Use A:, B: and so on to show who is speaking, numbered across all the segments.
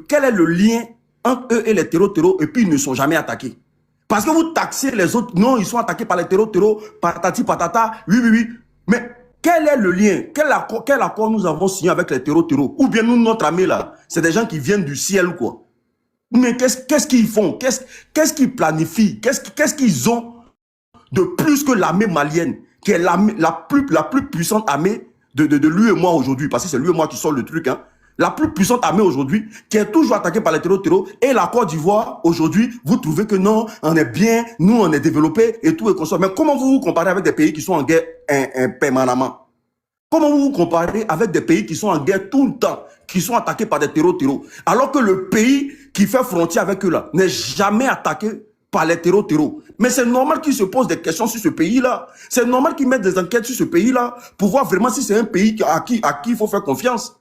A: quel est le lien entre eux et les terreaux, et puis ils ne sont jamais attaqués? Parce que vous taxez les autres, non, ils sont attaqués par les terreaux, patati patata, oui. Mais quel est le lien? Quel accord nous avons signé avec les terreaux? Ou bien nous, notre armée là, c'est des gens qui viennent du ciel, quoi. Mais qu'est-ce qu'ils font? Qu'est-ce qu'ils planifient? Qu'est-ce qu'ils ont de plus que l'armée malienne, qui est la plus puissante armée de l'UEMOA aujourd'hui, parce que c'est l'UEMOA qui sort le truc, hein. La plus puissante armée aujourd'hui, qui est toujours attaquée par les terreaux, et la Côte d'Ivoire, aujourd'hui, vous trouvez que non, on est bien, nous, on est développé, et tout, et qu'on soit. Mais comment vous vous comparez avec des pays qui sont en guerre permanemment? Comment vous vous comparez avec des pays qui sont en guerre tout le temps, qui sont attaqués par des terreaux, alors que le pays qui fait frontière avec eux là, n'est jamais attaqué par les terreaux. Mais c'est normal qu'ils se posent des questions sur ce pays-là. C'est normal qu'ils mettent des enquêtes sur ce pays-là, pour voir vraiment si c'est un pays à qui il faut faire confiance.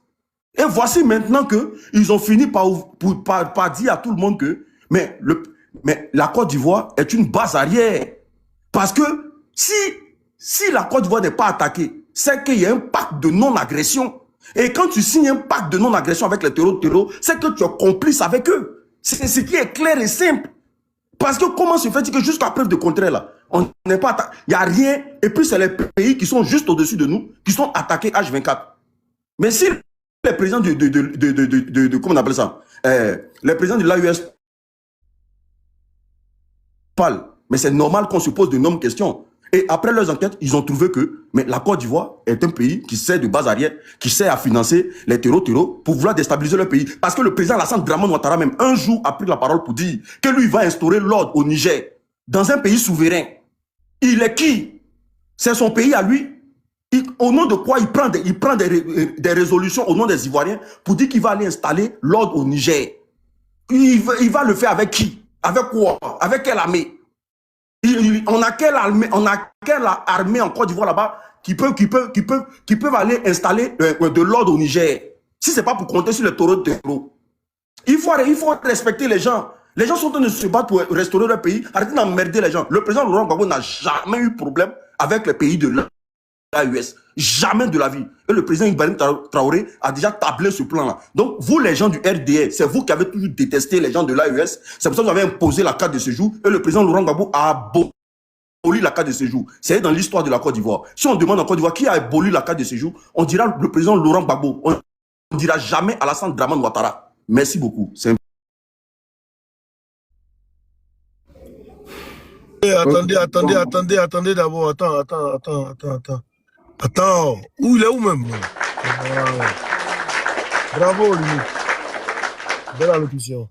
A: Et voici maintenant qu'ils ont fini par dire à tout le monde que mais la Côte d'Ivoire est une base arrière. Parce que si la Côte d'Ivoire n'est pas attaquée, c'est qu'il y a un pacte de non-agression. Et quand tu signes un pacte de non-agression avec les terreaux, c'est que tu es complice avec eux. C'est ce qui est clair et simple. Parce que comment se fait-il que jusqu'à preuve de contraire, là, on n'est pas attaqué, il n'y a rien, et puis c'est les pays qui sont juste au-dessus de nous, qui sont attaqués H24. Mais si les présidents comment on appelle ça, les présidents de l'AES parlent, mais c'est normal qu'on se pose de nombreuses questions. Et après leurs enquêtes, ils ont trouvé que mais la Côte d'Ivoire est un pays qui sert de base arrière, qui sert à financer les terreaux pour vouloir déstabiliser le pays. Parce que le président Alassane Dramane Ouattara, même un jour, a pris la parole pour dire que lui, il va instaurer l'ordre au Niger, dans un pays souverain. Il est qui? C'est son pays à lui. Au nom de quoi il prend des résolutions au nom des Ivoiriens pour dire qu'il va aller installer l'ordre au Niger. Il va le faire avec qui? Avec quoi? Avec quelle armée? On a quelle armée en Côte d'Ivoire là-bas qui peuvent aller installer de l'ordre au Niger? Si ce n'est pas pour compter sur les terreaux. Il faut respecter les gens. Les gens sont en train de se battre pour restaurer leur pays. Arrêtez d'emmerder les gens. Le président Laurent Gbagbo n'a jamais eu problème avec les pays de l'AES. Jamais de la vie. Et le président Ibrahim Traoré a déjà tablé ce plan-là. Donc, vous, les gens du RDR, c'est vous qui avez toujours détesté les gens de l'AES. C'est pour ça que vous avez imposé la carte de séjour. Et le président Laurent Gbagbo a aboli la carte de séjour. C'est dans l'histoire de la Côte d'Ivoire. Si on demande en Côte d'Ivoire qui a aboli la carte de séjour, on dira le président Laurent Gbagbo. On ne dira jamais Alassane Dramane Ouattara. Merci beaucoup.
B: Attendez d'abord. Attends. Où il est où même? Bravo, lui. Belle allocution.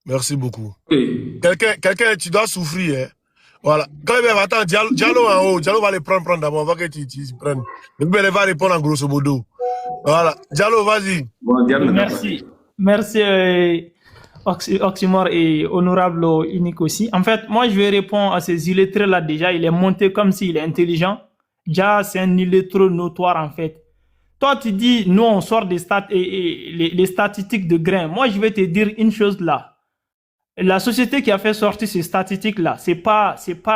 B: Merci beaucoup. Quelqu'un, tu dois souffrir. Hein? Voilà. Quand il va attendre, Diallo en haut. Diallo va les prendre d'abord. On va que tu prennes. Et puis, elle va répondre en grosso modo. Voilà. Diallo, vas-y.
C: Bon, Merci, Oxymore et honorable Unique aussi. En fait, moi, je vais répondre à ces illettrés-là déjà. Il est monté comme s'il est intelligent. Déjà, c'est un illettré notoire, en fait. Toi, tu dis, nous, on sort des stats et les statistiques de grains. Moi, je vais te dire une chose là. La société qui a fait sortir ces statistiques-là, c'est pas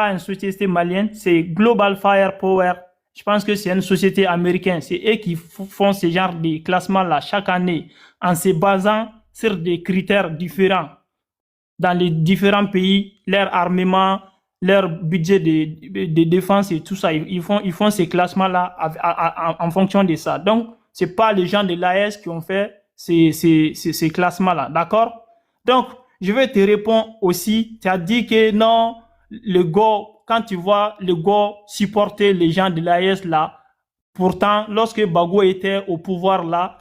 C: une société malienne, c'est Global Firepower. Je pense que c'est une société américaine. C'est eux qui font ce genre de classement-là chaque année en se basant sur des critères différents dans les différents pays, leur armement, leur budget de défense et tout ça. Ils font ces classements-là en fonction de ça. Donc, c'est pas les gens de l'AES qui ont fait ces classements-là. D'accord? Donc, je vais te répondre aussi. Tu as dit que non, le go, quand tu vois le go supporter les gens de l'AES là, pourtant, lorsque Bago était au pouvoir là,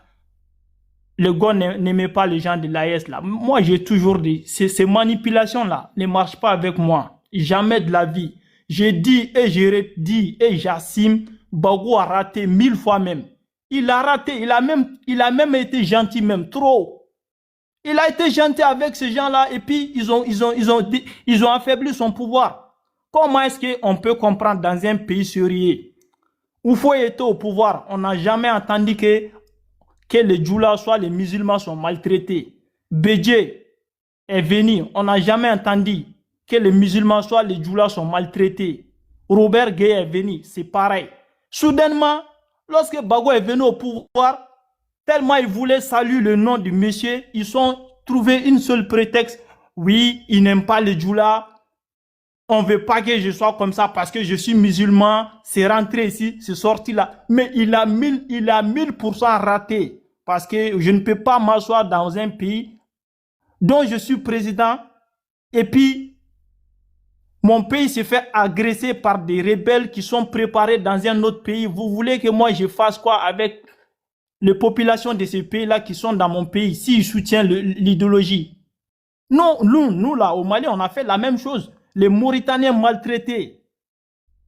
C: le go n'aimait pas les gens de l'AES là. Moi, j'ai toujours dit, ces manipulations-là ne marchent pas avec moi. Jamais de la vie. J'ai dit et j'ai redit et j'assume, Bago a raté 1000 fois même. Il a raté, il a même été gentil même, trop. Il a été gentil avec ces gens-là et puis ils ont affaibli son pouvoir. Comment est-ce qu'on peut comprendre dans un pays sérieux où Foy était au pouvoir, on n'a jamais entendu que les djoulas, soit les musulmans, sont maltraités. Bédje est venu, on n'a jamais entendu que les musulmans, soit les djoulas, sont maltraités. Robert Gueye est venu, c'est pareil. Soudainement, lorsque Bago est venu au pouvoir, Tellement ils voulaient saluer le nom du monsieur, ils ont trouvé une seule prétexte. Oui, ils n'aiment pas les djoulas. On ne veut pas que je sois comme ça parce que je suis musulman. C'est rentré ici, c'est sorti là. Mais il a 1000% raté. Parce que je ne peux pas m'asseoir dans un pays dont je suis président et puis mon pays se fait agresser par des rebelles qui sont préparés dans un autre pays. Vous voulez que moi je fasse quoi avec les populations de ces pays-là qui sont dans mon pays s'ils soutiennent l'idéologie? Non, nous là au Mali, on a fait la même chose. Les Mauritaniens maltraités,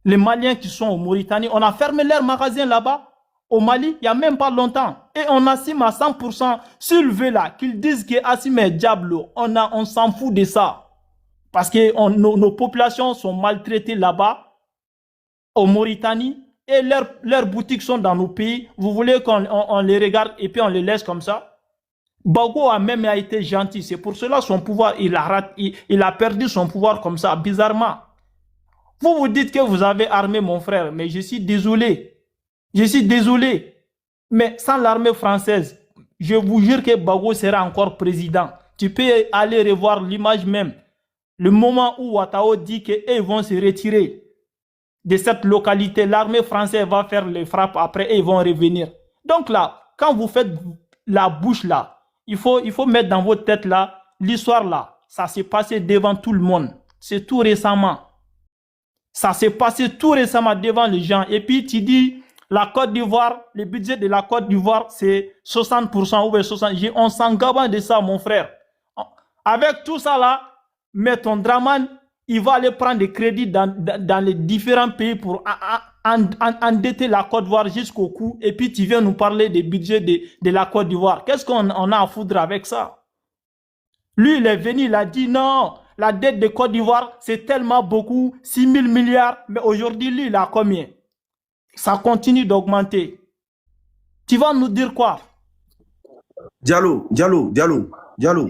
C: les Maliens qui sont au Mauritanie, on a fermé leurs magasins là-bas. Au Mali, il n'y a même pas longtemps. Et on assume à 100% Sylvain là, qu'ils disent que Assime est diable. On s'en fout de ça. Parce que nos populations sont maltraitées là-bas, au Mauritanie, et leurs boutiques sont dans nos pays. Vous voulez qu'on les regarde et puis on les laisse comme ça? Bago a même été gentil. C'est pour cela son pouvoir, il a perdu son pouvoir comme ça, bizarrement. Vous vous dites que vous avez armé mon frère, mais je suis désolé. Je suis désolé, mais sans l'armée française, je vous jure que Bago sera encore président. Tu peux aller revoir l'image même. Le moment où Ouattara dit qu'ils vont se retirer de cette localité, l'armée française va faire les frappes après et ils vont revenir. Donc là, quand vous faites la bouche là, il faut mettre dans votre tête là, l'histoire là, ça s'est passé devant tout le monde. C'est tout récemment. Ça s'est passé tout récemment devant les gens. Et puis tu dis... La Côte d'Ivoire, le budget de la Côte d'Ivoire, c'est 60% ou 60%. On s'en gabane de ça, mon frère. Avec tout ça là, mais ton Draman, il va aller prendre des crédits dans les différents pays pour endetter la Côte d'Ivoire jusqu'au cou. Et puis tu viens nous parler des budgets de la Côte d'Ivoire. Qu'est-ce qu'on a à foutre avec ça? Lui, il est venu, il a dit non, la dette de Côte d'Ivoire, c'est tellement beaucoup, 6 000 milliards. Mais aujourd'hui, lui, il a combien? Ça continue d'augmenter. Tu vas nous dire quoi?
A: Diallo.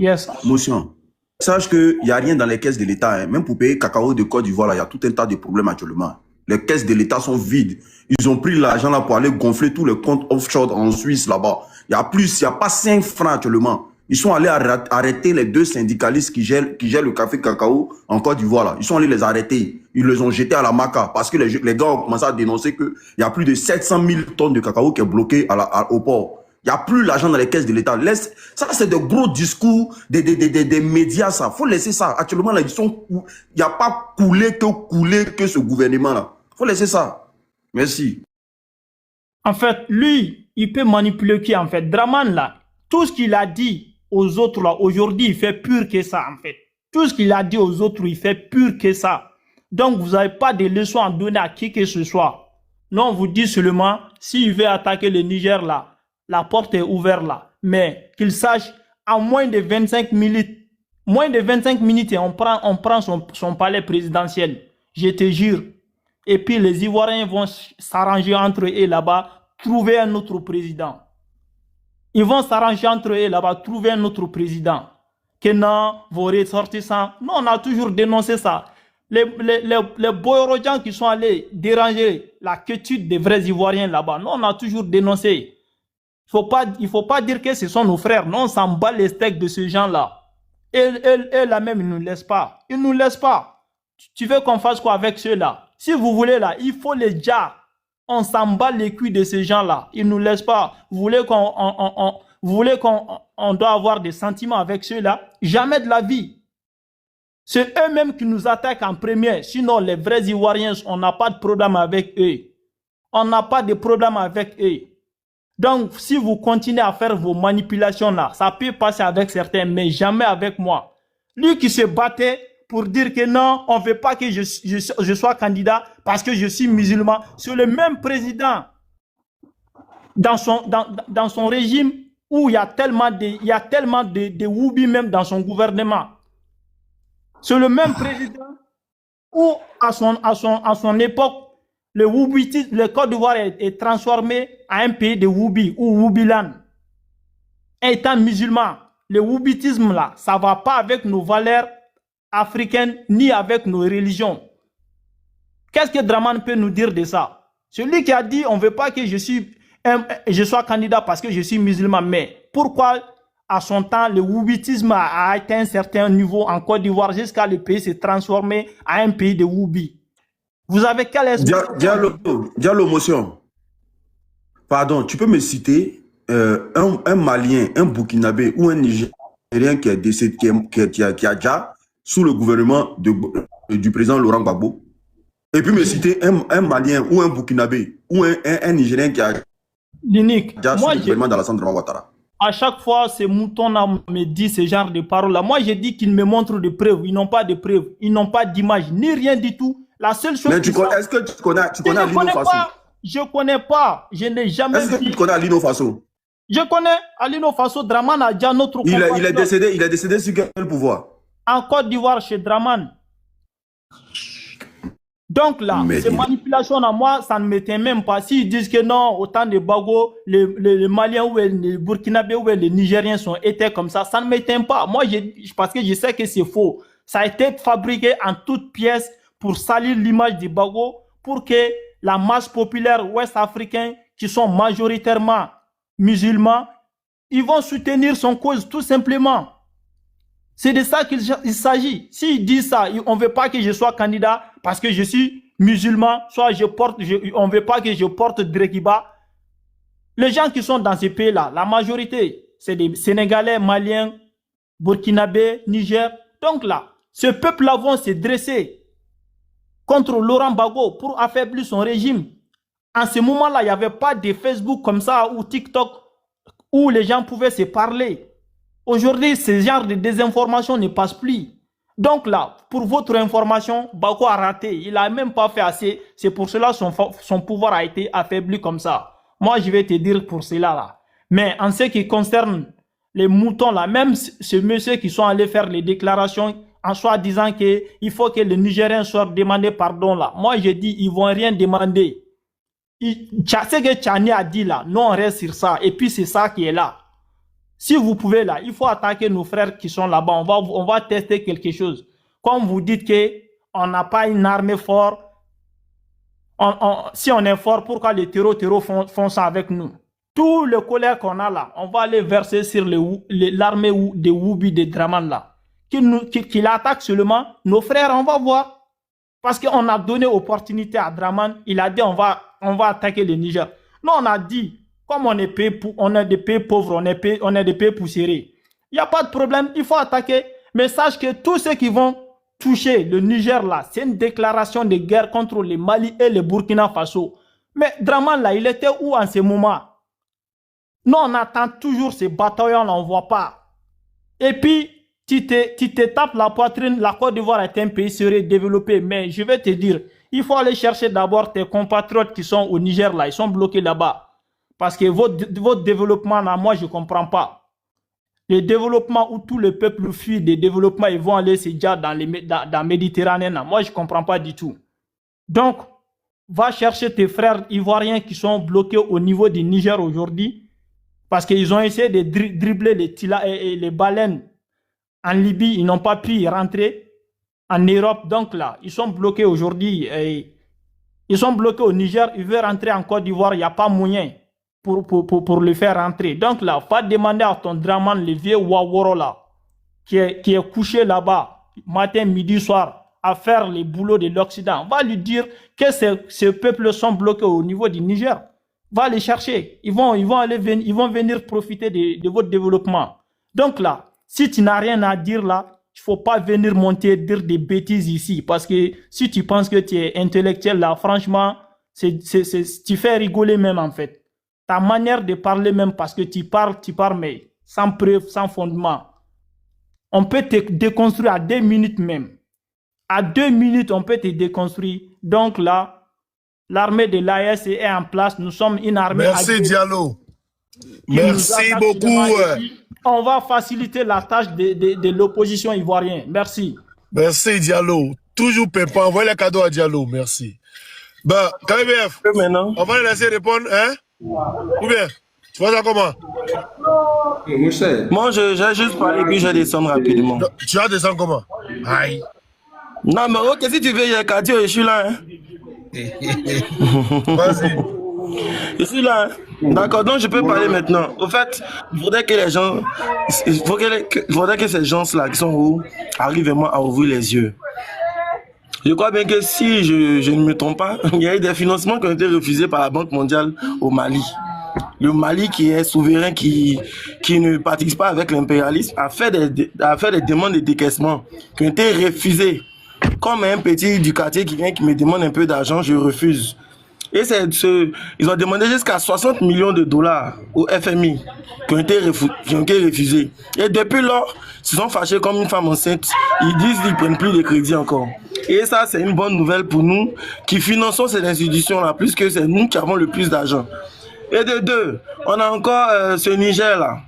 C: Yes.
A: Motion. Sache qu'il n'y a rien dans les caisses de l'État. Hein. Même pour payer cacao de Côte d'Ivoire, il y a tout un tas de problèmes actuellement. Les caisses de l'État sont vides. Ils ont pris l'argent là pour aller gonfler tous les comptes offshore en Suisse là-bas. Il n'y a pas 5 francs actuellement. Ils sont allés arrêter les 2 syndicalistes qui gèrent le café cacao en Côte d'Ivoire là. Ils sont allés les arrêter. Ils les ont jetés à la maca parce que les gars ont commencé à dénoncer qu'il y a plus de 700 000 tonnes de cacao qui est bloqué au port. Il n'y a plus l'argent dans les caisses de l'État. Ça, c'est de gros discours des médias, ça. Faut laisser ça. Actuellement, là, il n'y a pas coulé que ce gouvernement-là. Faut laisser ça. Merci.
C: En fait, lui, il peut manipuler qui, en fait? Draman, là, tout ce qu'il a dit aux autres, là, aujourd'hui, il fait pur que ça, en fait. Tout ce qu'il a dit aux autres, il fait pur que ça. Donc, vous n'avez pas de leçons à donner à qui que ce soit. Non, on vous dit seulement, s'il veut attaquer le Niger, là, la porte est ouverte, là. Mais qu'il sache, en moins de 25 minutes, et on prend son palais présidentiel. Je te jure. Et puis, les Ivoiriens vont s'arranger entre eux là-bas, trouver un autre président. Ils vont s'arranger entre eux là-bas, trouver un autre président. Que non, vos ressortissants. Non, on a toujours dénoncé ça. Les Boyorojan qui sont allés déranger la quiétude des vrais Ivoiriens là-bas. Non, on a toujours dénoncé. Il ne faut pas dire que ce sont nos frères. Non, on s'en bat les steaks de ces gens-là. Et là même, ils ne nous laissent pas. Ils ne nous laissent pas. Tu veux qu'on fasse quoi avec ceux-là? Si vous voulez là, il faut les déjà. On s'en bat les culs de ces gens-là. Ils ne nous laissent pas. Vous voulez qu'on doit avoir des sentiments avec ceux-là? Jamais de la vie. C'est eux-mêmes qui nous attaquent en premier. Sinon, les vrais Ivoiriens, on n'a pas de problème avec eux. On n'a pas de problème avec eux. Donc, si vous continuez à faire vos manipulations là, ça peut passer avec certains, mais jamais avec moi. Lui qui se battait pour dire que non, on ne veut pas que je sois candidat parce que je suis musulman. C'est le même président dans son régime où il y a tellement de Woubi même dans son gouvernement. C'est le même président où à son époque, le Côte d'Ivoire est transformé en un pays de Woubi ou Woubiland. Étant musulman, le woubitisme là, ça ne va pas avec nos valeurs africaines ni avec nos religions. Qu'est-ce que Draman peut nous dire de ça? Celui qui a dit on ne veut pas que je suis je sois candidat parce que je suis musulman. Mais pourquoi, à son temps, le woubitisme a atteint un certain niveau en Côte d'Ivoire jusqu'à le pays s'est transformé en un pays de woubi? Vous avez quel espoir?
A: Diallo, motion. Pardon, tu peux me citer un Malien, un Burkinabé ou un Nigérien qui est décédé, qui a déjà sous le gouvernement du président Laurent Gbagbo? Et puis me citer un Malien ou un Burkinabé ou un Nigérien qui a déjà sous le gouvernement d'Alassane Ouattara?
C: À chaque fois, ces moutons-là me disent ce genre de paroles-là. Moi, j'ai dit qu'ils me montrent des preuves. Ils n'ont pas de preuves. Ils n'ont pas d'image, ni rien du tout. La seule chose.
A: Mais est-ce que tu connais Alino Faso?
C: Je ne connais pas. Je n'ai jamais vu.
A: Est-ce que tu connais Alino Faso?
C: Je connais Alino Faso. Draman a déjà notre compatriote.
A: Il est décédé sur quel pouvoir?
C: En Côte d'Ivoire, chez Draman. Donc là, ces manipulations à moi, ça ne m'éteint même pas. S'ils disent que non, autant de Bago, les Maliens ou les Burkinabés ou les Nigériens sont étaient comme ça ne m'éteint pas. Moi, parce que je sais que c'est faux. Ça a été fabriqué en toutes pièces pour salir l'image du Bago, pour que la masse populaire ouest-africaine, qui sont majoritairement musulmans, ils vont soutenir son cause tout simplement. C'est de ça qu'il s'agit. S'ils disent ça, on ne veut pas que je sois candidat parce que je suis musulman, soit on ne veut pas que je porte Drekiba. Les gens qui sont dans ces pays-là, la majorité, c'est des Sénégalais, Maliens, Burkinabés, Niger. Donc là, ce peuple-là vont se dresser contre Laurent Gbagbo pour affaiblir son régime. En ce moment-là, il n'y avait pas de Facebook comme ça ou TikTok où les gens pouvaient se parler. Aujourd'hui, ce genre de désinformation ne passe plus. Donc là, pour votre information, Gbagbo a raté. Il n'a même pas fait assez. C'est pour cela que son pouvoir a été affaibli comme ça. Moi, je vais te dire pour cela là. Mais en ce qui concerne les moutons là, même ce monsieur qui sont allés faire les déclarations en soi disant qu'il faut que les Nigériens soient demandés pardon là. Moi, je dis, ils vont rien demander. Ce que Tchani a dit là, non, on reste sur ça. Et puis c'est ça qui est là. Si vous pouvez là, il faut attaquer nos frères qui sont là-bas. On va tester quelque chose. Comme vous dites qu'on n'a pas une armée forte, si on est fort, pourquoi les terreaux font ça avec nous? Tout le colère qu'on a là, on va aller verser sur l'armée des Woubi de Draman là. Qu'il attaque seulement nos frères, on va voir. Parce qu'on a donné opportunité à Draman, il a dit on va attaquer le Niger. Nous on a dit, comme on est des pays pauvres, on est des pays poussiérés. Il n'y a pas de problème, il faut attaquer. Mais sache que tous ceux qui vont toucher le Niger là, c'est une déclaration de guerre contre le Mali et le Burkina Faso. Mais Draman là, il était où en ce moment? Nous on attend toujours ces bataillons là, on ne voit pas. Et puis, tu te tapes la poitrine, la Côte d'Ivoire est un pays serait développé. Mais je vais te dire, il faut aller chercher d'abord tes compatriotes qui sont au Niger là, ils sont bloqués là-bas. Parce que votre développement là, moi je ne comprends pas. Le développement où tout le peuple fuit des développements, ils vont aller se dire dans la Méditerranée là. Moi je ne comprends pas du tout. Donc, va chercher tes frères ivoiriens qui sont bloqués au niveau du Niger aujourd'hui. Parce qu'ils ont essayé de dribbler les baleines en Libye, ils n'ont pas pu rentrer en Europe. Donc là, ils sont bloqués aujourd'hui. Ils sont bloqués au Niger, ils veulent rentrer en Côte d'Ivoire, il n'y a pas moyen pour le faire rentrer. Donc là, va demander à ton Draman, le vieux Waworo là, qui est couché là-bas, matin, midi, soir, à faire les boulots de l'Occident. Va lui dire que ces peuples sont bloqués au niveau du Niger. Va les chercher. Ils vont venir profiter de votre développement. Donc là, si tu n'as rien à dire là, il ne faut pas venir monter dire des bêtises ici. Parce que si tu penses que tu es intellectuel là, franchement, tu fais rigoler même en fait. Ta manière de parler même, parce que tu parles mais sans preuve, sans fondement. On peut te déconstruire à 2 minutes même. À 2 minutes, on peut te déconstruire. Donc là, l'armée de l'AES est en place. Nous sommes une armée...
B: Merci Diallo. Merci beaucoup.
C: On va faciliter la tâche de l'opposition ivoirienne. Merci.
B: Merci Diallo. Toujours pépin. Envoyez les cadeaux à Diallo. Merci. Ben, KBF, on va les laisser répondre, hein? Ou bien, tu vois ça comment?
D: Moi, j'ai juste parlé puis je vais descendre rapidement.
B: Tu vas descendre comment? Aïe.
D: Non, mais ok, si tu veux, il y a Kadio, je suis là. Hein?
B: Vas-y.
D: Je suis là. D'accord, donc je peux parler maintenant. Au fait, il faudrait que les gens, il faudrait que ces gens-là qui sont où arrivent vraiment à ouvrir les yeux. Je crois bien que si je ne me trompe pas, il y a eu des financements qui ont été refusés par la Banque mondiale au Mali. Le Mali, qui est souverain, qui ne participe pas avec l'impérialisme, a fait des demandes de décaissement qui ont été refusées. Comme un petit du quartier qui vient qui me demande un peu d'argent, je refuse. Et ils ont demandé jusqu'à 60 millions de dollars au FMI qui ont été refusés. Et depuis lors, ils se sont fâchés comme une femme enceinte. Ils disent qu'ils ne prennent plus de crédit encore. Et ça, c'est une bonne nouvelle pour nous qui finançons ces institutions-là, plus que c'est nous qui avons le plus d'argent. Et de deux, on a encore ce Niger-là,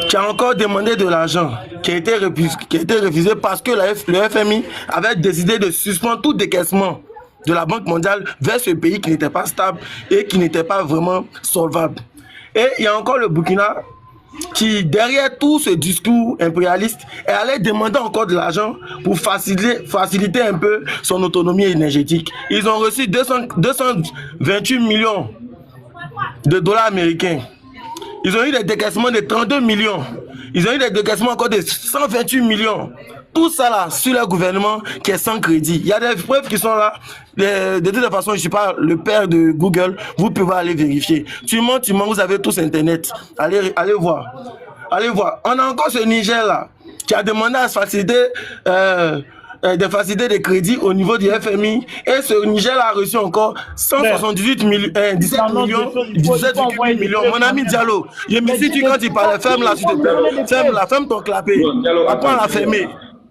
D: qui a encore demandé de l'argent, qui a été refusé parce que le FMI avait décidé de suspendre tout décaissement de la Banque mondiale vers ce pays qui n'était pas stable et qui n'était pas vraiment solvable. Et il y a encore le Burkina qui, derrière tout ce discours impérialiste, est allé demander encore de l'argent pour faciliter un peu son autonomie énergétique. Ils ont reçu 228 millions de dollars américains. Ils ont eu des décaissements de 32 millions. Ils ont eu des décaissements encore de 128 millions. Tout ça là, sur le gouvernement qui est sans crédit. Il y a des preuves qui sont là. De toute façon, je ne suis pas le père de Google. Vous pouvez aller vérifier. Tu mens, vous avez tous Internet. Allez voir. Allez voir. On a encore ce Niger là qui a demandé à se faciliter des facilités de crédit au niveau du FMI. Et ce Niger a reçu encore 17 millions. Mon ami Diallo, je me suis dit quand il parlait, ferme là, s'il te plaît. Ferme ton clapet. Apprends à la fermer.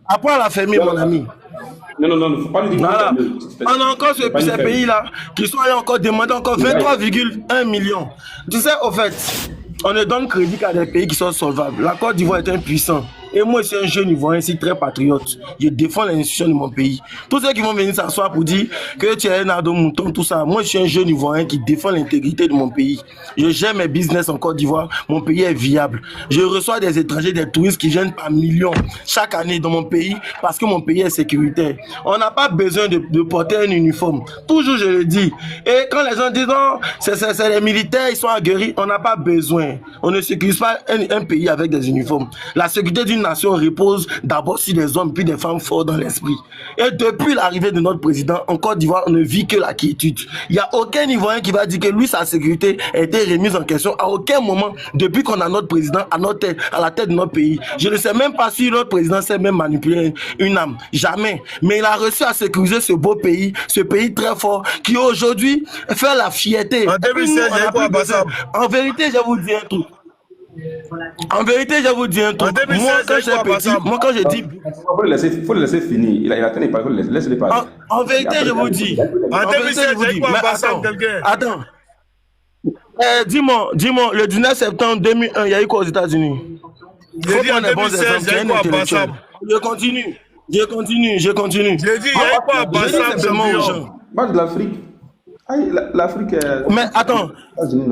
D: Apprends à la fermer, mon ami.
E: Non, faut pas lui dire.
D: Voilà. On a encore ces pays-là qui sont allés encore demander encore 23,1 millions. Tu sais, au fait, on ne donne crédit qu'à des pays qui sont solvables. La Côte d'Ivoire est impuissant. Et moi, je suis un jeune Ivoirien, ici très patriote. Je défends les institutions de mon pays. Tous ceux qui vont venir s'asseoir pour dire que tu es un ado mouton, tout ça. Moi, je suis un jeune Ivoirien qui défend l'intégrité de mon pays. Je gère mes business en Côte d'Ivoire. Mon pays est viable. Je reçois des étrangers, des touristes qui viennent par millions chaque année dans mon pays parce que mon pays est sécuritaire. On n'a pas besoin de porter un uniforme. Toujours, je le dis. Et quand les gens disent non, c'est les militaires, ils sont aguerris, on n'a pas besoin. On ne sécurise pas un pays avec des uniformes. La sécurité d'une nation repose d'abord sur des hommes puis des femmes forts dans l'esprit. Et depuis l'arrivée de notre président en Côte d'Ivoire, on ne vit que la quiétude. Il n'y a aucun Ivoirien qui va dire que lui, sa sécurité a été remise en question à aucun moment depuis qu'on a notre président à la tête de notre pays. Je ne sais même pas si notre président sait même manipuler une âme. Jamais. Mais il a réussi à sécuriser ce beau pays, ce pays très fort qui aujourd'hui fait la fierté.
B: En 2016,
D: en vérité, je vous dis un truc. En vérité, je vous dis un truc. Moi, quand je dis.
E: Il faut le laisser finir. Il a tenu par laisse-le parler.
D: En vérité, je vous dis.
B: En 2016, j'ai quoi quelqu'un.
D: Attends. Dis-moi, le 19 septembre 2001, il y a eu quoi aux États-Unis?
B: J'ai dit en 2016, j'ai quoi Bassam.
D: Je continue.
B: J'ai dit, il y a eu quoi Bassam.
E: Moi, de l'Afrique. L'Afrique.
D: Mais attends,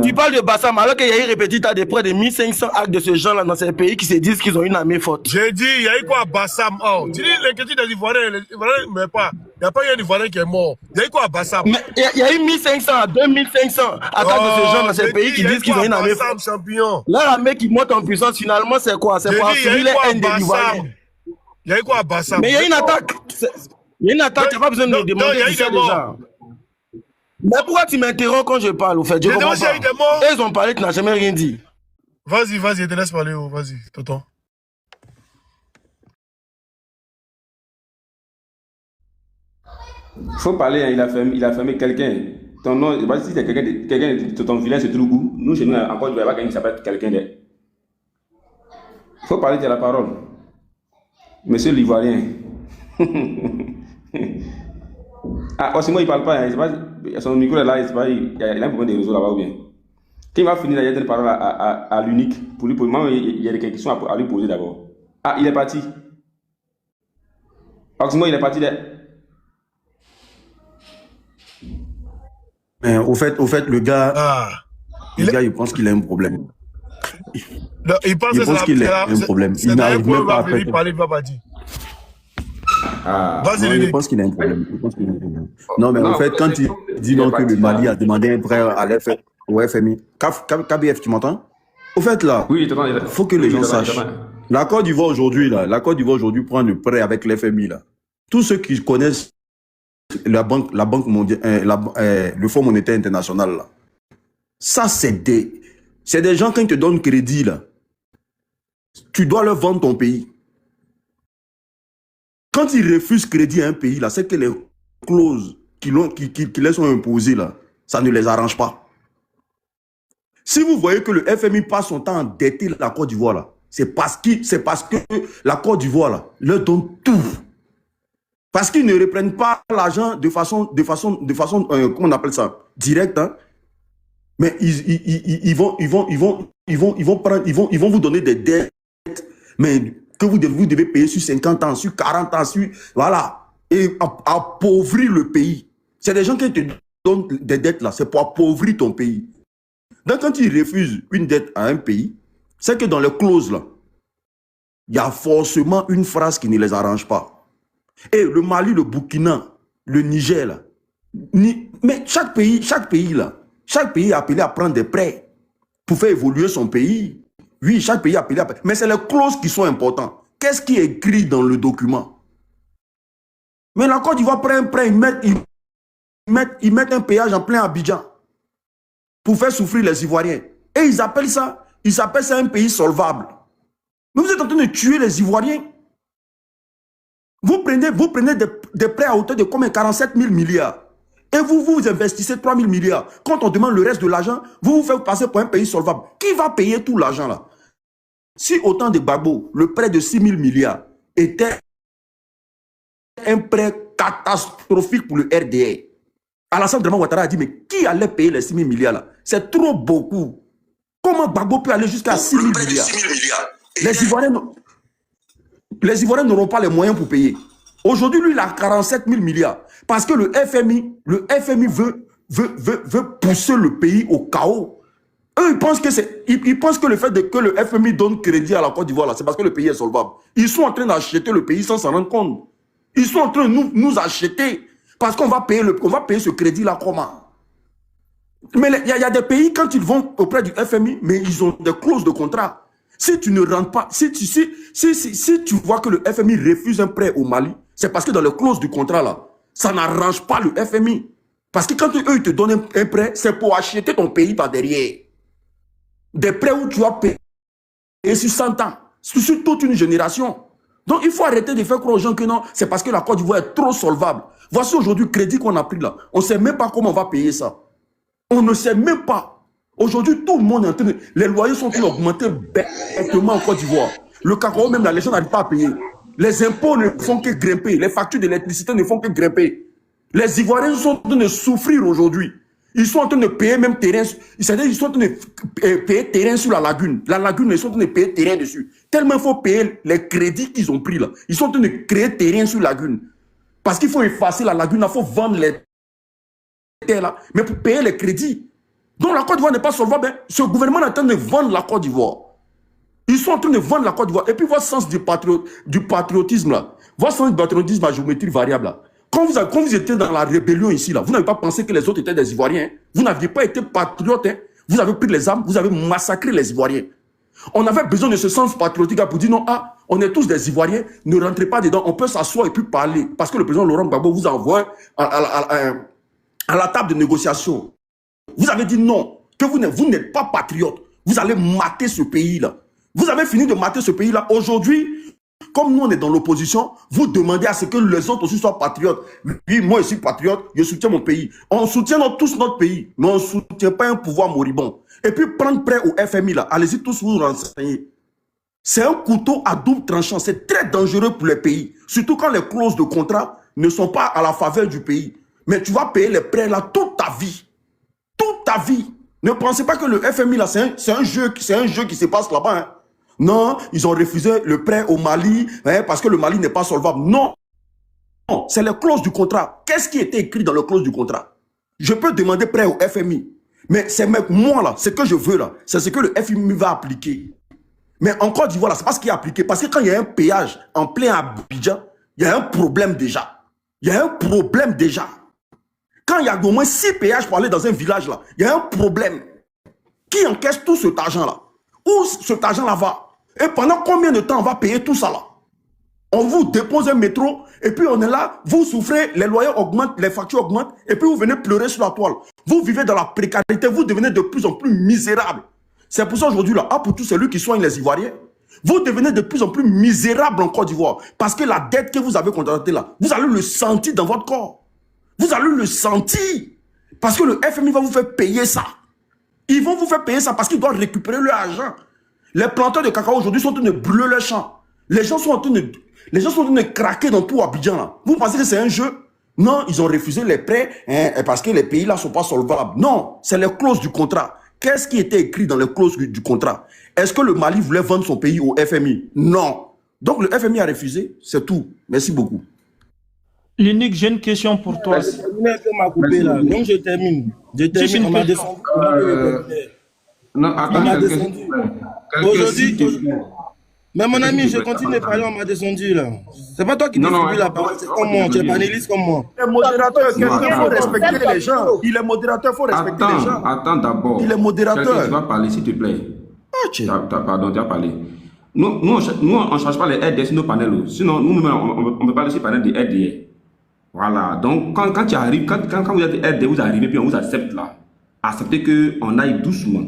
D: tu parles de Bassam alors qu'il y a eu répété de près de 1500 actes de ce genre-là dans ces pays qui se disent qu'ils ont une armée forte.
B: J'ai dit, il y a eu quoi Bassam? Oh, tu dis l'inquiétude des Ivoiriens, les Ivoiriens ne meurent pas. Il n'y a pas eu un Ivoirien qui est mort. Il y a eu quoi Bassam?
D: Mais il y a eu 1500 à 2500 actes de ce genre dans ces pays qui disent qu'ils ont une armée forte.
B: Champion.
D: Leur armée qui monte en puissance, finalement, c'est quoi? C'est pour assurer les haines des Ivoiriens.
B: Il y a eu quoi Bassam?
D: Mais il y a une attaque. Il y a une attaque, tu n'as pas besoin de me demander si c'est déjà. Mais pourquoi tu m'interromps quand je parle, au fait? Je comprends pas. Ils ont parlé, tu n'as jamais rien dit.
B: Vas-y, je te laisse parler. Vas-y, tonton.
E: Il faut parler, hein, il a fermé quelqu'un. Ton nom, je ne sais pas si c'est quelqu'un de ton village, c'est tout où. Nous, chez nous, encore, il n'y a pas quelqu'un qui s'appelle quelqu'un de. Il faut parler de la parole. Monsieur l'Ivoirien. Ah, aussi, moi, il ne parle pas. Hein, son micro est là, il a un problème de réseau là-bas ou bien. Quand il va finir, il y a une parole à l'unique. Pour lui, moi, il y a des questions à lui poser d'abord. Ah, il est parti. Oxmo, il est parti.
A: Mais au fait, le gars, il pense qu'il a un problème.
B: Non, il pense
A: qu'il a un problème. Il n'arrive même pas à faire.
E: Ah.
B: Vas-y,
A: Non, je
B: Lily.
A: pense qu'il a un problème. Non, mais en
E: Non,
A: fait, quand il dit
E: il est
A: non que le
E: parti
A: Mali
E: là.
A: a demandé un prêt à au FMI, KBF, tu m'entends? Au fait, là,
E: Oui, je t'entends.
A: il faut que les gens sachent. La Côte d'Ivoire aujourd'hui, prend le prêt avec l'FMI, là. Tous ceux qui connaissent la banque mondiale, le Fonds monétaire international, là, ça, c'est des gens, quand ils te donnent crédit, là, tu dois leur vendre ton pays. Quand ils refusent crédit à un pays, là, c'est que les clauses qui les sont imposées, là, ça ne les arrange pas. Si vous voyez que le FMI passe son temps à endetter la Côte d'Ivoire, là, c'est parce que la Côte d'Ivoire, là, leur donne tout. Parce qu'ils ne reprennent pas l'argent de façon comment on appelle ça, directe, hein? Mais ils vont vous donner des dettes, mais que vous devez payer sur 50 ans, sur 40 ans, voilà, et appauvrir le pays. C'est des gens qui te donnent des dettes là, c'est pour appauvrir ton pays. Donc quand ils refusent une dette à un pays, c'est que dans les clauses là, il y a forcément une phrase qui ne les arrange pas. Et le Mali, le Burkina, le Niger là, mais chaque pays est appelé à prendre des prêts pour faire évoluer son pays. Oui, chaque pays est appelé à prendre. Mais c'est les clauses qui sont importantes. Qu'est-ce qui est écrit dans le document? Mais la Côte d'Ivoire prend un prêt, ils mettent un péage en plein Abidjan pour faire souffrir les Ivoiriens. Et ils appellent ça un pays solvable. Mais vous êtes en train de tuer les Ivoiriens. Vous prenez des prêts à hauteur de combien? 47 000 milliards. Et vous investissez 3 000 milliards. Quand on demande le reste de l'argent, vous vous faites passer pour un pays solvable. Qui va payer tout l'argent là? Si au temps de Gbagbo, le prêt de 6 000 milliards était un prêt catastrophique pour le RDA, Alassane Draman Ouattara a dit, mais qui allait payer les 6 000 milliards là? C'est trop beaucoup. Comment Gbagbo peut aller jusqu'à 6 000 milliards? Les Ivoiriens n'auront pas les moyens pour payer. Aujourd'hui, lui, il a 47 000 milliards. Parce que le FMI veut pousser le pays au chaos. Eux, ils pensent que le fait que le FMI donne crédit à la Côte d'Ivoire, c'est parce que le pays est solvable. Ils sont en train d'acheter le pays sans s'en rendre compte. Ils sont en train de nous acheter parce qu'on va payer ce crédit-là comment? Mais il y a des pays, quand ils vont auprès du FMI, mais ils ont des clauses de contrat. Si tu ne rentres pas, si tu vois que le FMI refuse un prêt au Mali, c'est parce que dans les clauses du contrat, là, ça n'arrange pas le FMI. Parce que quand eux, ils te donnent un prêt, c'est pour acheter ton pays par derrière. Des prêts où tu vas payer sur 100 ans, sur toute une génération. Donc, il faut arrêter de faire croire aux gens que non, c'est parce que la Côte d'Ivoire est trop solvable. Voici aujourd'hui le crédit qu'on a pris là. On ne sait même pas comment on va payer ça. On ne sait même pas. Aujourd'hui, tout le monde est en train de... Les loyers sont en train d'augmenter bêtement en Côte d'Ivoire. Le cacao, même là, les gens n'arrivent pas à payer. Les impôts ne font que grimper. Les factures d'électricité ne font que grimper. Les Ivoiriens sont en train de souffrir aujourd'hui. Ils sont en train de payer même terrain. C'est-à-dire qu'ils sont en train de payer terrain sur la lagune. La lagune, ils sont en train de payer terrain dessus. Tellement il faut payer les crédits qu'ils ont pris là. Ils sont en train de créer terrain sur la lagune. Parce qu'il faut effacer la lagune, il faut vendre les terres là. Mais pour payer les crédits. Donc la Côte d'Ivoire n'est pas solvable. Hein. Ce gouvernement est en train de vendre la Côte d'Ivoire. Ils sont en train de vendre la Côte d'Ivoire. Et puis votre sens du patriotisme là. Votre sens du patriotisme à géométrie variable là. Quand vous étiez dans la rébellion ici, là, vous n'avez pas pensé que les autres étaient des Ivoiriens. Hein. Vous n'aviez pas été patriote. Hein. Vous avez pris les armes, vous avez massacré les Ivoiriens. On avait besoin de ce sens patriotique pour dire non, ah, on est tous des Ivoiriens, ne rentrez pas dedans, on peut s'asseoir et puis parler. Parce que le président Laurent Gbagbo vous envoie à la table de négociation. Vous avez dit non, que vous n'êtes pas patriote. Vous allez mater ce pays-là. Vous avez fini de mater ce pays-là. Aujourd'hui, comme nous, on est dans l'opposition, vous demandez à ce que les autres aussi soient patriotes. Oui, moi, je suis patriote, je soutiens mon pays. On soutient tous notre pays, mais on ne soutient pas un pouvoir moribond. Et puis, prendre prêt au FMI, là, allez-y tous vous renseigner. C'est un couteau à double tranchant. C'est très dangereux pour les pays. Surtout quand les clauses de contrat ne sont pas à la faveur du pays. Mais tu vas payer les prêts là toute ta vie. Toute ta vie. Ne pensez pas que le FMI, là, c'est un jeu qui se passe là-bas. Hein. Non, ils ont refusé le prêt au Mali hein, parce que le Mali n'est pas solvable. Non, non, c'est les clauses du contrat. Qu'est-ce qui était écrit dans les clauses du contrat? Je peux demander prêt au FMI. Mais c'est moi, là, ce que je veux, là, c'est ce que le FMI va appliquer. Mais en Côte d'Ivoire, c'est pas ce qui est appliqué. Parce que quand il y a un péage en plein Abidjan, Il y a un problème déjà. Il y a un problème déjà. Quand il y a au moins 6 péages pour aller dans un village là, il y a un problème. Qui encaisse tout cet argent-là? Où cet argent-là va? Et pendant combien de temps on va payer tout ça là? On vous dépose un métro et puis on est là, vous souffrez, les loyers augmentent, les factures augmentent et puis vous venez pleurer sur la toile. Vous vivez dans la précarité, vous devenez de plus en plus misérable. C'est pour ça aujourd'hui là, pour tous celui qui soigne les Ivoiriens, vous devenez de plus en plus misérable en Côte d'Ivoire parce que la dette que vous avez contractée là, vous allez le sentir dans votre corps. Vous allez le sentir parce que le FMI va vous faire payer ça. Ils vont vous faire payer ça parce qu'ils doivent récupérer leur argent. Les planteurs de cacao aujourd'hui sont en train de brûler leurs champs. Les gens sont en train de craquer dans tout Abidjan là. Vous pensez que c'est un jeu? Non, ils ont refusé les prêts parce que les pays là ne sont pas solvables. Non, c'est les clauses du contrat. Qu'est-ce qui était écrit dans les clauses du contrat? Est-ce que le Mali voulait vendre son pays au FMI? Non. Donc le FMI a refusé, c'est tout. Merci beaucoup.
C: L'unique, j'ai une question pour toi.
D: Donc je termine. On m'a descendu.
E: Non, attends,
D: aujourd'hui, mais mon ami, je continue de parler, on m'a descendu là. C'est pas toi qui distribue la parole, c'est comme moi, tu es panéliste comme moi.
A: Il est modérateur, il faut respecter les gens. Il est modérateur, il faut respecter les gens.
E: Attends d'abord.
A: Il est modérateur.
E: Tu vas parler, s'il te plaît. Pardon, tu vas parler. Nous, on ne change pas les RDS sur nos panels. Sinon, nous-mêmes, on peut parler sur les panels des RDS. Voilà. Donc, quand tu arrives, quand vous êtes RDS, vous arrivez, puis on vous accepte là. Acceptez qu'on aille doucement.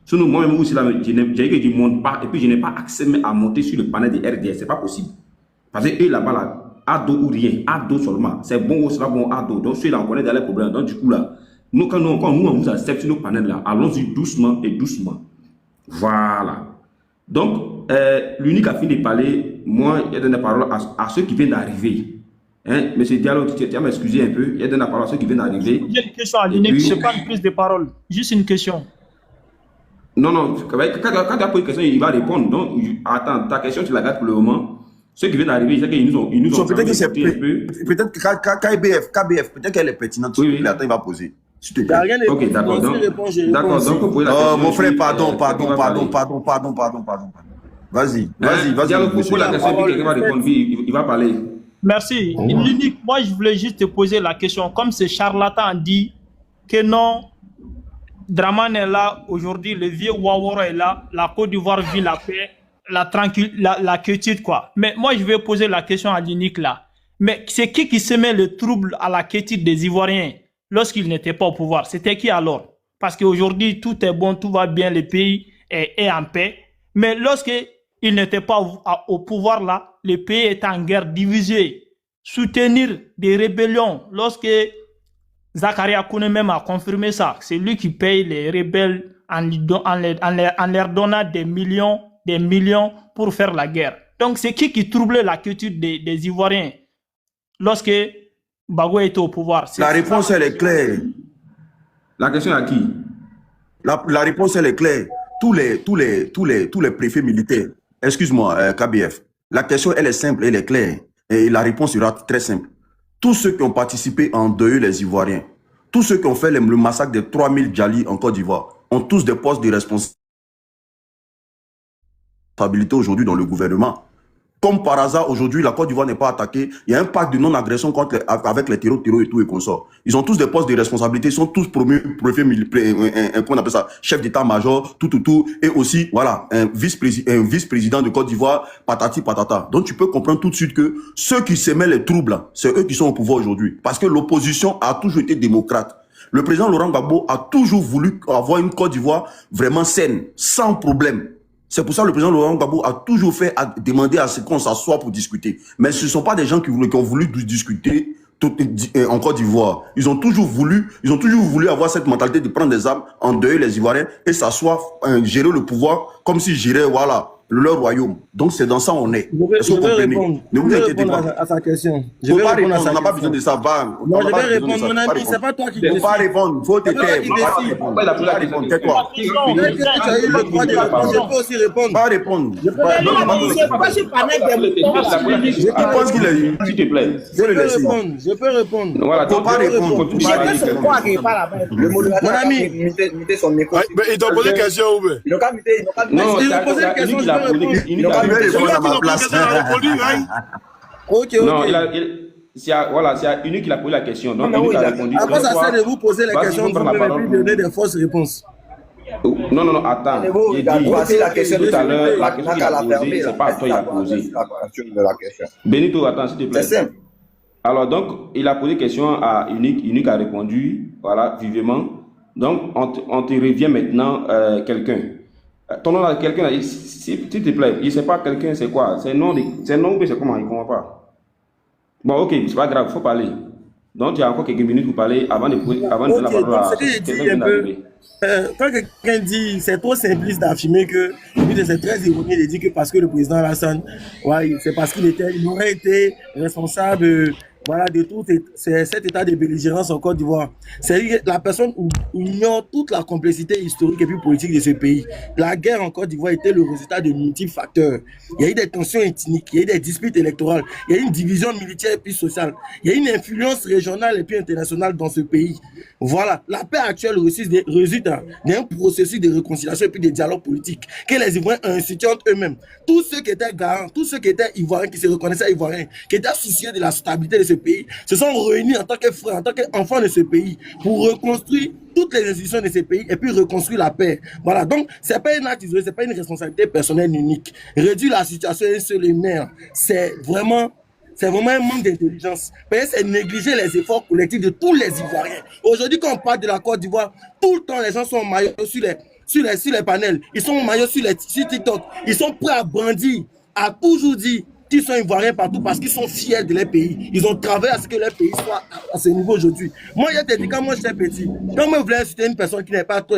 E: Sinon, moi-même aussi, là, j'ai dit que je ne monte pas, et puis je n'ai pas accès à monter sur le panel des RDS. Ce n'est pas possible. Parce que eux, là-bas, là, à dos ou rien, à dos seulement. C'est bon ou c'est pas bon à dos. Donc, ceux-là, on connaît dans les problèmes. Donc, du coup, là, quand nous, on vous accepte sur nos panels, là, allons-y doucement et doucement. Voilà. Donc, l'unique a fini de parler, moi, il donne la parole à ceux qui viennent d'arriver. Hein, monsieur Diallo, tu vas m'excuser un peu, il donne la parole à ceux qui viennent d'arriver.
C: J'ai une question à l'unique, je pas une prise de parole. Juste une question.
E: Non, quand tu as posé une question, il va répondre. Donc, attends, ta question, tu la gardes pour le moment. Ceux qui viennent d'arriver, ils nous ont
A: peut-être que c'est peut-être KBF, peut-être qu'elle est pertinente.
E: Oui.
A: Attends, il va poser.
E: Ok, d'accord. D'accord, donc vous pouvez la question.
A: Oh, mon frère, pardon. Vas-y.
E: Diallo, pour la question, puis quelqu'un va répondre, il va parler.
C: Merci. L'unique, moi, je voulais juste te poser la question. Comme ce charlatan dit que non, Dramane est là, aujourd'hui, le vieux Waworo est là, la Côte d'Ivoire vit la paix, la quiétude, quoi. Mais moi, je vais poser la question à l'unique là. Mais c'est qui semait le trouble à la quiétude des Ivoiriens lorsqu'ils n'étaient pas au pouvoir? C'était qui alors? Parce qu'aujourd'hui, tout est bon, tout va bien, le pays est en paix. Mais lorsqu'ils n'étaient pas au pouvoir là, le pays est en guerre, divisé. Soutenir des rébellions, lorsque Zakaria Kouné même a confirmé ça, c'est lui qui paye les rebelles en leur donnant des millions pour faire la guerre. Donc c'est qui troublait la quiétude des Ivoiriens lorsque Bagou était au pouvoir?
A: La réponse, elle est claire.
E: La question à qui?
A: La réponse, elle est claire. Tous les préfets militaires. Excuse-moi, KBF. La question, elle est simple, elle est claire. Et la réponse sera très simple. Tous ceux qui ont participé à endeuiller les Ivoiriens, tous ceux qui ont fait le massacre des 3000 Djali en Côte d'Ivoire, ont tous des postes de responsabilité aujourd'hui dans le gouvernement. Comme par hasard, aujourd'hui, la Côte d'Ivoire n'est pas attaquée. Il y a un pacte de non-agression avec les terreaux et tout et consorts. Ils ont tous des postes de responsabilité. Ils sont tous préfets militaires, qu'on appelle ça, chef d'état-major, tout. Et aussi, voilà, un vice-président de Côte d'Ivoire, patati patata. Donc, tu peux comprendre tout de suite que ceux qui s'aimaient les troubles, c'est eux qui sont au pouvoir aujourd'hui. Parce que l'opposition a toujours été démocrate. Le président Laurent Gbagbo a toujours voulu avoir une Côte d'Ivoire vraiment saine, sans problème. C'est pour ça que le président Laurent Gbagbo a toujours fait demander à ce qu'on s'assoie pour discuter. Mais ce ne sont pas des gens qui ont voulu discuter en Côte d'Ivoire. Ils ont toujours voulu avoir cette mentalité de prendre des armes, endeuiller les Ivoiriens et s'asseoir, gérer le pouvoir comme s'ils géraient, voilà, leur royaume. Donc c'est dans ça on est.
D: Je vais répondre à sa question.
A: On n'a pas besoin de ça.
D: Non, je vais répondre, mon ami, c'est pas toi qui décides.
A: Il ne faut pas répondre, il faut te taire. Tais-toi.
D: Je peux aussi répondre.
A: Pas répondre.
D: Je
A: pense qu'il est.
E: S'il te plaît.
D: Je peux répondre.
E: Voilà,
A: il ne faut pas répondre.
D: Mon ami.
B: Il t'a posé une question ou bien?
E: Non,
D: il a posé une question, je peux répondre.
A: Il n'a pas répondu à ma place.
F: Ok,
E: Non,
F: ok.
E: voilà, c'est à Unique qui a posé la question. Donc,
F: Ah,
E: Unique
F: oui,
E: a répondu.
F: après,
E: Donc,
F: ça
E: toi,
F: sert de vous poser les
E: vas-y,
F: questions
E: vous prendre la
F: vous-même et
E: parole
F: puis
E: pour...
F: donner des fausses réponses.
E: Non, non, non, attends.
G: Allez-vous,
E: J'ai
G: regarde,
E: dit,
G: voici la question
E: tout
G: de
E: à l'heure, la
G: celui
E: question
G: n'a
E: qu'il
G: qu'à
E: a
G: la fermer
E: posée,
G: là.
E: c'est pas à
G: Est-ce
E: toi
G: que
E: il
G: ça
E: a
G: doit
E: posé.
G: c'est la question de la question?
E: Benito, attends, s'il te
G: C'est
E: plaît.
G: simple.
E: Alors, donc, il a posé question à Unique. Unique a répondu, voilà, vivement. Donc, on te revient maintenant, quelqu'un. Ton nom, là, quelqu'un, s'il te plaît, il ne sait pas quelqu'un, c'est quoi? C'est nom, ou c'est comment? Il ne comprend pas. Bon, ok, c'est pas grave, il faut parler. Donc, il y a encore quelques minutes pour parler avant de donner la
F: Ok,
E: parole
F: donc ce
E: à
F: que j'ai
E: quelqu'un qui
F: dit
E: vient
F: un peu,
E: d'arriver.
F: quand quelqu'un dit, c'est trop simpliste d'affirmer que, c'est très ironique de dire que parce que le président Alassane, ouais, c'est parce il aurait été responsable, voilà, de tout cet état de belligérance en Côte d'Ivoire. C'est la personne ignore toute la complexité historique et puis politique de ce pays. La guerre en Côte d'Ivoire était le résultat de multiples facteurs. Il y a eu des tensions ethniques, il y a eu des disputes électorales, il y a eu une division militaire et puis sociale, il y a eu une influence régionale et puis internationale dans ce pays. Voilà, la paix actuelle résulte d'un processus de réconciliation et puis de dialogue politique que les Ivoiriens ont institué entre eux-mêmes. Tous ceux qui étaient garants, tous ceux qui étaient Ivoiriens, qui se reconnaissaient Ivoiriens, qui étaient soucieux de la stabilité de ce pays, se sont réunis en tant que frères, en tant qu'enfants de ce pays pour reconstruire toutes les institutions de ce pays et puis reconstruire la paix. Voilà, donc c'est pas un acte isolé, c'est pas une responsabilité personnelle unique. Réduire la situation à un seul nerf, c'est vraiment un manque d'intelligence. C'est négliger les efforts collectifs de tous les Ivoiriens. Aujourd'hui, quand on parle de la Côte d'Ivoire, tout le temps, les gens sont en maillot sur les panels. Ils sont en maillot sur TikTok. Ils sont prêts à brandir, à toujours dire qu'ils sont Ivoiriens partout parce qu'ils sont fiers de leur pays. Ils ont travaillé à ce que leur pays soit à ce niveau aujourd'hui. Moi, je te dis, quand moi j'étais petit, quand moi je voulais insulter une personne qui n'est pas trop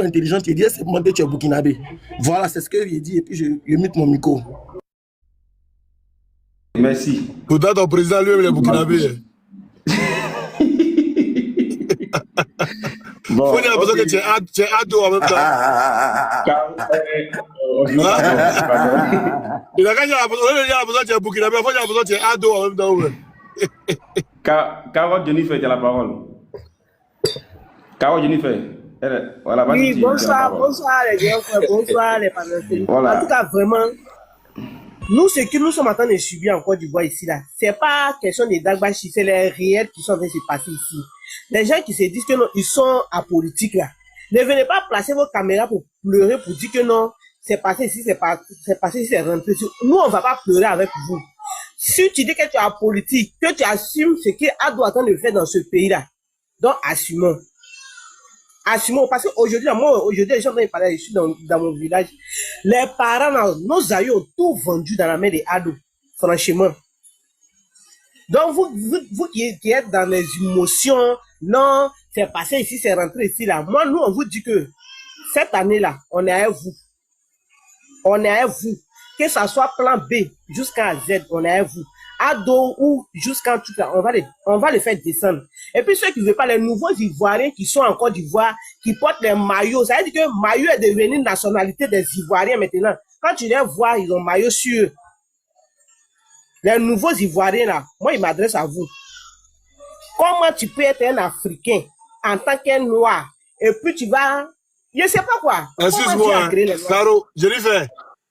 F: intelligente, il dit c'est moi que tu es burkinabé. Voilà, c'est ce que j'ai dit et puis je mute mon micro.
E: Merci.
B: Pourtant, ton président lui-même, il est burkinabé.
E: Bon,
B: Faut dire l'impression que tu es ado en même temps. Il a quand il y a l'impression que tu es burkinabé, il faut dire l'impression que tu es ado en même temps.
E: Carole Jennifer, tu as la parole. Carole Jennifer, voilà,
H: oui, bonsoir les gens, bonsoir les partenaires. Voilà. En tout cas, vraiment, nous, ce que nous sommes en train de subir en Côte d'Ivoire ici, là, c'est pas question de Dagbashi, c'est les réels qui sont en train de se passer ici. Les gens qui se disent que non, ils sont apolitiques là. Ne venez pas placer vos caméras pour pleurer, pour dire que non, c'est passé ici, c'est passé ici, c'est rentré ici. Nous, on va pas pleurer avec vous. Si tu dis que tu es apolitique, que tu assumes ce qu'Ado est en train de faire dans ce pays-là, donc assumons. Assumons, parce qu'aujourd'hui, aujourd'hui, les gens ont parlé ici dans mon village. Les parents, là, nos aïeux ont tout vendu dans la main des ados, franchement. Donc, vous qui êtes dans les émotions, non, c'est passé ici, c'est rentré ici, là. Moi, nous, on vous dit que cette année-là, on est avec vous. On est avec vous. Que ça soit plan B jusqu'à Z, on est avec vous. Ado ou jusqu'en tout cas, on va les faire descendre. Et puis ceux qui ne veulent pas, les nouveaux Ivoiriens qui sont en Côte d'Ivoire, qui portent les maillots, ça veut dire que maillot est devenu une nationalité des Ivoiriens maintenant. Quand tu les vois, ils ont maillot sur eux. Les nouveaux Ivoiriens là, moi ils m'adressent à vous. Comment tu peux être un Africain en tant qu'un noir et puis tu vas, je ne sais pas quoi.
B: Excuse-moi, Caro, Jennifer,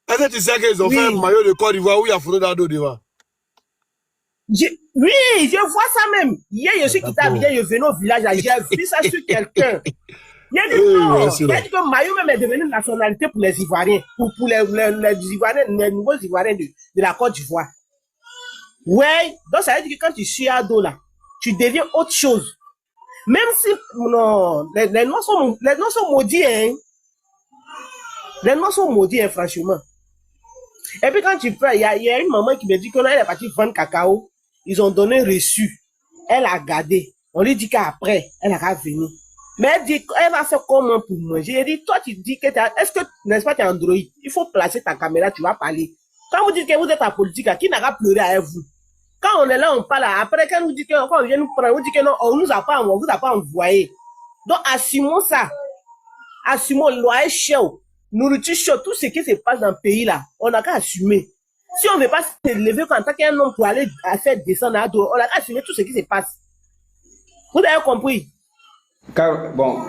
B: est-ce que tu sais qu'ils ont fait un maillot de Côte d'Ivoire où il y a photo d'Ado devant?
H: Oui, je vois ça même. Hier, je suis quitté, hier, je venais au village, j'ai vu ça sur quelqu'un. Il a dit non, il a dit que Mayo même est devenu une nationalité pour les Ivoiriens, pour les Ivoiriens, les nouveaux Ivoiriens de la Côte d'Ivoire. Ouais, donc ça veut dire que quand tu suis Ado là, tu deviens autre chose. Même si, non, les noms sont maudits, hein. Les noms sont maudits, hein, franchement. Et puis quand tu fais, il y a une maman qui me dit que là, elle est partie vendre cacao. Ils ont donné reçu. Elle a gardé. On lui dit qu'après, elle va venir. Mais elle dit, elle va faire comment pour manger? J'ai dit, toi, tu dis que est-ce que, n'est-ce pas, tu es Android? Il faut placer ta caméra, tu vas parler. Quand vous dites que vous êtes en politique, qui n'a qu'à pleurer avec vous? Quand on est là, on parle. Après, quand vous dites que, quand on vient nous prendre, on dit que non, on vous a pas envoyé. Donc, assumons ça. Assumons le loyer cher, nourriture chaude, tout ce qui se passe dans le pays là, on n'a qu'à assumer. Si on ne veut pas se lever en tant qu'un homme pour aller faire descendre à dos, on a qu'à assumer tout ce qui se passe. Vous avez compris?
E: Bon,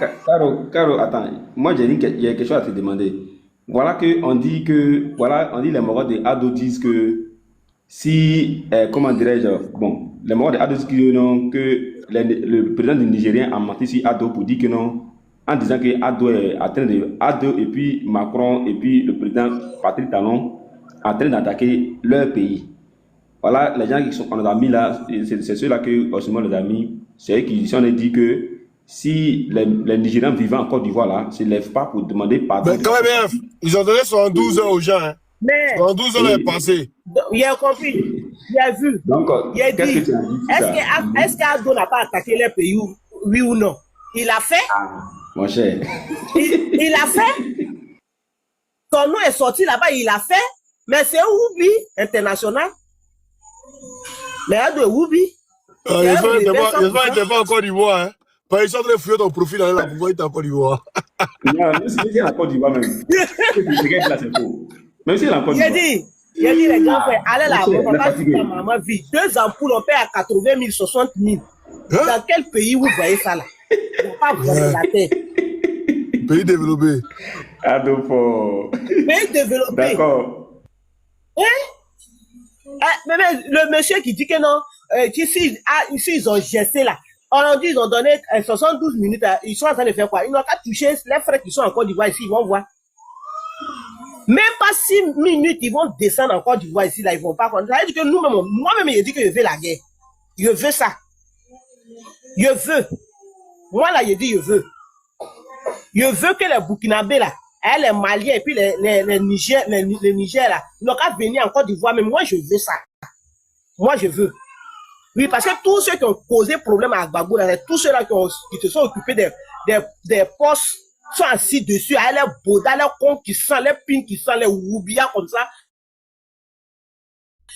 E: Caro, attends. Moi, j'ai dit qu'il y a quelque chose à te demander. Voilà on dit les moraux des ados disent que si, comment dirais-je, bon, les morts de Ado disent que non, que le président du Nigérien a menti sur Ado pour dire que non, en disant que Ado est en train de, Ado et puis Macron et puis le président Patrick Talon en train d'attaquer leur pays. Voilà, les gens qui sont, on a mis là, c'est ceux-là que Osman les a mis, c'est eux qui sont dit que si les Nigériens vivant en Côte d'Ivoire là, ne se lèvent pas pour demander pardon.
B: Mais quand même, ils ont donné 72 heures aux gens. Hein.
H: Mais
B: 72 heures est passé.
H: il a compris, il a vu.
E: Donc,
H: Il a
E: qu'est-ce
H: dit,
E: que tu as dit
H: est-ce qu'Ado n'a pas attaqué les pays, oui ou non? Il a fait.
E: Mon cher.
H: Il a fait. Son nom est sorti là-bas, il a fait. Mais c'est Woubi international. Mais Ado est Woubi.
B: J'espère qu'il n'était pas en Côte d'Ivoire. Hein. Ils sont en train de fouiller ton profil là pour voir qu'il est en Côte d'Ivoire.
E: Non, même si il est en Côte d'Ivoire même. Même si il est en Côte d'Ivoire.
H: Il a dit les grands frères, allez là, on va pas si ta maman vit. 2 ampoules, on paie à 80 000, 60 000.
B: Hein?
H: Dans quel pays vous voyez ça là? On ne va pas voler la terre.
B: Pays développé.
E: Ado fort.
H: Pays développé.
E: D'accord.
H: Hein? Mais le monsieur qui dit que non, ici ils ont gesté là. On a dit ils ont donné 72 minutes, ils sont en train de faire quoi? Ils n'ont qu'à toucher les frères qui sont en Côte d'Ivoire ici, ils vont voir. Même pas 6 minutes, ils vont descendre en Côte d'Ivoire ici, là, ils vont pas comprendre. Ça veut dire que moi-même, j'ai dit que je veux la guerre. Je veux ça. Je veux. Moi, là, j'ai dit je veux. Je veux que les Burkinabés, là, les Maliens, et puis les Niger, là, ils n'ont qu'à venir en Côte d'Ivoire, mais moi, je veux ça. Moi, je veux. Oui, parce que tous ceux qui ont causé problème à Gbagbo, tous ceux-là qui se sont occupés des postes, sont assis dessus, à les bodas, les cons qui sont, les pins qui sont, les woubia comme ça.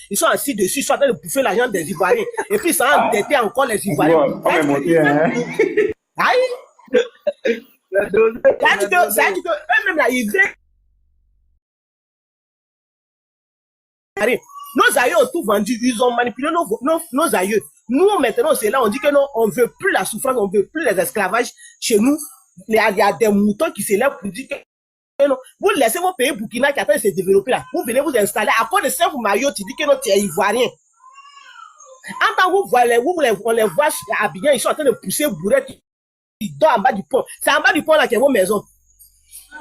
H: Ils sont assis dessus, ils sont en train de bouffer l'argent des Ivoiriens. Et puis ils sont endettés encore les Ivoiriens. Aïe! Ça dit que eux-mêmes là, ils viennent. Nos aïeux ont tout vendu, ils ont manipulé nos aïeux. Nous, maintenant, c'est là, on dit que non, on ne veut plus la souffrance, on ne veut plus les esclavages chez nous. Il y a des moutons qui se lèvent pour dire que non. Vous laissez vos pays Burkina qui attendent de se développer là. Vous venez vous installer. À cause de ça, vous maillot, tu dis que non, tu es ivoirien. En tant que on les voit à Abidjan, ils sont en train de pousser bourrette. Ils dorment en bas du pont. C'est en bas du pont là qu'il y a vos maisons.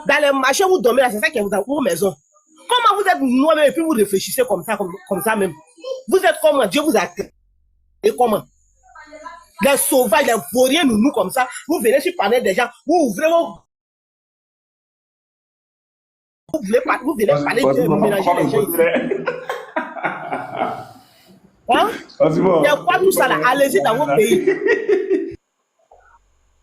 H: Dans les marchés, vous dormez là, c'est ça qui est dans vos maisons. Comment vous êtes nous-mêmes et puis vous réfléchissez comme ça même? Vous êtes comment? Dieu vous a créé. Et comment? Les sauvages, les vauriens, nous comme ça. Vous venez sur parler des gens. Vous ouvrez vos. Vous venez parler de mélanger les gens. Hein? Il y a quoi tout ça là? Allez-y dans vos pays.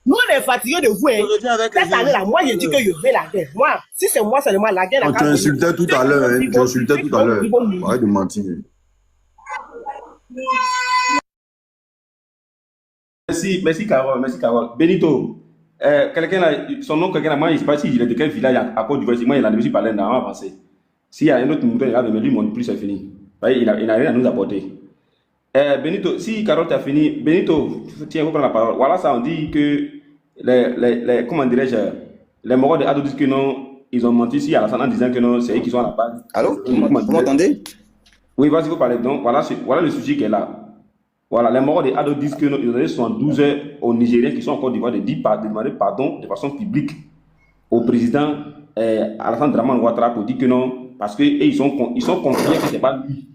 H: Nous, on est fatigués de vous. Hein. Cette année-là, moi, je dis que je vais la guerre. Moi, si c'est moi seulement, la guerre.
A: Tu insultais tout à l'heure. Hein. Tu insultais tout à l'heure. Arrête de mentir.
E: Merci Carole. Benito, quelqu'un là, son nom, quelqu'un là, moi, je ne sais pas s'il est de quel village à Côte d'Ivoire. Moi, il a déjà parlé d'un avancé. S'il y a un autre mouton, il a mais lui, mon plus, c'est fini. Il n'a rien à nous apporter. Benito, si Carole t'a fini, Benito, tiens, vous prendre la parole. Voilà, ça, on dit que comment dirais-je, les morts de Ado disent que non, ils ont menti ici à la fin en disant que non, c'est eux qui sont à la base.
G: Allô? Vous m'entendez?
E: Oui, vas-y, vous parlez. Donc, voilà le sujet qui est là. Voilà, les morts de Ado disent que non, ils ont donné 72 heures aux Nigériens qui sont en Côte d'Ivoire de demander pardon de façon publique au président Alassane Dramane Ouattara pour dire que non, parce qu'ils sont confiants que ce n'est pas lui.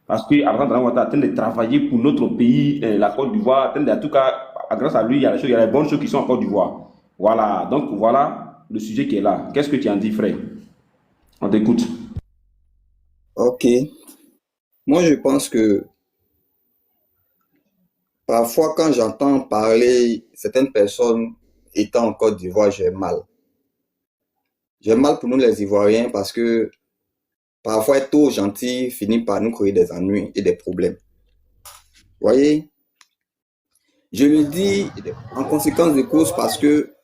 E: Parce que Alassane Dramane Ouattara est en train de travailler pour notre pays, la Côte d'Ivoire, en tout cas, grâce à lui, il y a les bonnes choses qui sont en Côte d'Ivoire. Voilà, donc voilà le sujet qui est là. Qu'est-ce que tu en dis, frère? On t'écoute.
G: Ok. Moi, je pense que parfois, quand j'entends parler certaines personnes étant en Côte d'Ivoire, j'ai mal. J'ai mal pour nous les Ivoiriens parce que parfois être trop gentil finit par nous créer des ennuis et des problèmes. Vous voyez? Je le dis en conséquence de cause parce que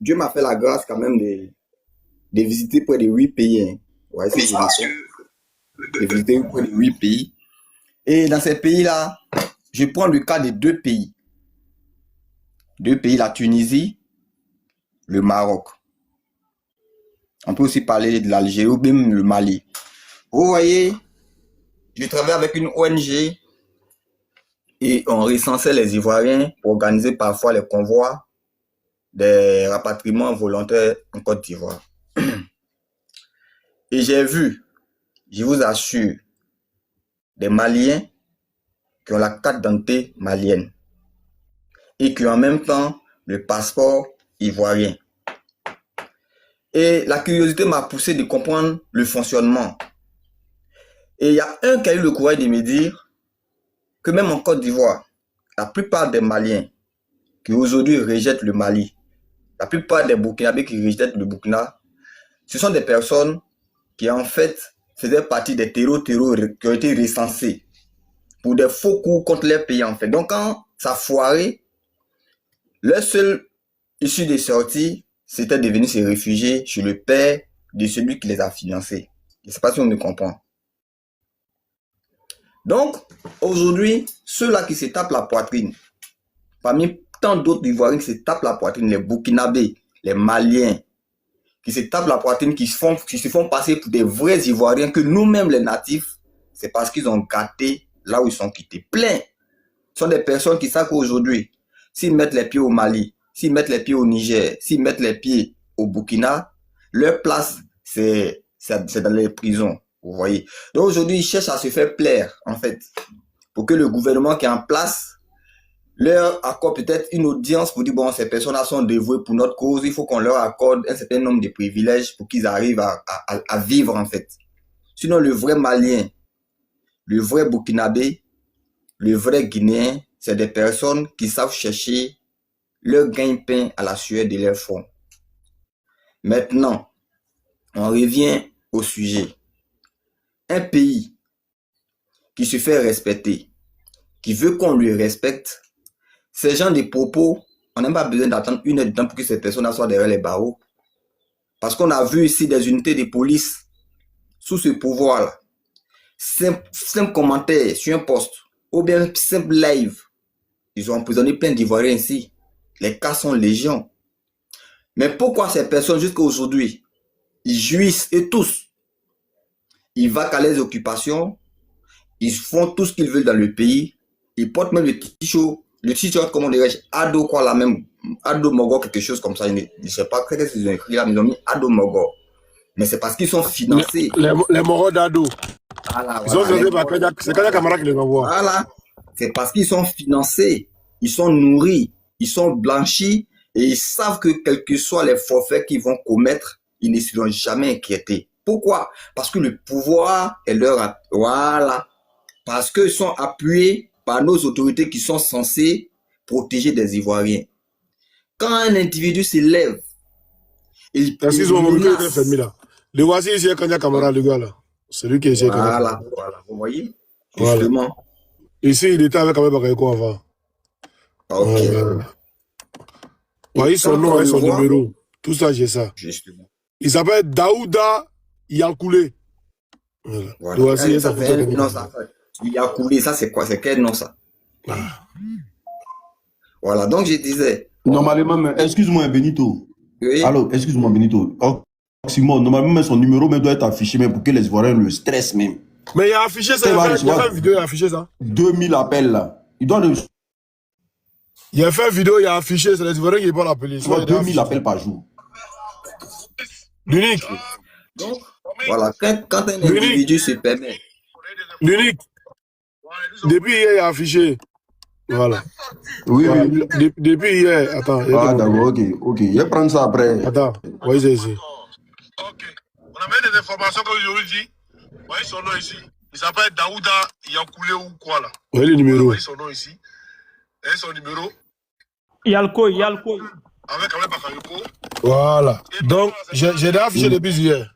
G: Dieu m'a fait la grâce quand même de visiter près de 8 pays. Hein. Vous voyez, c'est de visiter près de 8 pays. Et dans ces pays-là, je prends le cas de 2 pays. 2 pays, la Tunisie, le Maroc. On peut aussi parler de l'Algérie ou même le Mali. Vous voyez, Je travaillais avec une ONG et on recensait les Ivoiriens pour organiser parfois les convois des rapatriements volontaires en Côte d'Ivoire. Et j'ai vu, je vous assure, des Maliens qui ont la carte d'identité malienne et qui ont en même temps le passeport ivoirien. Et la curiosité m'a poussé de comprendre le fonctionnement. Et il y a un qui a eu le courage de me dire que même en Côte d'Ivoire, la plupart des Maliens qui aujourd'hui rejettent le Mali, la plupart des Burkinabés qui rejettent le Burkina, ce sont des personnes qui en fait faisaient partie des terreaux qui ont été recensés pour des faux coups contre les pays en fait. Donc quand ça foirait, leur seule issue de sortie, c'était de venir se réfugier chez le père de celui qui les a financés. Je ne sais pas si on me comprend. Donc, aujourd'hui, ceux-là qui se tapent la poitrine, parmi tant d'autres Ivoiriens qui se tapent la poitrine, les Burkinabés, les Maliens, qui se tapent la poitrine, qui se font passer pour des vrais Ivoiriens, que nous-mêmes les natifs, c'est parce qu'ils ont gâté là où ils sont quittés. Plein. Ce sont des personnes qui savent qu'aujourd'hui, s'ils mettent les pieds au Mali, s'ils mettent les pieds au Niger, s'ils mettent les pieds au Burkina, leur place, c'est dans les prisons. Vous voyez. Donc aujourd'hui, ils cherchent à se faire plaire, en fait, pour que le gouvernement qui est en place leur accorde peut-être une audience pour dire, bon, ces personnes-là sont dévouées pour notre cause, il faut qu'on leur accorde un certain nombre de privilèges pour qu'ils arrivent à vivre, en fait. Sinon, le vrai Malien, le vrai Burkinabé, le vrai Guinéen, c'est des personnes qui savent chercher leur gagne-pain à la sueur de leur front. Maintenant, on revient au sujet. Un pays qui se fait respecter, qui veut qu'on lui respecte, ces gens de propos, on n'a pas besoin d'attendre une heure de temps pour que ces personnes soient derrière les barreaux. Parce qu'on a vu ici des unités de police sous ce pouvoir-là. Simple commentaire sur un poste, ou bien simple live. Ils ont emprisonné plein d'Ivoiriens ici. Les cas sont légion. Mais pourquoi ces personnes, jusqu'à aujourd'hui, ils jouissent et tous, ils vont à les occupations, ils font tout ce qu'ils veulent dans le pays, ils portent même le t-shirt, comme on dirait, Ado quoi là même, Ado Mogo, quelque chose comme ça, je ne sais pas, qu'est-ce qu'ils ont écrit là, mais ils ont mis Ado Mogo. Mais c'est parce qu'ils sont financés.
B: Les Mogo d'Ado.
G: Voilà,
B: Ils ont c'est quand Camara qui les envoie.
G: Voilà, c'est parce qu'ils sont financés, ils sont nourris, ils sont blanchis, et ils savent que quels que soient les forfaits qu'ils vont commettre, ils ne seront jamais inquiétés. Pourquoi? Parce que le pouvoir est leur... Voilà. Parce qu'ils sont appuyés par nos autorités qui sont censées protéger des Ivoiriens. Quand un individu s'élève, il
B: menace... Le voici ici, quand il y a Camara, le gars là. C'est lui qui est ici.
G: Voilà, vous voyez? Justement.
B: Voilà. Ici, il était avec Bakayoko avant.
G: Ok.
B: Voyez son nom et son numéro. Tout ça, j'ai ça.
G: Justement.
B: Il s'appelle Daouda Yankoulé.
G: Voilà. Ça fait non, ça fait. Yankoulé, ça c'est quoi? C'est quel nom ça? Voilà, donc je disais.
A: Normalement, excuse-moi Benito.
G: Oui.
A: Allô, excuse-moi Benito. Normalement, son numéro doit être affiché même pour que les Ivoiriens le stressent même.
B: Mais il a affiché ça, il a fait une vidéo, il a affiché ça.
A: 2000 appels là. Il
B: a fait une vidéo, il a affiché, c'est les Ivoiriens qui vont l'appeler.
A: 2000 appels par jour.
B: L'unique.
G: Donc, voilà, quand un individu se permet.
B: L'unique. Depuis hier, il a affiché. Voilà.
A: Oui,
B: voilà.
A: oui.
B: Depuis hier, attends.
A: Ah, d'accord, ok. Je vais prendre ça après.
B: Attends, voyez ça ici. Ok. On a mis des informations comme je vous dis. Voyez son nom ici. Il s'appelle Daouda Yankoulé ou quoi là. Voyez le numéro. Voyez son nom ici. Et son numéro.
C: Yalko.
B: Avec Bakayoko. Voilà. Donc, j'ai déjà affiché depuis hier.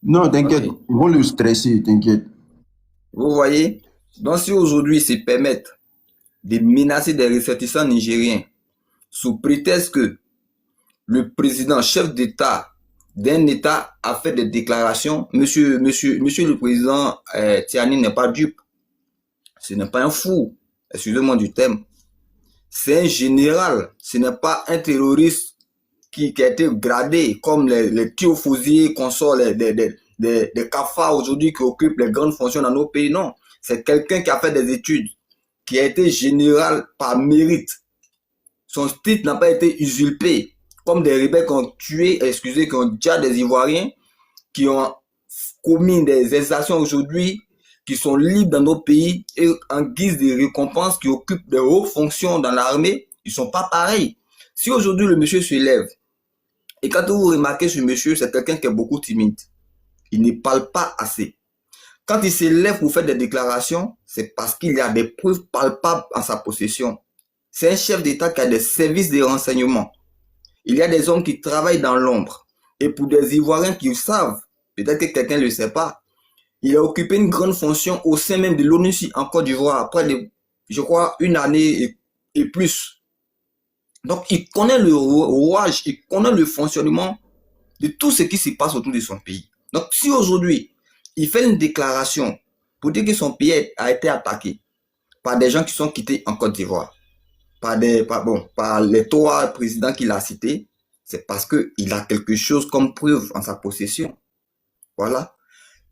A: Non, t'inquiète. Ils vont le stresser, t'inquiète.
G: Vous voyez? Donc, si aujourd'hui ils se permettent de menacer des ressortissants nigériens sous prétexte que le président, chef d'État d'un État a fait des déclarations, monsieur le président Tiani n'est pas dupe. Ce n'est pas un fou. Excusez-moi du terme. C'est un général. Ce n'est pas un terroriste qui a été gradé comme les tiofosiers consorts des des cafards aujourd'hui qui occupent les grandes fonctions dans nos pays. Non, c'est quelqu'un qui a fait des études, qui a été général par mérite. Son titre n'a pas été usurpé, comme des rebelles qui ont tué, qui ont déjà des Ivoiriens, qui ont commis des exactions aujourd'hui, qui sont libres dans nos pays et en guise de récompense, qui occupent de hautes fonctions dans l'armée, ils ne sont pas pareils. Si aujourd'hui le monsieur se lève, et quand vous remarquez ce monsieur, c'est quelqu'un qui est beaucoup timide. Il ne parle pas assez. Quand il se lève pour faire des déclarations, c'est parce qu'il y a des preuves palpables en sa possession. C'est un chef d'État qui a des services de renseignement. Il y a des hommes qui travaillent dans l'ombre. Et pour des Ivoiriens qui savent, peut-être que quelqu'un ne le sait pas, il a occupé une grande fonction au sein même de l'ONU en Côte d'Ivoire, après, je crois, une année et plus. Donc, il connaît le rouage, il connaît le fonctionnement de tout ce qui se passe autour de son pays. Donc, si aujourd'hui, il fait une déclaration pour dire que son pays a été attaqué par des gens qui sont quittés en Côte d'Ivoire, par les 3 présidents qu'il a cités, c'est parce qu'il a quelque chose comme preuve en sa possession. Voilà.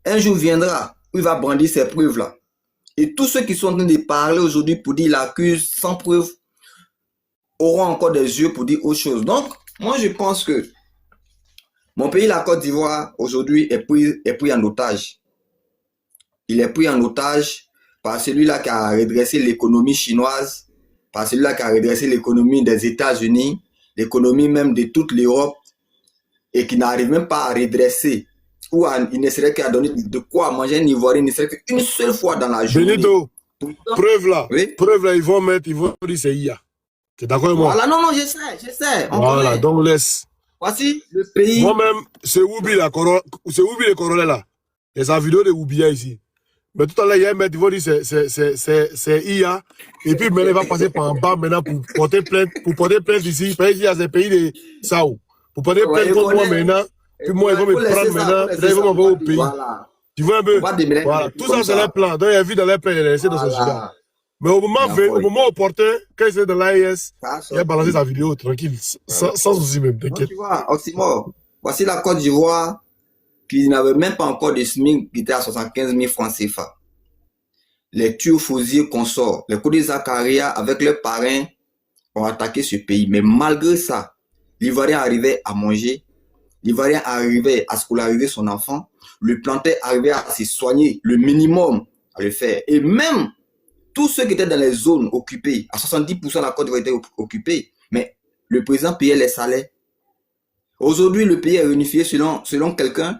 G: Un jour viendra où il va brandir ces preuves-là. Et tous ceux qui sont en train de parler aujourd'hui pour dire qu'il accuse sans preuve auront encore des yeux pour dire autre chose. Donc, moi je pense que mon pays, la Côte d'Ivoire, aujourd'hui est pris en otage. Il est pris en otage par celui-là qui a redressé l'économie chinoise, par celui-là qui a redressé l'économie des États-Unis, l'économie même de toute l'Europe, et qui n'arrive même pas à redresser. Ou il ne serait qu'à donner de quoi manger un Ivoirien, ne serait qu'une seule fois dans la journée.
B: Benito, preuve là,
G: oui?
B: ils vont dire c'est IA. Tu es d'accord avec moi?
G: Voilà, non, je sais.
B: Voilà, connaît. Donc laisse.
G: Voici le pays.
B: Moi-même, c'est Oubi le corollaire là. Il y a sa vidéo de Oubia ici. Mais tout à l'heure, il y a un mec qui va dire c'est IA. Et puis maintenant, il va passer par en bas maintenant pour porter plainte ici. Parce qu'il y a des pays de Sao. Pour porter plainte contre moi maintenant. Puis moi, ils vont me prendre maintenant. Ils vont m'envoyer au pays. Voilà. Tu vois un peu? Voilà. Tout ça, c'est leur plan. Donc, il y a vu dans leur plan, il est resté dans son Soudan. Mais au moment opportun, quand il est dans l'AIS, il a balancé sa vidéo tranquille, sans souci même, t'inquiète.
G: Tu vois, Oxymore, voici la Côte d'Ivoire qui n'avait même pas encore de SMIC qui était à 75 000 francs CFA. Les Turfosiers consorts, les Côtes de Zakaria avec leurs parrains ont attaqué ce pays. Mais malgré ça, l'Ivoirien arrivait à manger, l'Ivoirien arrivait à scolariser son enfant, le plantain arrivait à se soigner, le minimum à le faire. Et même tous ceux qui étaient dans les zones occupées, à 70% la Côte d'Ivoire était occupée, mais le président payait les salaires. Aujourd'hui, le pays est réunifié selon quelqu'un.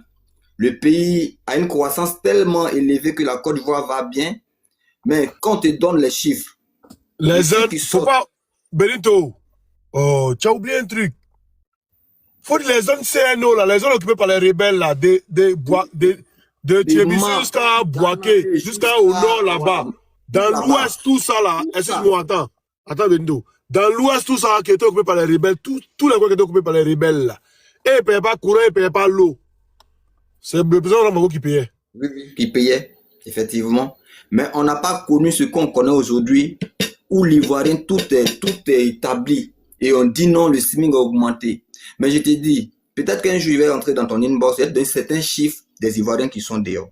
G: Le pays a une croissance tellement élevée que la Côte d'Ivoire va bien. Mais quand on te donne les chiffres...
B: Les zones, faut pas... Benito, oh, tu as oublié un truc. Faut dire les zones CNO, là, les zones occupées par les rebelles, là, de Thiébissé jusqu'à Boaké, jusqu'au nord, là-bas. Dans l'ouest, tout ça là, excuse-moi, attends Benito. Dans l'ouest, tout ça qui était occupé par les rebelles, tous les coins qui étaient occupés par les rebelles là. Et ils ne payaient pas courant, ils ne payaient pas l'eau. C'est le président Ramabo qui payait.
G: Oui, qui payait, effectivement. Mais on n'a pas connu ce qu'on connaît aujourd'hui, où l'Ivoirien, tout est établi. Et on dit non, le SMIC a augmenté. Mais je te dis, peut-être qu'un jour, il va rentrer dans ton inbox, il y a de certains chiffres des Ivoiriens qui sont dehors.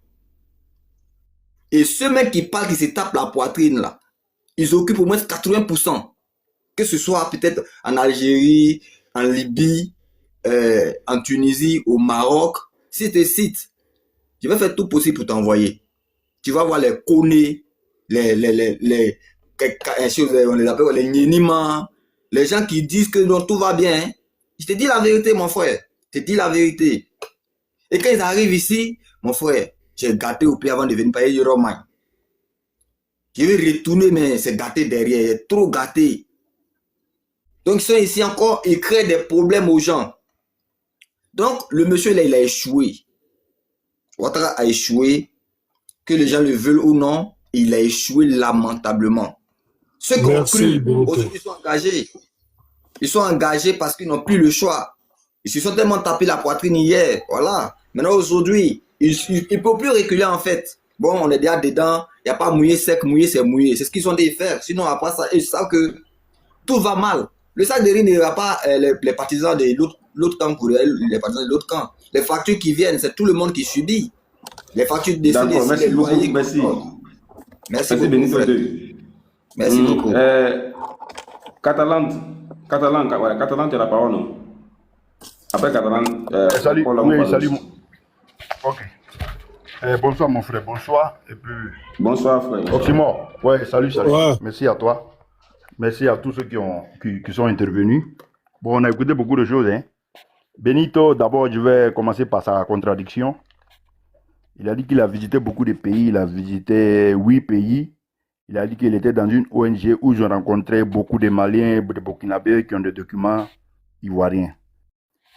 G: Et ceux mecs qui parlent, qui se tapent la poitrine là, ils occupent au moins 80%. Que ce soit peut-être en Algérie, en Libye, en Tunisie, au Maroc. Si tu te cites, je vais faire tout possible pour t'envoyer. Tu vas voir les Koné, on les appelle les Nyenima, les gens qui disent que non, tout va bien. Hein. Je te dis la vérité, mon frère. Je te dis la vérité. Et quand ils arrivent ici, mon frère, j'ai gâté au pays avant de venir payer Euromain. Je vais retourner, mais c'est gâté derrière, trop gâté. Donc ils sont ici encore, ils créent des problèmes aux gens. Donc le monsieur là, il a échoué. Ouattara a échoué, que les gens le veulent ou non, il a échoué lamentablement. Ceux qui ont cru, aujourd'hui ils sont engagés. Ils sont engagés parce qu'ils n'ont plus le choix. Ils se sont tellement tapés la poitrine hier, voilà. Maintenant aujourd'hui, ils ne peuvent plus reculer en fait. Bon, on est déjà dedans, il n'y a pas mouillé sec, mouillé c'est mouillé. C'est ce qu'ils ont dit faire. Sinon, après ça, ils savent que tout va mal. Le sac de riz n'ira pas les partisans de l'autre camp pour les partisans de l'autre camp. Les factures qui viennent, c'est tout le monde qui subit. Les factures décidées.
E: D'accord, merci beaucoup. Merci.
G: Merci beaucoup.
E: Benito.
G: Merci beaucoup.
E: Catalan, tu as la parole, non? Après Catalan,
I: salut. Oui, salut. Ok. Bonsoir, mon frère. Bonsoir. Et puis...
E: Bonsoir, frère.
I: Oxymore. Ouais, salut.
B: Ouais.
I: Merci à toi. Merci à tous ceux qui sont intervenus. Bon, on a écouté beaucoup de choses. Hein. Benito, d'abord, je vais commencer par sa contradiction. Il a dit qu'il a visité beaucoup de pays. Il a visité 8 pays. Il a dit qu'il était dans une ONG où ils ont rencontré beaucoup de Maliens, de Burkinabés qui ont des documents ivoiriens.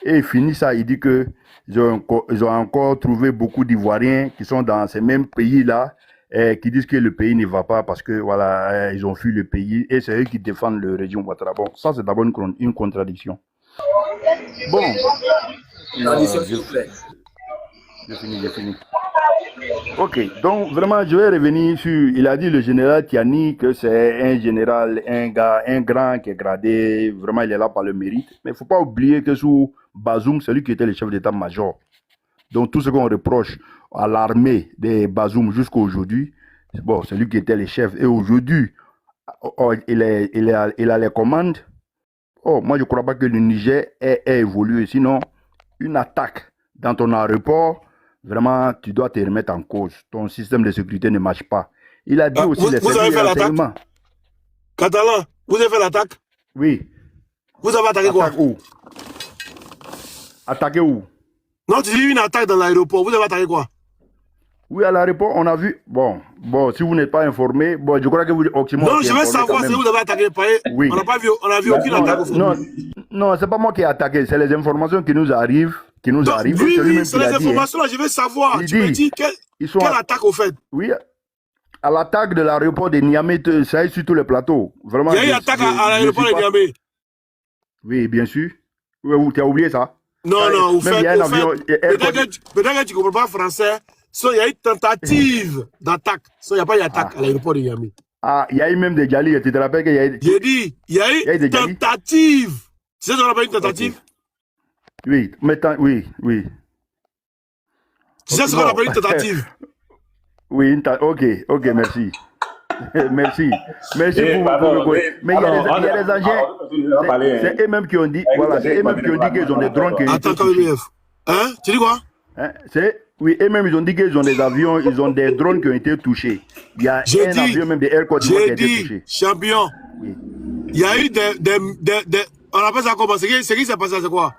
I: Et il finit ça, il dit qu'ils ont encore trouvé beaucoup d'Ivoiriens qui sont dans ces mêmes pays-là et qui disent que le pays ne va pas parce que voilà, ils ont fui le pays et c'est eux qui défendent le régime Ouattara. Bon, ça c'est d'abord une contradiction. Bon. J'ai fini. Ok, donc vraiment je vais revenir sur, il a dit le général Tiani que c'est un général, un gars, un grand qui est gradé, vraiment il est là par le mérite. Mais il ne faut pas oublier que sous Bazoum, c'est lui qui était le chef d'état-major. Donc tout ce qu'on reproche à l'armée de Bazoum jusqu'à aujourd'hui, bon, c'est lui qui était le chef. Et aujourd'hui, il a les commandes. Oh, moi je ne crois pas que le Niger ait évolué. Sinon, une attaque dans ton aéroport, vraiment, tu dois te remettre en cause. Ton système de sécurité ne marche pas. Il a dit aussi les
B: vous avez fait l'attaque? Catalan, vous avez fait l'attaque?
I: Oui.
B: Vous avez attaqué quoi?
I: Où? Attaqué où?
B: Non, tu dis une attaque dans l'aéroport. Vous avez attaqué quoi?
I: Oui, à l'aéroport, on a vu. Bon, si vous n'êtes pas informé, bon, je crois que vous.
B: Non, je veux savoir si vous avez attaqué.
I: Oui.
B: On n'a vu aucune attaque.
I: Non, c'est pas moi qui ai attaqué. C'est les informations qui nous arrivent.
B: Oui, c'est les informations-là. Je veux savoir. Tu me dis quelle attaque au fait?
I: Oui, à l'attaque de l'aéroport de Niamey, ça est sur tous les plateaux. Vraiment.
B: Il y a eu attaque à l'aéroport de Niamey.
I: Oui, bien sûr. Tu as oublié ça?
B: Non, peut-être que tu ne comprends pas français. Il y a eu tentative d'attaque. Il n'y a pas eu d'attaque à l'aéroport de Niamey.
I: Ah, il y a eu même des Djali. Tu te rappelles qu'il y a eu...
B: J'ai dit, il y a eu tentative. Tu sais ce qu'on appelle une tentative?
I: Oui, oui.
B: Tu sais ce qu'on appelle une tentative?
I: Oui, ok, merci. Merci pour mais il y a des agents, c'est eux-mêmes qui ont dit, voilà, c'est eux-mêmes qui ont dit qu'ils ont des drones qui ont été touchés.
B: Hein? Tu dis quoi?
I: Oui, eux-mêmes ils ont dit qu'ils ont des avions, ils ont des drones qui ont été touchés. Il y a un avion même de Air Côte d'Ivoire qui a été touché.
B: Champion, oui. Il y a eu des on appelle ça comment? Ce qui s'est passé, c'est quoi?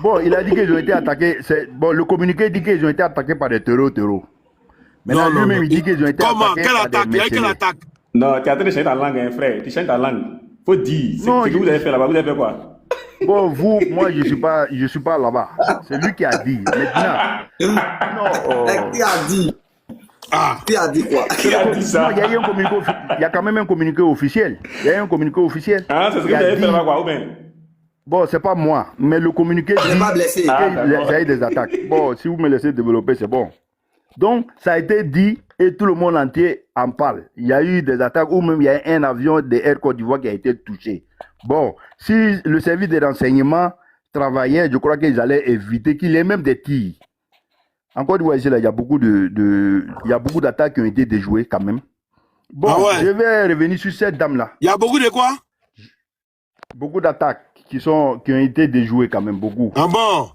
I: Bon, il a dit qu'ils ont été attaqués. Bon, le communiqué dit qu'ils ont été attaqués par des terreaux. Maintenant, lui-même, il dit qu'ils ont été attaqués par des mercenaires.
B: Il y a quelle attaque?
E: Non, tu es en train de chanter ta langue, hein, frère. Tu chantes ta langue. Faut dire. Ce que vous avez fait là-bas, vous avez fait quoi?
I: Bon, moi, je suis pas là-bas. C'est lui qui a dit. Maintenant. Non.
G: Qui a dit? Qui a dit quoi?
E: Qui a dit ça?
I: Non, il y a quand même un communiqué officiel. Il y a un communiqué officiel.
E: Ah, c'est ce que vous avez fait là-bas, quoi, ou bien?
I: Bon, c'est pas moi, mais le communiqué dit qu'il y a eu des attaques. Bon, si vous me laissez développer, c'est bon. Donc, ça a été dit et tout le monde entier en parle. Il y a eu des attaques ou même il y a un avion de Air Côte d'Ivoire qui a été touché. Bon, si le service de renseignement travaillait, je crois qu'ils allaient éviter qu'il y ait même des tirs. En Côte d'Ivoire, ici, là, il y a beaucoup d'attaques qui ont été déjouées quand même. Bon, je vais revenir sur cette dame-là.
B: Il y a beaucoup de quoi?
I: Beaucoup d'attaques qui ont été déjouées quand même, beaucoup.
B: Ah bon?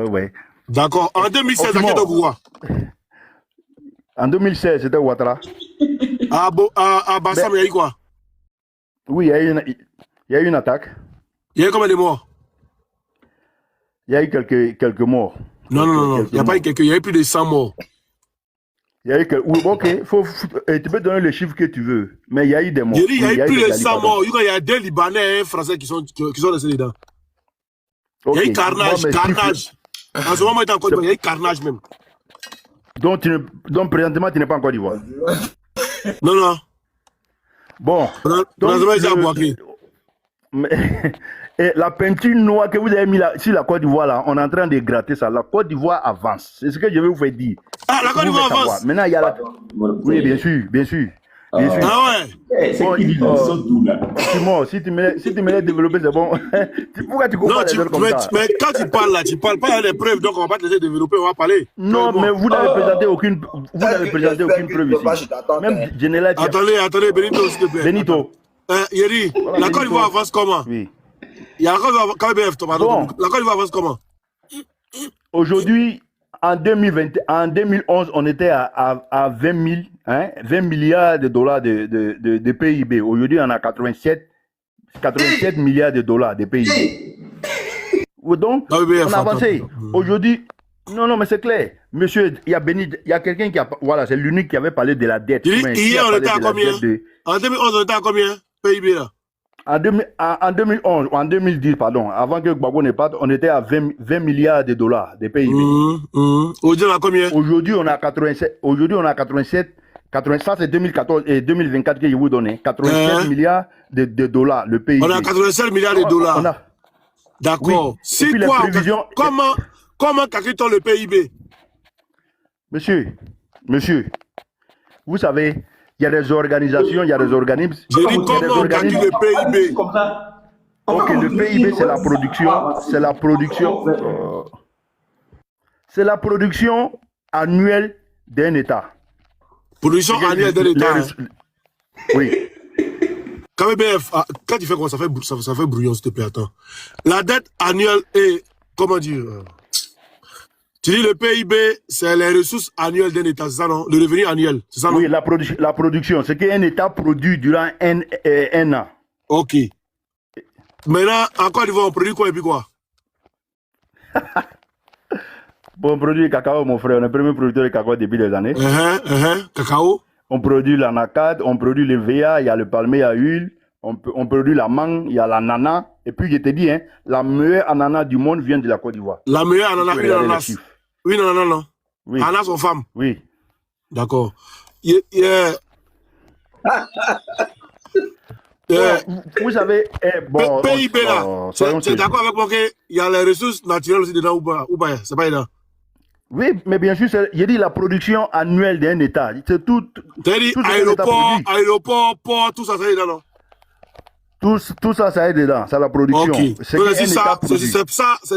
I: Ouais.
B: D'accord. En 2016, à quel endroit?
I: En 2016, c'était Ouattara.
B: À Bassam, il y a eu quoi?
I: Oui, il y a eu une attaque.
B: Il y a eu combien de morts?
I: Il y a eu quelques morts.
B: Non. Il n'y a pas eu quelques. Il y a eu plus de 100 morts.
I: Il y a eu que... Oui, ok. Tu peux donner le chiffre que tu veux. Mais il y a eu des morts.
B: Il y a eu plus de 100 morts. Il y a des Libanais et Français qui sont restés dedans. Il y a eu carnage. En ce moment, il y a eu carnage même.
I: Donc présentement, tu n'es pas en Côte d'Ivoire.
B: Non.
I: Bon. Et la peinture noire que vous avez mis sur la Côte d'Ivoire, là, on est en train de gratter ça. La Côte d'Ivoire avance. C'est ce que je vais vous faire dire.
B: Ah, la Côte d'Ivoire avance.
I: Maintenant, il y a la... Oui, bien sûr. Bien sûr.
B: Ah ouais.
E: C'est qui dit là? Ils sont tous là.
I: Simon, si tu me laisses développer, c'est bon. Pourquoi tu comprends les autres comme ça?
B: Mais quand tu parles là, tu parles pas à des preuves, donc on va pas te laisser développer, on va parler.
I: Non, mais vous n'avez présenté aucune preuve ici. Même Général.
B: Attendez, Benito, s'il te plaît.
I: Benito.
B: Yeri, la Côte d'Ivoire avance comment?
I: Oui.
B: Il y a la Côte d'Ivoire avance comment?
I: Aujourd'hui, en 2011, on était à 20 milliards de dollars de PIB. Aujourd'hui, on a 87 milliards de dollars de PIB. Donc, on a avancé. Aujourd'hui, non, mais c'est clair. Monsieur, il y a quelqu'un qui a... Voilà, c'est l'unique qui avait parlé de la dette.
B: Hier, on était à combien? En 2011, on était à combien PIB là?
I: En 2011, ou en 2010, pardon, avant que Gbagbo ne parte, on était à 20 milliards de dollars de PIB.
B: Aujourd'hui, on a combien?
I: Aujourd'hui, on a 87. Ça, c'est 2014 et 2024 que je vous donne. 87 milliards de dollars, le PIB.
B: On a 87 milliards de dollars. D'accord.
I: Oui.
B: C'est quoi? Comment calcule-t-on le PIB?
I: Monsieur, vous savez, il y a des organisations, il y a des organismes.
B: Je dis comment on calcule le PIB?
I: Ok, le PIB, c'est la production. C'est la production annuelle d'un État.
B: Production annuelle d'un État.
I: Oui.
B: KBF, quand tu fais quoi, ça fait brouillon, s'il te plaît, attends. La dette annuelle est, comment dire, tu dis le PIB, c'est les ressources annuelles d'un État, c'est ça non? Le revenu annuel, c'est ça non?
I: Oui, la production, c'est qu'un État produit durant un an.
B: Ok. Maintenant, en Côte d'Ivoire, on produit quoi et puis quoi?
I: Bon, on produit le cacao, mon frère, on est le premier producteur de cacao depuis des années.
B: Cacao?
I: On produit l'anacade, on produit le VA, il y a le palmier à huile, on produit la mangue, il y a l'ananas. Et puis je te dis, la meilleure ananas du monde vient de la Côte d'Ivoire.
B: La meilleure ananas, une ananas. Oui, non.
I: Oui.
B: Ananas aux femmes.
I: Oui.
B: D'accord.
I: Vous savez, bon.
B: PIB là, c'est d'accord avec moi qu'il y a les ressources naturelles aussi dedans ou pas? C'est pas dedans.
I: Oui, mais bien sûr, j'ai dit la production annuelle d'un État. C'est tout.
B: T'as dit aéroport, port, tout ça, ça est dedans, non?
I: Tout ça, ça est dedans. C'est la production.
B: Okay. C'est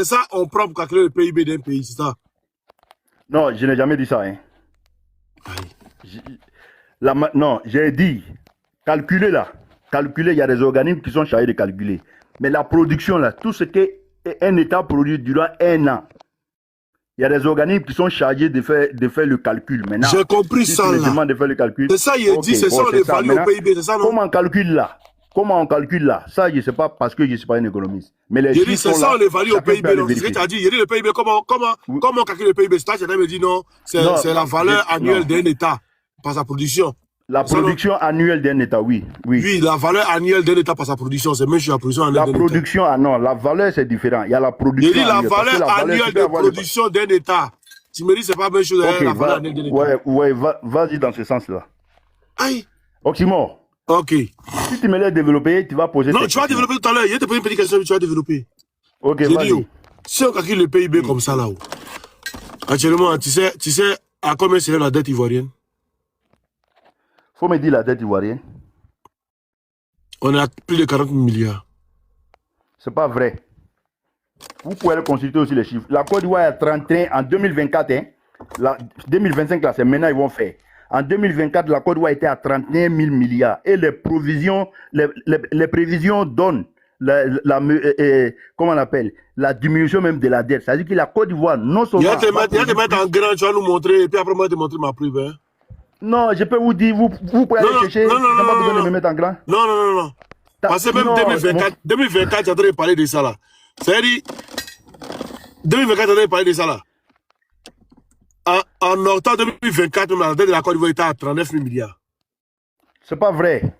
B: ça, on prend pour calculer le PIB d'un pays, c'est ça?
I: Non, je n'ai jamais dit ça. Non, j'ai dit, calculer là. Calculer, il y a des organismes qui sont chargés de calculer. Mais la production là, tout ce qu'un État produit durant un an, il y a des organismes qui sont chargés de faire le calcul. Maintenant,
B: j'ai compris
I: si
B: ça là.
I: De faire le calcul.
B: C'est ça, il dit, c'est ça, on évalue au PIB, c'est ça, non?
I: Comment on calcule là? Ça, je ne sais pas parce que je ne suis pas un économiste. Mais les
B: chiffres c'est ça, on évalue au PIB. C'est ce que tu as dit. Il dit le PIB, comment on calcule le PIB? C'est ça, me dit non, c'est la valeur annuelle d'un État par sa production.
I: La production annuelle d'un État, oui.
B: Oui, la valeur annuelle d'un État par sa production, c'est même sur la production annuelle d'un État.
I: La production, non, la valeur c'est différent. Il y a la production.
B: Il dit la valeur annuelle de production d'un État. Tu me dis c'est pas la même chose avec la valeur annuelle d'un État.
I: Ouais, vas-y dans ce sens-là.
B: Aïe.
I: Oxymore.
B: Ok.
I: Si tu me laisses développer, tu vas poser.
B: Non, tu vas développer tout à l'heure. Il y a te poser une petite question, tu vas développer.
I: Ok, vas-y.
B: Si on calcule le PIB comme ça là-haut, actuellement, tu sais à combien c'est la dette ivoirienne?
I: Faut me dire la dette ivoirienne.
B: On a plus de 40 milliards.
I: C'est pas vrai. Vous pouvez consulter aussi les chiffres. La Côte d'Ivoire est 31 en 2024. 2025 là, c'est maintenant ils vont faire. En 2024, la Côte d'Ivoire était à 31 000 milliards. Et les prévisions donnent comment on appelle, la diminution même de la dette. C'est-à-dire que la Côte d'Ivoire, non seulement...
B: Il y a te mettre en grand, tu vas nous montrer, et puis après moi, te montrer ma preuve. Hein?
I: Non, je peux vous dire, vous pouvez aller chercher.
B: Non,
I: pas besoin de me mettre en grand.
B: Non. Parce que même 2024, tu as train de parler de ça là. C'est-à-dire, 2024, tu as train de parler de ça là. En octobre 2024, la dette de la Côte d'Ivoire était à 39 000 milliards.
I: C'est pas vrai.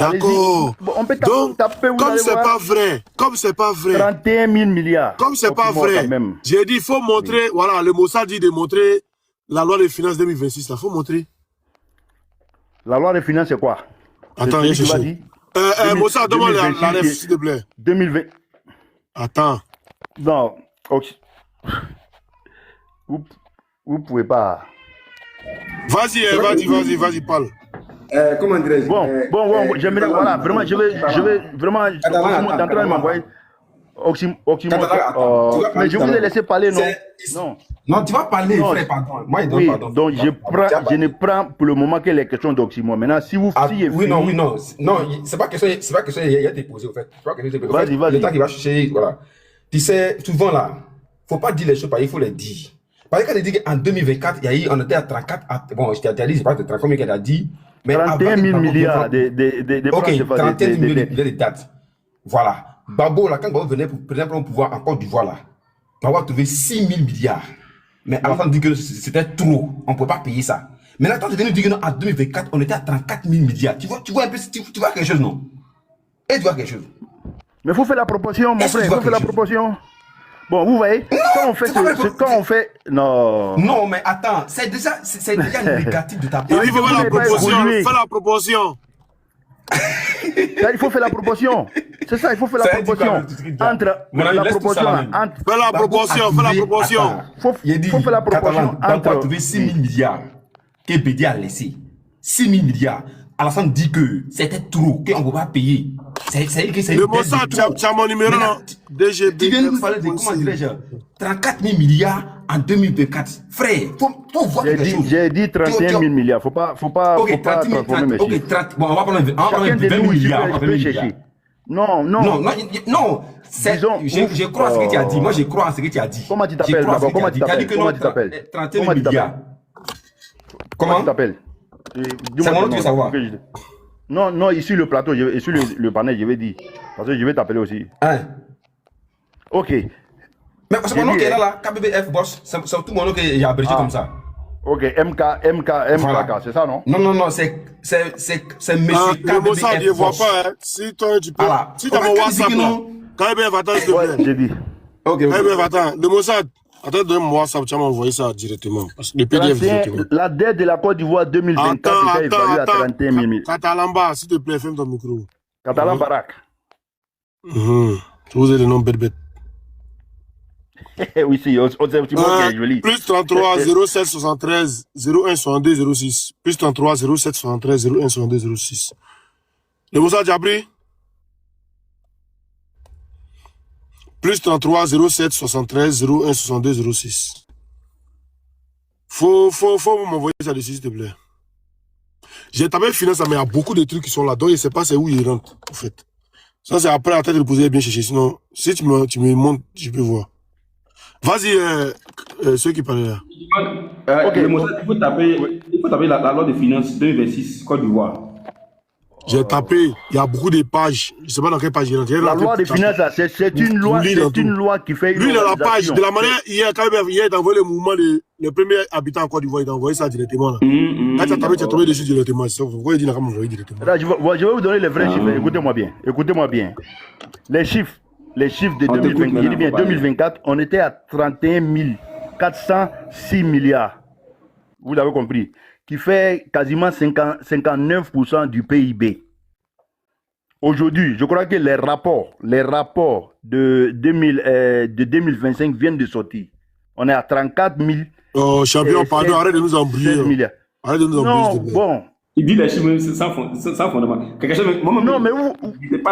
B: D'accord.
I: On peut taper.
B: Comme c'est pas vrai.
I: 31 000 milliards.
B: Comme c'est pas vrai. J'ai dit, il faut montrer, voilà, le Mossad dit de montrer la loi des finances 2026 là. Il faut montrer.
I: La loi des finances, c'est quoi?
B: Attends, je cherche. Mossad, donne-moi la ref, s'il te plaît.
I: 2020.
B: Attends.
I: Non. Vous pouvez pas.
B: Vas-y, parle.
E: comment dirais-je
I: Bon, j'aimerais, voilà, vraiment, je vais vraiment, on est en train de m'envoyer mais je vous ai laissé parler, non? Non.
E: Non, tu vas parler, frère, pardon. Moi,
I: oui, donc je ne prends pour le moment que les questions d'Oxymore. Maintenant, si vous...
E: oui, non, c'est pas question, il y a été posé, au fait.
I: Vas-y.
E: Le temps qu'il va chercher, voilà. Tu sais, souvent là, faut pas dire les choses, il faut les dire. Parce que quand il dit qu'en 2024, on était à 34, bon, je t'ai dit, c'est pas de 30 combien qu'il a dit, mais
I: 31 000 milliards de
E: francs CFA. Ok, 31 000 milliards de dates. Voilà. Babo, là, quand Babo venait pour prendre le pouvoir en Côte d'Ivoire, là, Babo a trouvé 6 000 milliards. Mais à la fin, on dit que c'était trop, on ne peut pas payer ça. Mais là, quand tu viens nous dire qu'en 2024, on était à 34 000 milliards. Tu vois un peu, tu vois quelque chose, non? Et tu vois quelque chose.
I: Mais il faut faire la proportion, mon frère, il faut faire la proportion. Bon, vous voyez, quand on fait... Non.
E: Non, mais attends, c'est déjà négatif de ta part.
B: Il faut faire la proportion, fais la proportion.
I: Il faut faire la proportion. C'est ça, il faut faire la proportion. Entre la proportion.
B: Fais la proportion.
E: Il faut faire la proportion. Entre trouver 6 000 milliards que BD a laissé. 6 000 milliards. Alassane dit que c'était trop, qu'on ne peut pas payer.
B: Le Mossad, tu as mon numéro, non? DGB.
E: Tu viens de nous parler de, comment dirais-je, 34 000 milliards en 2024. Frère, faut voir quelque chose.
I: J'ai dit 31 000 milliards. Faut pas transformer mes chiffres.
E: Bon, on va prendre 20 000 milliards.
I: Non.
E: Je crois à ce que tu as dit. Moi, je crois à ce que tu as dit.
I: Comment tu t'appelles d'abord? Comment tu t'appelles?
E: 31 milliards.
I: Comment tu t'appelles?
E: C'est mon nom, tu veux savoir.
I: Non, ici le plateau, ici le panel, je vais dire. Parce que je vais t'appeler aussi.
E: Hein?
I: Ok.
E: Mais c'est mon nom qui est là, KBBF Boss. C'est tout mon nom qui est abrégé comme ça.
I: Ok, MKK, c'est ça, non?
E: Non, c'est monsieur KBBF.
B: Le Mossad, je ne vois pas. Hein. Si toi, tu peux. Si tu as mon WhatsApp, KBBF, attends, s'il te plaît.
I: J'ai dit.
B: Ok. KBBF, attends. Le Mossad. Attends, donne-moi WhatsApp, tu vas m'envoyer ça directement. Le PDF directement.
I: La dette de la Côte d'Ivoire 2024 était évaluée à 31 000.
B: Katalamba, s'il te plaît, ferme ton micro.
I: Catalan Barak.
B: Vous avez le nom bête.
I: Oui, si, on sait un petit mot qui est joli.
B: Plus 33 07 73 01 62 06. Plus 33 07 73 01 62 06. Le Mossad Jabri. Plus 33 07 73 01 62 06. Faut m'envoyer ça dessus, s'il te plaît. J'ai tapé finance, mais il y a beaucoup de trucs qui sont là. Donc, je ne sais pas c'est où ils rentrent, en fait. Ça, c'est après la tête de poser bien chercher. Sinon, si tu me montres, je peux voir. Vas-y, ceux qui parlaient là.
E: Ok, il faut taper la loi de finances 2026, Côte d'Ivoire.
B: J'ai tapé, il y a beaucoup de pages. Je ne sais pas dans quelle page il rentre.
I: La loi des finances, c'est une loi qui fait.
B: Lui, il a la page. De la manière, hier, quand il a envoyé le mouvement des premiers habitants en Côte d'Ivoire, il a envoyé ça directement. Là. Quand tu as tapé, tu as tombé dessus directement. Pourquoi il dit qu'il a envoyé directement?
I: Je vais vous donner les vrais chiffres. Écoutez-moi bien. Les chiffres de 2024, on était à 31 406 milliards. Vous l'avez compris. Qui fait quasiment 59% du PIB. Aujourd'hui, je crois que les rapports de 2025 viennent de sortir. On est à 34 000.
B: Oh, champion, pardon, arrête de nous embrouiller. Arrête de nous embrouiller.
I: Non, bon.
E: Il dit les chiffres sans fondement.
I: Non, mais vous,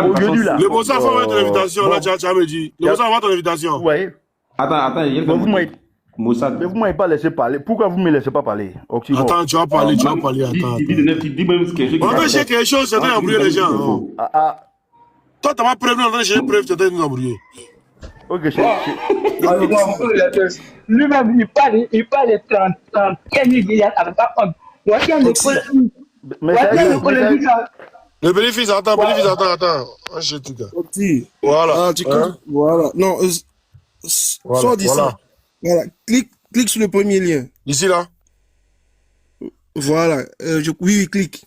I: aujourd'hui là.
B: Le Mossad, faut mettre ton invitation, là, tu as me dit. Le Mossad, va ton invitation.
I: Oui.
E: Attends, il y a
I: mais vous ne m'avez pas laissé parler. Pourquoi vous ne me laissez pas parler?
B: Oxymore. Attends, tu vas parler, attends.
E: Dis même quelque chose.
B: On va chercher quelque chose, c'est en train d'embrouiller les gens. Toi, tu m'as prévenu, on a cherché preuve, tu es en train de nous embrouiller.
I: Ok,
J: lui-même, il parle de 31 milliards avec pas honte. Voici un économie.
B: Le bénéfice, attends. Voilà.
F: Voilà. Non, soit dit ça. Voilà. Clique sur le premier lien.
B: Ici, là.
F: Voilà. Oui, clique.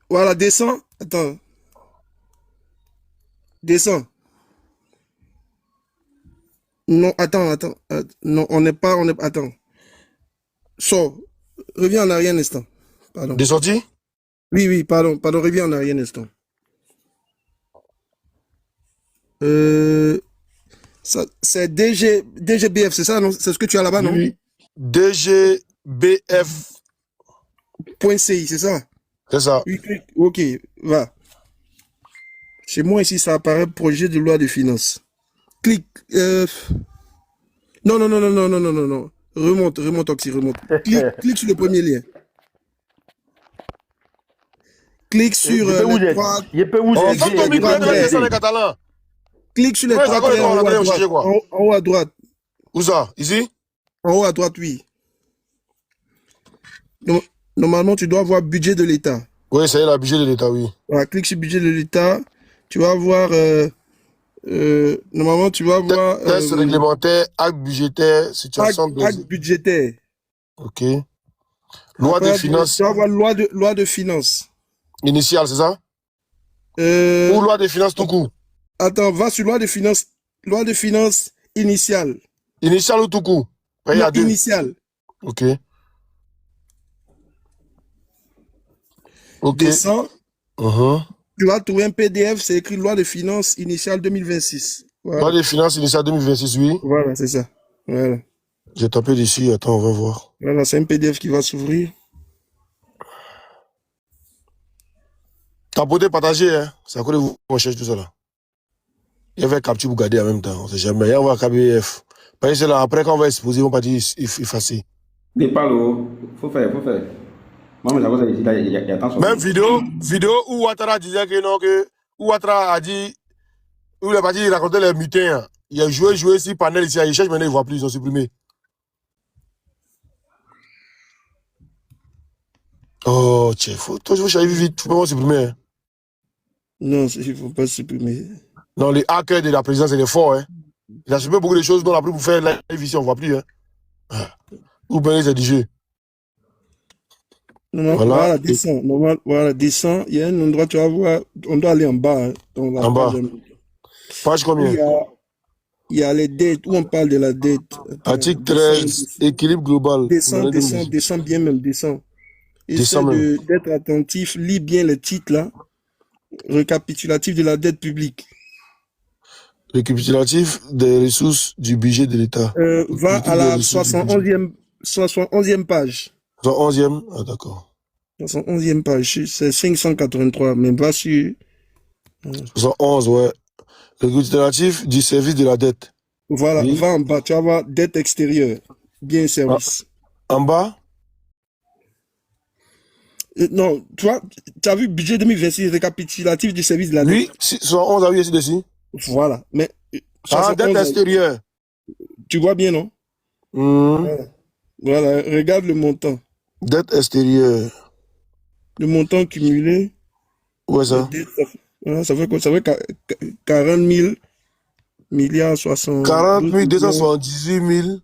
F: Voilà, descends. Attends. Descends. Non, attends. Non, on n'est pas. Attends. Sors. Reviens en arrière un instant. Pardon.
B: Descendu?
F: Oui, pardon. Reviens en arrière un instant. C'est DGBF, c'est ça, non? C'est ce que tu as là-bas, non?
B: Oui. DGBF. .ci, c'est ça?
D: C'est ça.
B: Oui, clique. Ok, va. Chez moi ici, ça apparaît projet de loi de finances. Clique. Non. Remonte, Oxy, remonte. Clique sur le premier lien. Clique sur les trois... Clique sur les trois traits en haut à droite.
D: Où ça? Ici?
B: En haut à droite, oui. Normalement, tu dois voir budget de l'État.
D: Oui, c'est le budget de l'État, oui.
B: Voilà, clique sur budget de l'État. Tu vas voir... normalement, tu vas voir...
D: Test réglementaire, acte budgétaire, situation...
B: Acte budgétaire.
D: Ok. Loi de finances.
B: Tu vas voir loi de finances.
D: Initiale, c'est ça? Ou loi de finances tout court?
B: Attends, va sur loi de finances initiale.
D: Initiale ou tout court? Il y a deux.
B: Initiale.
D: Ok. Ok.
B: Descends. Tu vas trouver un PDF, c'est écrit loi de finances initiale 2026. Voilà.
D: Loi de finances initiale 2026, oui.
B: Voilà, c'est ça. Voilà.
D: J'ai tapé dessus, attends, on va voir.
B: Voilà, c'est un PDF qui va s'ouvrir.
D: Tapoter, partager, hein. C'est à cause de vous qu'on cherche tout ça là. Il y avait capture pour garder en même temps, on sait jamais. Il y a un KBF. Parce que c'est là, après quand on va exposer, on va dire effacer.
E: Mais parle, faut faire. Moi, il y a tant de
D: même vidéo où Ouattara disait que non, que Ouattara a dit, où il a parti, il racontait les mutins. Il a joué ici, panel ici, il cherche maintenant, il ne voit plus, ils ont supprimé. Oh, tiens, toi, je veux chercher vite, tu peux pas supprimer. Hein.
B: Non, il ne faut pas supprimer.
D: Non, les hackers de la présidence, c'est fort. Hein. Il a supprimé beaucoup de choses dont on a pris pour faire la ici, on ne voit plus. Hein. Ou bien c'est du jeu.
B: Voilà, descend. Voilà, descend. Il y a un endroit, tu vas voir, on doit aller en bas. Hein,
D: en bas. Page combien?
B: Il y a les dettes, où on parle de la dette.
D: Article 13, équilibre global.
B: Descend bien même, descend. Essaie d'être attentif, lis bien le titre là. Récapitulatif de la dette publique.
D: Récapitulatif des ressources du budget de l'État.
B: Va à la 71e page.
D: 71e, ah d'accord.
B: 71e page, c'est 583, mais va sur...
D: 71, ouais. Récapitulatif du service de la dette.
B: Voilà, oui. Va en bas, tu vas voir dette extérieure, bien service.
D: En bas?
B: Non, tu as vu budget 2026, récapitulatif du service de la dette.
D: Oui, 71 a vu ici dessus.
B: Voilà, mais...
D: dette extérieure.
B: Tu vois bien, non? Voilà, regarde le montant.
D: Dette extérieure.
B: Le montant cumulé.
D: Où est ça?
B: Ça fait quoi? Ça fait 40 000 milliards 60.
D: 40 278 000.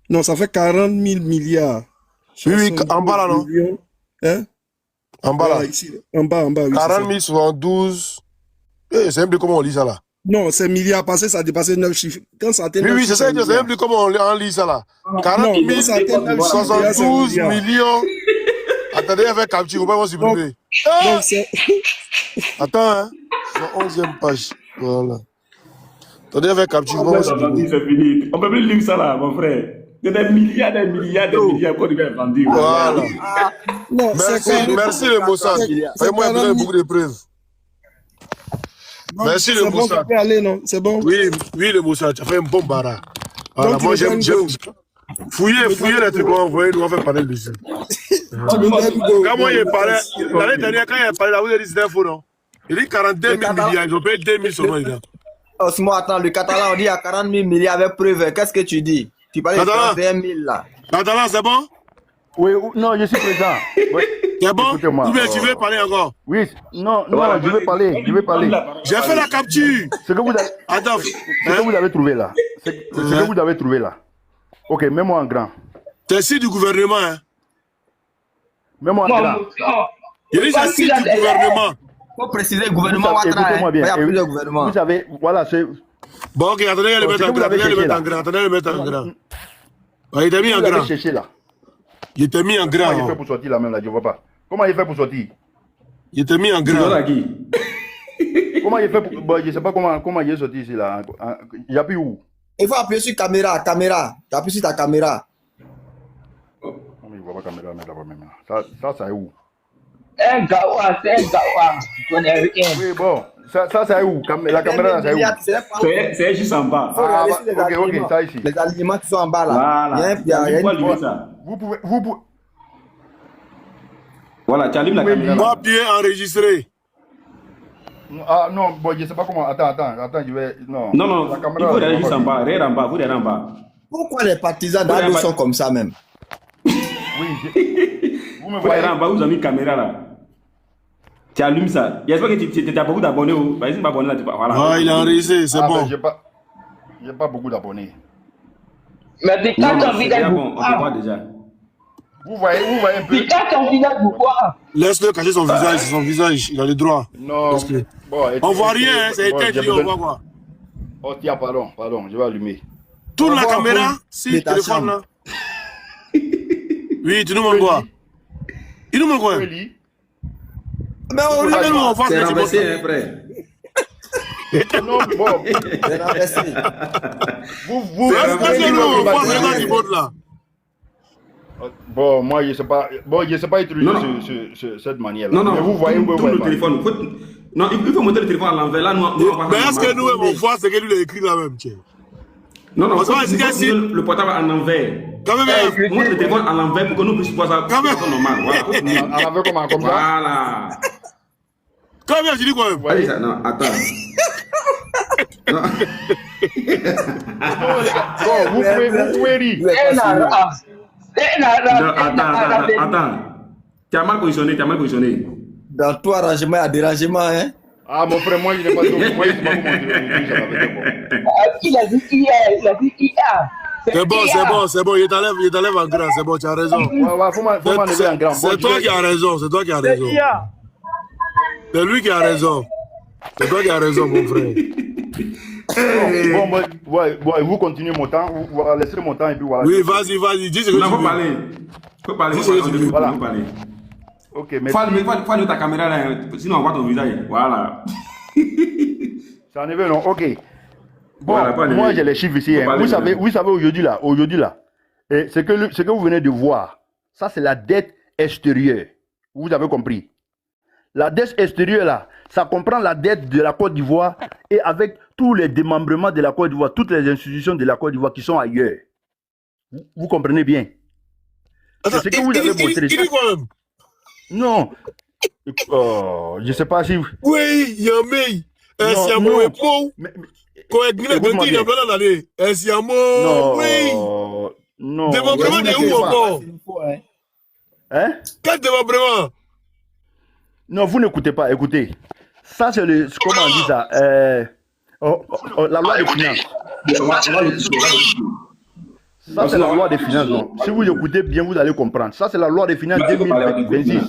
B: Non, ça fait 40 000 milliards.
D: Oui, en bas là, non?
B: Hein?
D: En bas
B: voilà,
D: là.
B: Ici, en bas, oui.
D: 40 072. C'est un peu comment on lit ça là.
B: Non, c'est milliards passés, ça a dépassé 9 chiffres. Quand ça atteint 9
D: oui, c'est ça, c'est un peu comment on lit ça là. 40 072 millions. Attendez, avec capture, on va supprimer. Attends, hein. C'est la 11e page. Voilà. Attendez, avec capture, on va supprimer.
E: C'est fini. On peut plus lire ça là, mon frère. Il y a des milliards qu'on devait vendre.
D: Voilà. Merci le Mossad. Moi, j'ai besoin beaucoup de preuves.
B: Non,
D: merci le Mossad.
B: C'est bon?
D: Oui, le Mossad, tu as fait un bon bara. Voilà, moi j'aime. Fouiller les trucs, on va faire panel dessus. Quand moi il parlait, l'année dernière, quand il parlait, là, vous avez dit c'était faux, non? Il dit 42 000 milliards, ils ont payé 2 000 seulement, les gars.
G: Osmo, attends, le Catalan, on dit à 40 000 milliards avec preuve. Qu'est-ce que tu dis? Tu parles de 41 000 là.
D: Catalan, c'est bon?
I: Oui, non, je suis présent. Oui.
D: C'est bon? Ou bien tu veux parler encore?
I: Oui, non, je veux parler.
D: J'ai fait la capture.
I: Ce que vous avez...
D: Attends.
I: Ce que vous avez trouvé là. Ce que vous avez trouvé là. Ok, mets-moi en grand.
D: T'es site du gouvernement, hein?
I: Mets-moi en grand.
D: Il dit c'est site du gouvernement.
G: Faut préciser le gouvernement Ouattara.
I: Écoutez-moi bien.
G: Il y a plusieurs gouvernements.
I: Vous savez, voilà, c'est...
D: Bon, ok, attendez, le mettre en grand. Attendez, le mettre en grand. Il t'a mis en grand. Il t'a mis en grand.
I: Comment il fait pour sortir là même là, je vois pas. Comment il fait pour sortir?
D: Il t'a mis en grand.
I: Comment il fait pour... Bon, je sais pas comment il est sorti ici là. Il y a plus où?
G: Il faut appuyer sur caméra. Tu appuies sur ta caméra.
I: je vois pas caméra mais d'abord même. Ça est où?
J: Un gawa, c'est un gawa. Je connais rien.
I: Oui, bon. Ça c'est où? La caméra, c'est où?
E: C'est juste en bas.
G: Faut regarder sur les
I: Ok, ça ici.
G: Les aliments qui sont en bas là.
E: Voilà.
G: Il y a une
E: Allumer ça.
I: Vous pouvez...
E: Voilà, tu allumes la caméra.
B: Moi, bien enregistré.
I: Ah non, bon, je sais pas comment. Attends, je vais. Non,
E: Non,
I: la
E: il
I: caméra.
E: faut aller juste en bas. Regarde en bas, vous regardez en bas.
G: Pourquoi les partisans d'Ado sont comme ça même?
I: Oui, vous me
E: Vous
I: voyez.
E: regardez en bas, vous avez mis une caméra là. Tu allumes ça. J'espère que tu as beaucoup d'abonnés. Vas-y, pas abonné là. Voilà.
B: Ah, il a enregistré, c'est bon.
I: J'ai pas beaucoup d'abonnés.
J: Mais quand ton
E: c'est
J: visage
E: bon, on te voit déjà.
I: Vous voyez un peu.
J: quand ton visage vous voit.
B: Laisse-le cacher son visage, c'est son visage, il a le droit.
I: Non. Bon,
B: On voit rien, hein, c'est éteint, on voit quoi.
I: Oh, tiens, pardon, je vais allumer.
B: Tourne la caméra, si le téléphone là. Oui, tu nous montres quoi? Il nous montre quoi?
G: Mais on l'a
B: Regarde-nous en face,
E: C'est
B: c'est
E: renversé,
B: bon.
E: frère.
I: Non, bon.
G: C'est renversé.
B: Regarde-nous en face, regarde du monde là.
I: Bon, moi, je sais pas utiliser cette manière-là.
E: Non,
I: mais vous voyez,
E: tourne le téléphone. Non, il faut monter le téléphone à l'envers. Là, nous,
B: Mais est-ce que nous, on voit ce que lui a écrit là même, tiens?
E: Non,
B: Parce que
E: il faut tourner le portable à l'envers.
B: Quand même,
E: Monte le téléphone à l'envers pour que nous puissions voir ça de façon normale. Voilà.
I: À l'envers comme ça.
E: Voilà.
B: quand même, tu dis quoi même?
E: Allez, ça, non, attends. Non.
I: Bon, vous pouvez rire.
E: Attends. Tu as mal positionné.
G: Dans tout arrangement, il y a dérangement, hein?
I: Ah, mon frère, moi, je n'ai pas tout. Moi, je ne sais pas comment
J: Il a dit hier.
B: C'est bon, il t'enlève en grand, c'est bon, tu as raison.
I: Faut m'enlever en grand.
B: C'est toi qui as raison, c'est lui qui a raison. C'est toi qui as raison, mon frère.
I: Bon, vous continuez mon temps, vous laissez mon temps et puis voilà.
B: Oui, vas-y, dis ce que tu veux.
E: Faut parler.
I: Voilà.
E: Faut parler.
I: Ok, mais...
E: Faut allumer ta caméra là, sinon on voit ton visage. Voilà.
I: C'est enlevé, non? Ok. Bon,
E: Voilà,
I: moi j'ai les chiffres ici. Hein. Vous savez aujourd'hui là, et ce que vous venez de voir, ça c'est la dette extérieure. Vous avez compris? La dette extérieure là, ça comprend la dette de la Côte d'Ivoire et avec tous les démembrements de la Côte d'Ivoire, toutes les institutions de la Côte d'Ivoire qui sont ailleurs. Vous comprenez bien?
B: Attends,
I: c'est ce que vous avez montré.
B: Il dit quoi même?
I: Non. Je ne sais pas si...
B: Oui, Yamé. C'est un mot épo. Quand il y a plein d'années. C'est un mot... Oui.
I: Non.
B: Démembrement de où encore?
I: Hein?
B: Quel démembrement?
I: Non, vous n'écoutez pas, écoutez. Ça, c'est le... Comment on dit ça? La loi des finances. Ça, c'est la loi des finances. Non. Si vous écoutez bien, vous allez comprendre. Ça, c'est la loi des finances 2026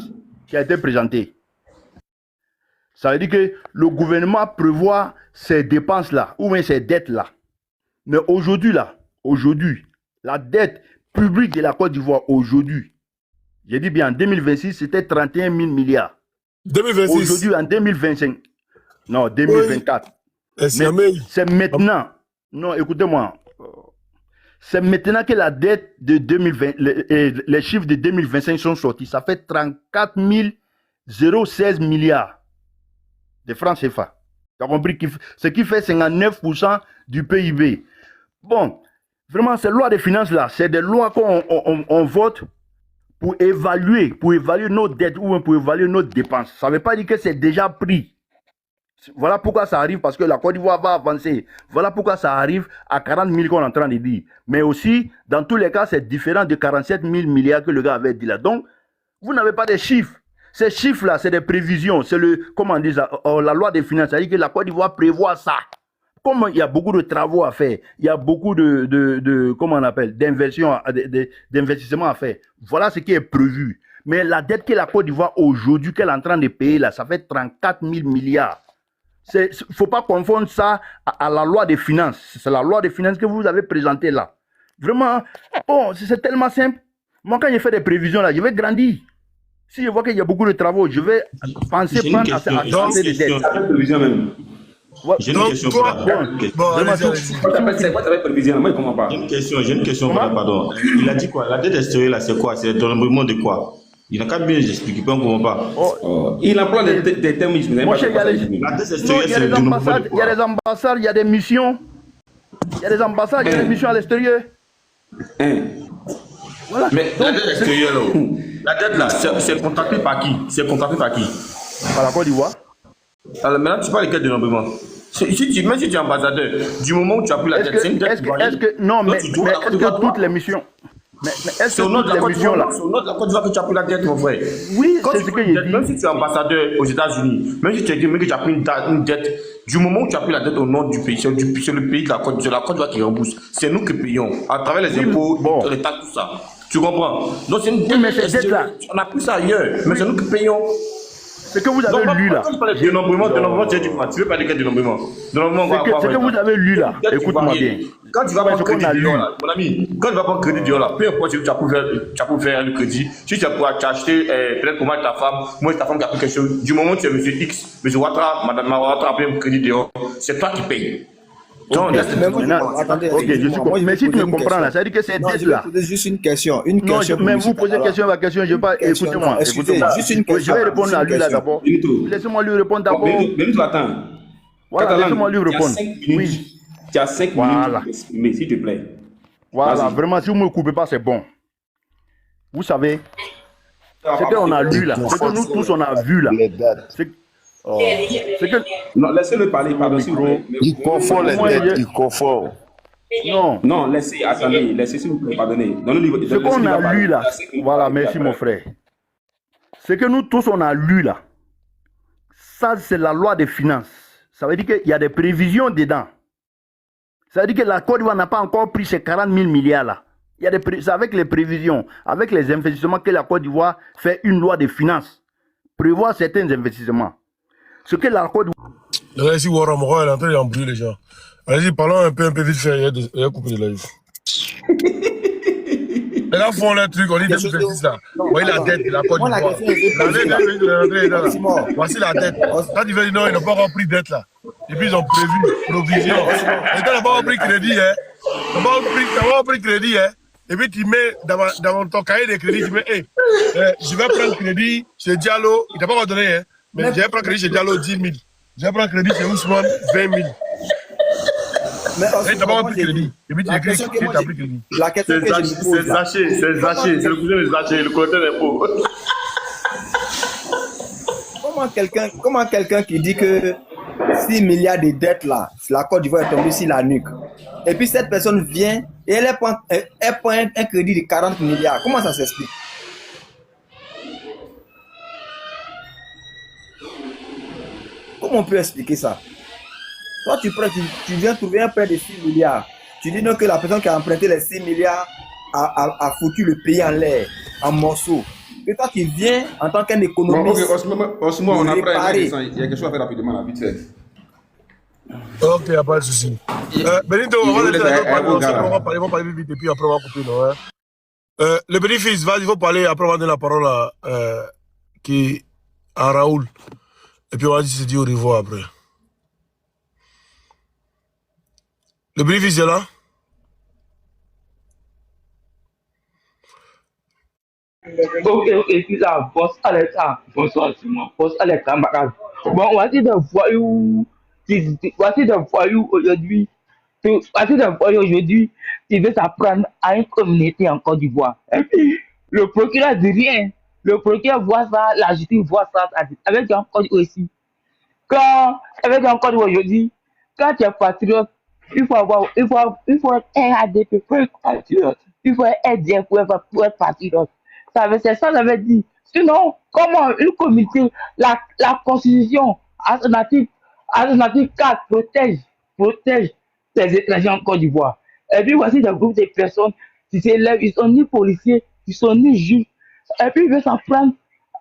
I: qui a été présentée. Ça veut dire que le gouvernement prévoit ces dépenses-là, ou bien ces dettes-là. Mais aujourd'hui, la dette publique de la Côte d'Ivoire, aujourd'hui, j'ai dit bien, en 2026, c'était 31 000 milliards.
B: 2026.
I: Aujourd'hui, en 2025, non, 2024.
B: Oui.
I: C'est maintenant. Non, écoutez-moi. C'est maintenant que la dette de 2020, les chiffres de 2025 sont sortis. Ça fait 34 016 milliards de francs CFA. Tu as compris? Ce qui fait 59% du PIB. Bon, vraiment, ces lois de finances là, c'est des lois qu'on vote pour évaluer nos dettes ou pour évaluer nos dépenses. Ça ne veut pas dire que c'est déjà pris. Voilà pourquoi ça arrive, parce que la Côte d'Ivoire va avancer. Voilà pourquoi ça arrive à 40 000 qu'on est en train de dire. Mais aussi, dans tous les cas, c'est différent de 47 000 milliards que le gars avait dit là. Donc, vous n'avez pas de chiffres. Ces chiffres-là, c'est des prévisions. C'est comment on dit ça, la loi des finances. C'est-à-dire que la Côte d'Ivoire prévoit ça. Comme il y a beaucoup de travaux à faire, il y a beaucoup comment on appelle, d'investissements à faire. Voilà ce qui est prévu. Mais la dette que la Côte d'Ivoire aujourd'hui, qu'elle est en train de payer là, ça fait 34 000 milliards. Il ne faut pas confondre ça à la loi des finances. C'est la loi des finances que vous avez présentée là. Vraiment, bon, c'est tellement simple. Moi, quand je fais des prévisions là, je vais grandir. Si je vois qu'il y a beaucoup de travaux, je vais penser prendre à des dettes.
E: J'ai une
B: Donc,
E: question.
B: toi, bon, allez-y, allez-y.
E: C'est quoi ta prévision? Moi, je comprends pas.
K: J'ai une question, pardon. Il a dit quoi? La dette extérieure, là, c'est quoi? C'est le dénombrement de quoi? Il n'a qu'à bien expliquer, on ne comprend pas.
E: Il emploie des termes.
I: Mon cher,
K: La dette extérieure, c'est le dénombrement de
I: il y a
K: quoi?
I: des ambassades, il y a des missions. Il y a des ambassades, il y a des missions à l'extérieur.
K: Voilà. Mais la dette extérieure, là, la dette là, c'est contracté par qui? C'est contracté par qui?
I: Par la Côte d'Ivoire.
K: Alors maintenant, tu parles de quel dénombrement? Même si tu es ambassadeur, du moment où tu as pris la dette, c'est une dette.
I: Non, mais est-ce que toutes les missions. Mais est-ce que toutes les missions là.
K: C'est au nom de la Côte d'Ivoire que tu as pris la dette, mon frère.
I: Oui, c'est ce que j'ai dit.
K: Même si tu es ambassadeur aux États-Unis, même si tu as dit que tu as pris une dette, du moment où tu as pris la dette au nom du pays, c'est le pays de la Côte d'Ivoire qui rembourse. C'est nous qui payons à travers les impôts, les taxes, tout ça. Tu comprends? Donc c'est une dette.
I: Mais cette dette là.
K: On a pris ça ailleurs, mais c'est nous qui payons.
I: Ce que vous avez lu là.
K: Quand tu parles de dénombrement, tu veux parler de quel dénombrement?
I: Ce que vous avez lu là, écoute-moi bien.
K: Quand tu vas prendre crédit dehors là, mon ami, quand tu vas prendre crédit dehors là, peu importe si tu as pu faire le crédit, si tu as pu acheter peut-être pour ta femme, moi ta femme qui a pris quelque chose, du moment où tu es monsieur X, monsieur Ouattara, madame Ouattara a pris un crédit dehors, c'est toi qui payes.
G: Attendez,
I: mais si tu me comprends là, ça veut dire que c'est dette là.
G: Je vais poser juste une question.
I: Non, mais vous posez question par question, je vais pas. Écoutez-moi.
G: Juste une question.
I: Je vais répondre à lui là d'abord. Laissez-moi lui répondre d'abord.
E: Mais toi, attends.
I: Voilà, laissez-moi lui répondre.
E: Oui. Tu as 5 minutes, mais s'il te plaît.
I: Voilà, vraiment, si vous ne me coupez pas, c'est bon. Vous savez, ce qu'on a lu là, ce que nous tous on a vu là, c'est que...
E: Non, laissez-le parler, pardon, s'il vous plaît.
L: Il confond les dettes, il confond.
E: Non, attendez, s'il vous plaît, pardonnez.
I: Ce qu'on a lu là, voilà, merci mon frère. Ce que nous tous on a lu là, ça c'est la loi des finances. Ça veut dire qu'il y a des prévisions dedans. Ça veut dire que la Côte d'Ivoire n'a pas encore pris ces 40 000 milliards là. C'est avec les prévisions, avec les investissements que la Côte d'Ivoire fait une loi de finances. Prévoir certains investissements. Ce que la Côte d'Ivoire...
B: Allez-y, Warren Morin, il est en train d'embrouiller les gens. Allez-y, parlons un peu vite fait. Il y a coupé de live. Les gars font leur truc, on dit des investisseurs là. Voyez la dette de la Côte d'Ivoire. Voici la dette. Quand ils veulent dire non, ils n'ont pas encore pris dette là. Et puis ils ont prévu provision. Et quand ils n'ont pas encore pris crédit, ils n'ont pas encore pris crédit, et puis tu mets dans ton cahier de crédit, tu mets, je vais prendre crédit chez Diallo, il t'a pas encore donné, mais je vais prendre crédit chez Diallo 10 000. Je vais prendre crédit chez Ousmane 20 000. Mais il t'a pas encore pris crédit. Et puis tu écris que tu as pris crédit.
K: C'est Zaché, c'est le cousin de Zaché, le collecteur d'impôts.
G: Comment quelqu'un qui dit que 6 milliards de dettes là, la Côte d'Ivoire est tombée sur la nuque. Et puis cette personne vient et elle prend un crédit de 40 milliards. Comment ça s'explique? Comment on peut expliquer ça? Toi, tu viens trouver un prêt de 6 milliards. Tu dis non que la personne qui a emprunté les 6 milliards a foutu le pays en l'air, en morceaux. Et toi qui viens en tant qu'un économiste.
E: Osmo, on a pris il y a quelque chose à faire rapidement, là, vite fait.
B: Ok, il n'y a pas de souci. Benito, on va parler vite et puis après on va couper. Non, le bénéfice, vas-y, il faut parler, après on va donner la parole à Raoul. Et puis on va se dire au revoir après. Le bénéfice est là?
J: Ok, c'est ça, boss Alexa. Bonsoir, c'est moi, boss Alexa, madame. Bon, voici des voyous. Voici des voyous aujourd'hui. Voici des voyous aujourd'hui qui veulent s'apprendre à une communauté en Côte d'Ivoire. Et puis, le procureur dit rien. Le procureur voit ça, la justice voit ça, avec un code aussi. Avec un code aujourd'hui, quand tu es patriote, il faut être RADP pour être patriote. Il faut être RDF pour être patriote. C'est ça, ça veut dire. Sinon, comment une communauté, la constitution, à son article 4, protège les étrangers en Côte d'Ivoire. Et puis voici des groupes de personnes qui s'élèvent, ils sont ni policiers, ils sont ni juges. Et puis ils veulent s'en prendre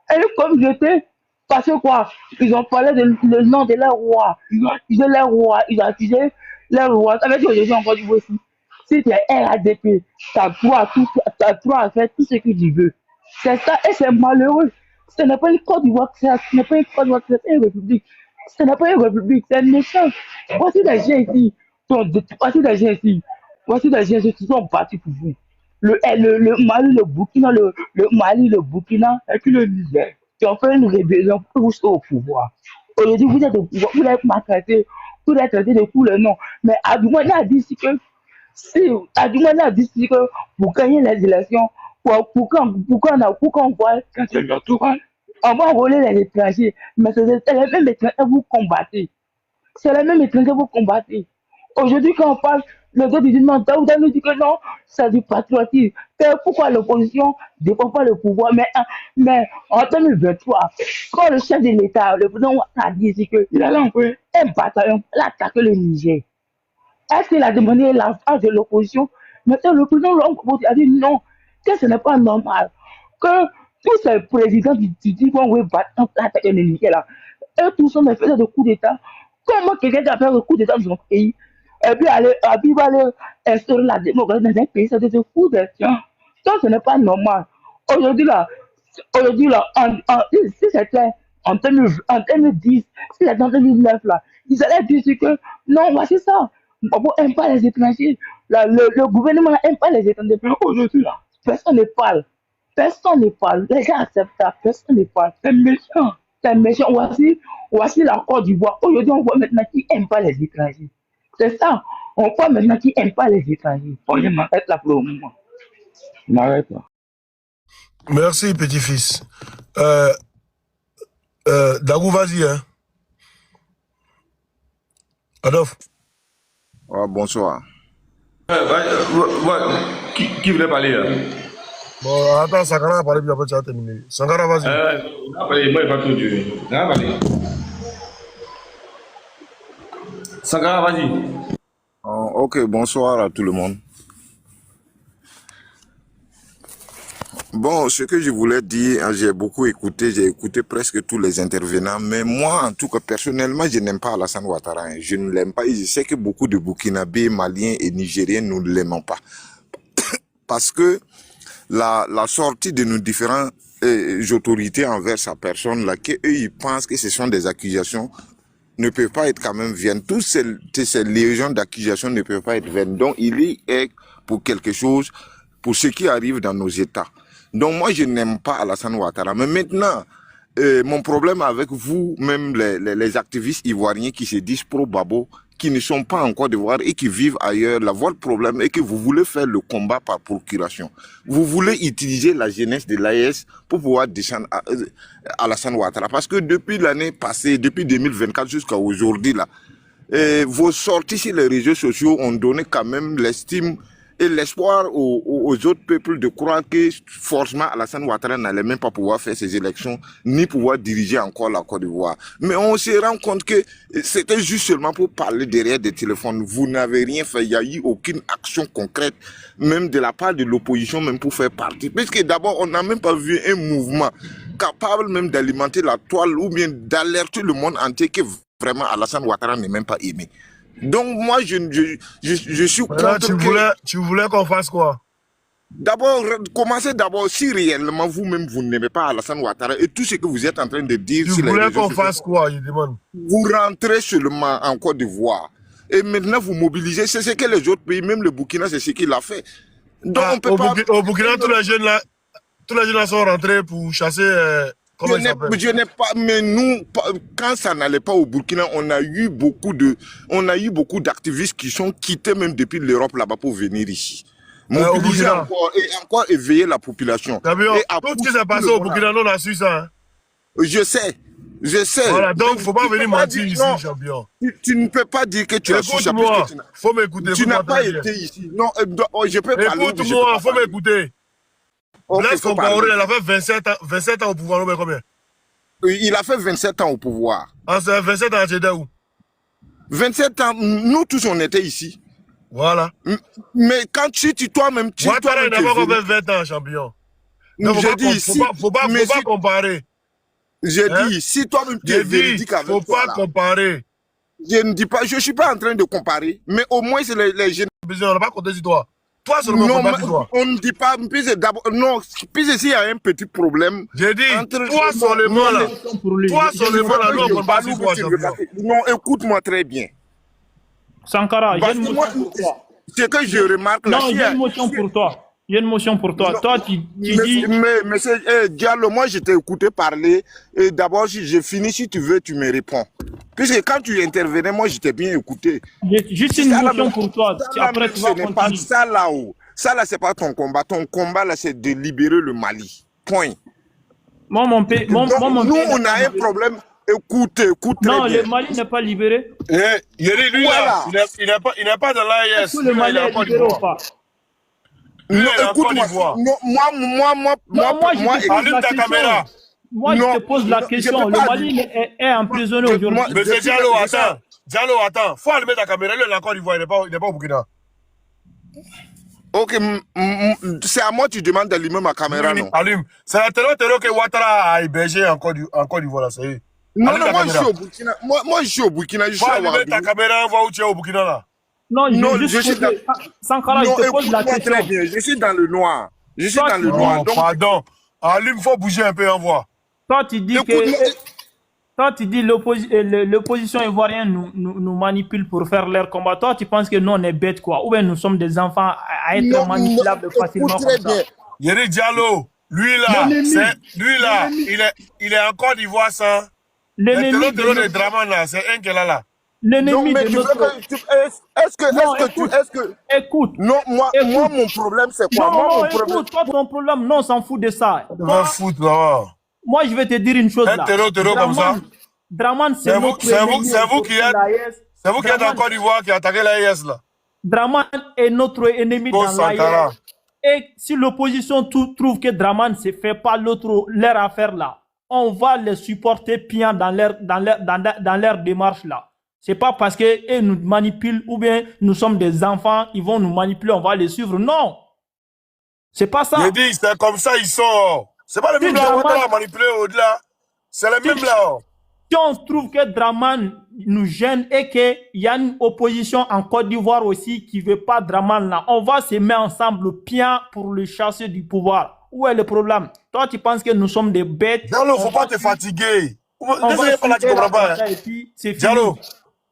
J: à une communauté. Parce que quoi? Ils ont parlé le nom de leur roi. Ils ont accusé leur roi. Ça veut dire aujourd'hui en Côte d'Ivoire aussi. Si tu es RADP, tu as droit à faire tout ce que tu veux. C'est ça, et c'est malheureux. Ce n'est pas une Côte d'Ivoire, c'est une république. Ce n'est pas une république, c'est une nation. Voici des gens ici. Voici des gens ici. Voici des gens ici qui sont battus pour vous. Le Mali, le Burkina, le Mali, le Burkina et puis le Niger. Qui ont fait une rébellion pour vous au pouvoir. Aujourd'hui, vous êtes au pouvoir, vous êtes maltraité, vous êtes traité de tous les noms. Mais Abdoumane a dit ici que si Abdoumane a dit ici que pour gagner les élections, pour qu'on voit quand c'est leur tour, on va enrôler les étrangers. Mais c'est les mêmes étrangers que vous combattez. C'est les mêmes étrangers que vous combattez. Aujourd'hui, quand on parle, le gars du Daouda nous dit que non, c'est du patriotisme. Pourquoi l'opposition ne défend pas le pouvoir? Mais en 2023, quand le chef de l'État, le président a dit ici qu'il allait envoyer un bataillon pour attaquer le Niger, est-ce qu'il a demandé la phase de l'opposition? Maintenant, le président a dit non, que ce n'est pas normal. Que tous ces présidents qui vont attaquer le Niger là, et tous sont des faiseurs de coup d'État. Comment quelqu'un qui a fait un coup d'État dans son pays, et puis il va aller instaurer la démocratie dans un pays, c'est des coups d'État. Ça, ce n'est pas normal. Aujourd'hui là, si c'était en 2010, si c'était en 2009 là, ils allaient dire que non, voici ça. On n'aime pas les étrangers. Le gouvernement n'aime pas les étrangers. Aujourd'hui là, personne ne parle. Personne ne parle. Les gens acceptent ça. Personne ne parle. C'est méchant. C'est méchant. Voici la Côte d'Ivoire. Aujourd'hui, on voit maintenant qui n'aime pas les étrangers. C'est ça. On voit maintenant qui n'aime pas les étrangers. Bon, je m'arrête là pour le moment. Je m'arrête là.
B: Merci, petit-fils. Dagou, vas-y. Hein. Adolphe.
L: Ah, bonsoir.
K: Qui voulait parler là?
B: Bon, attends, Sankara a parlé, puis après tu as terminé. Sankara, vas-y.
K: Moi, il ne va pas tout dire. Sankara, vas-y.
L: Ok, bonsoir à tout le monde. Bon, ce que je voulais dire, j'ai écouté presque tous les intervenants, mais moi, en tout cas, personnellement, je n'aime pas Alassane Ouattara. Je ne l'aime pas et je sais que beaucoup de Burkinabés, Maliens et Nigériens, nous ne l'aimons pas. Parce que la sortie de nos différentes autorités envers sa personne, là, qu'eux, ils pensent que ce sont des accusations, ne peuvent pas être quand même vaines. Toutes ces légions d'accusations ne peuvent pas être vaines. Donc, il est pour quelque chose, pour ce qui arrive dans nos États. Donc moi, je n'aime pas Alassane Ouattara. Mais maintenant, mon problème avec vous, même les activistes ivoiriens qui se disent pro-Babo, qui ne sont pas en Côte d'Ivoire et qui vivent ailleurs, là, votre problème est que vous voulez faire le combat par procuration. Vous voulez utiliser la jeunesse de l'AES pour pouvoir descendre à Alassane Ouattara. Parce que depuis l'année passée, depuis 2024 jusqu'à aujourd'hui, là, vos sorties sur les réseaux sociaux ont donné quand même l'estime et l'espoir aux autres peuples de croire que forcément Alassane Ouattara n'allait même pas pouvoir faire ses élections, ni pouvoir diriger encore la Côte d'Ivoire. Mais on se rend compte que c'était juste seulement pour parler derrière des téléphones. Vous n'avez rien fait, il n'y a eu aucune action concrète, même de la part de l'opposition, même pour faire partie. Parce que d'abord, on n'a même pas vu un mouvement capable même d'alimenter la toile ou bien d'alerter le monde entier que vraiment Alassane Ouattara n'est même pas aimé. Donc moi, je suis contre...
B: Tu voulais qu'on fasse quoi?
L: D'abord, commencez d'abord, si réellement vous-même, vous n'aimez pas Alassane Ouattara et tout ce que vous êtes en train de dire...
B: Tu voulais qu'on fasse quoi, je demande?
L: Vous rentrez seulement en Côte d'Ivoire. Et maintenant, vous mobilisez. C'est ce que les autres pays, même le Burkina, c'est ce qu'il a fait. Donc on peut pas...
B: Au Burkina, tous les jeunes là sont rentrés pour chasser...
L: Je n'ai pas, mais nous, quand ça n'allait pas au Burkina, on a eu beaucoup d'activistes qui sont quittés même depuis l'Europe là-bas pour venir ici. Mobiliser encore éveiller la population.
B: Tout ce qui s'est passé au Burkina, on a su ça. Hein?
L: Je sais.
B: Voilà, donc il ne faut pas venir mentir ici, champion.
L: Tu ne peux pas dire que tu as su ça.
B: Faut m'écouter.
L: Tu n'as pas été ici. Non, je peux parler.
B: Écoute-moi, faut m'écouter. Blaise Compaoré, il a fait 27 ans au pouvoir, mais combien?
L: Il a fait 27 ans au pouvoir.
B: Ah, c'est 27 ans, c'était où?
L: 27 ans, nous tous on était ici.
B: Voilà.
L: Mais quand toi-même, tu...
B: Ouattara n'a pas encore fait 20 ans, champion. J'ai dit ici... Faut pas comparer.
L: J'ai dit, si toi-même tu es véridique avec toi...
B: Faut pas comparer.
L: Je ne dis pas, je ne suis pas en train de comparer, mais au moins c'est les jeunes...
B: On n'a pas compté sur toi. Toi seulement,
L: Non,
B: on peut pas dire toi.
L: on ne dit pas. Puis d'abord, non, puis ici, il y a un petit problème.
B: J'ai dit,
L: entre
B: toi seulement là. Toi seulement là, nous, on peut pas dire toi, champion.
L: Non, écoute-moi très bien.
C: Sankara, j'ai
L: Parce
C: une
L: que moi,
C: motion pour toi.
L: ce que je remarque là,
C: Non, j'ai une motion pour toi. J'ai une motion pour toi. Toi, tu dis...
L: Mais, monsieur Diallo, moi, je t'ai écouté parler. Et d'abord, si je finis, si tu veux, tu me réponds. Puisque quand tu intervenais, moi, je t'ai bien écouté.
C: Juste une motion pour toi. Après, tu vas
L: ce n'est pas ça là-haut. Ça là, c'est pas ton combat. Ton combat là, c'est de libérer le Mali. Point.
C: Moi, mon père...
L: Nous, on a un problème. Écoute très
C: non,
L: bien.
C: le Mali n'est pas libéré.
B: Lui là, il n'est pas dans l'AES.
C: Est-ce que le Mali est libéré ou pas?
B: Non, écoute-moi.
C: Moi, allume ta caméra. Moi, je te pose la question. Le Mali est emprisonné aujourd'hui.
B: Monsieur Diallo, attends. Diallo, attends. Faut allumer ta caméra. Lui, il est encore d'Ivoire. Il n'est pas au Burkina.
L: Ok, c'est à moi que tu demandes d'allumer ma caméra, non?
B: Allume. C'est la terreur que Ouattara a hébergé en Côte d'Ivoire, là, ça y est.
L: Non, moi, je suis au Burkina. Moi, je suis au Burkina.
B: Faut allumer ta caméra, on voit où tu es au Burkina, là.
C: Non, je suis dans... Sankara, je te pose la question.
L: Très bien, je suis dans le noir. Je suis dans le noir.
B: Donc... Pardon. Allume, faut bouger un peu, on voit.
C: Toi, tu dis que... Toi, tu dis l'opposition ivoirienne nous manipule pour faire leur combat. Toi, tu penses que nous, on est bêtes, quoi. Ou bien nous sommes des enfants à être manipulables facilement comme ça.
B: Yeri Diallo, lui là, il est en Côte d'Ivoire sans...
C: L'ennemi
B: de Draman là, c'est un qui est là.
C: L'ennemi de notre... Écoute.
L: Non, moi, mon problème, c'est quoi?
C: Non, écoute, toi, ton problème, non, on s'en fout de ça.
B: On fout là.
C: Moi, je vais te dire une chose là.
B: Un terreau comme ça.
C: Draman, c'est vous qui
B: êtes en Côte d'Ivoire qui a attaqué l'AES là.
C: Draman est notre ennemi dans l'AES. Et si l'opposition trouve que Draman ne fait pas leur affaire là, on va les supporter bien dans leur démarche là. C'est pas parce qu'ils nous manipulent ou bien nous sommes des enfants, ils vont nous manipuler, on va les suivre. Non. C'est pas ça.
B: J'ai dit, c'est comme ça ils sont. C'est pas le même là, on va manipuler au-delà. C'est le même là.
C: Si on trouve que Draman nous gêne et qu'il y a une opposition en Côte d'Ivoire aussi qui ne veut pas Draman là, on va se mettre ensemble bien pour le chasser du pouvoir. Où est le problème? Toi, tu penses que nous sommes des bêtes?
B: Non, il ne faut pas te fatiguer. Désolé, pas là, tu comprends pas.
C: Et puis, c'est fini.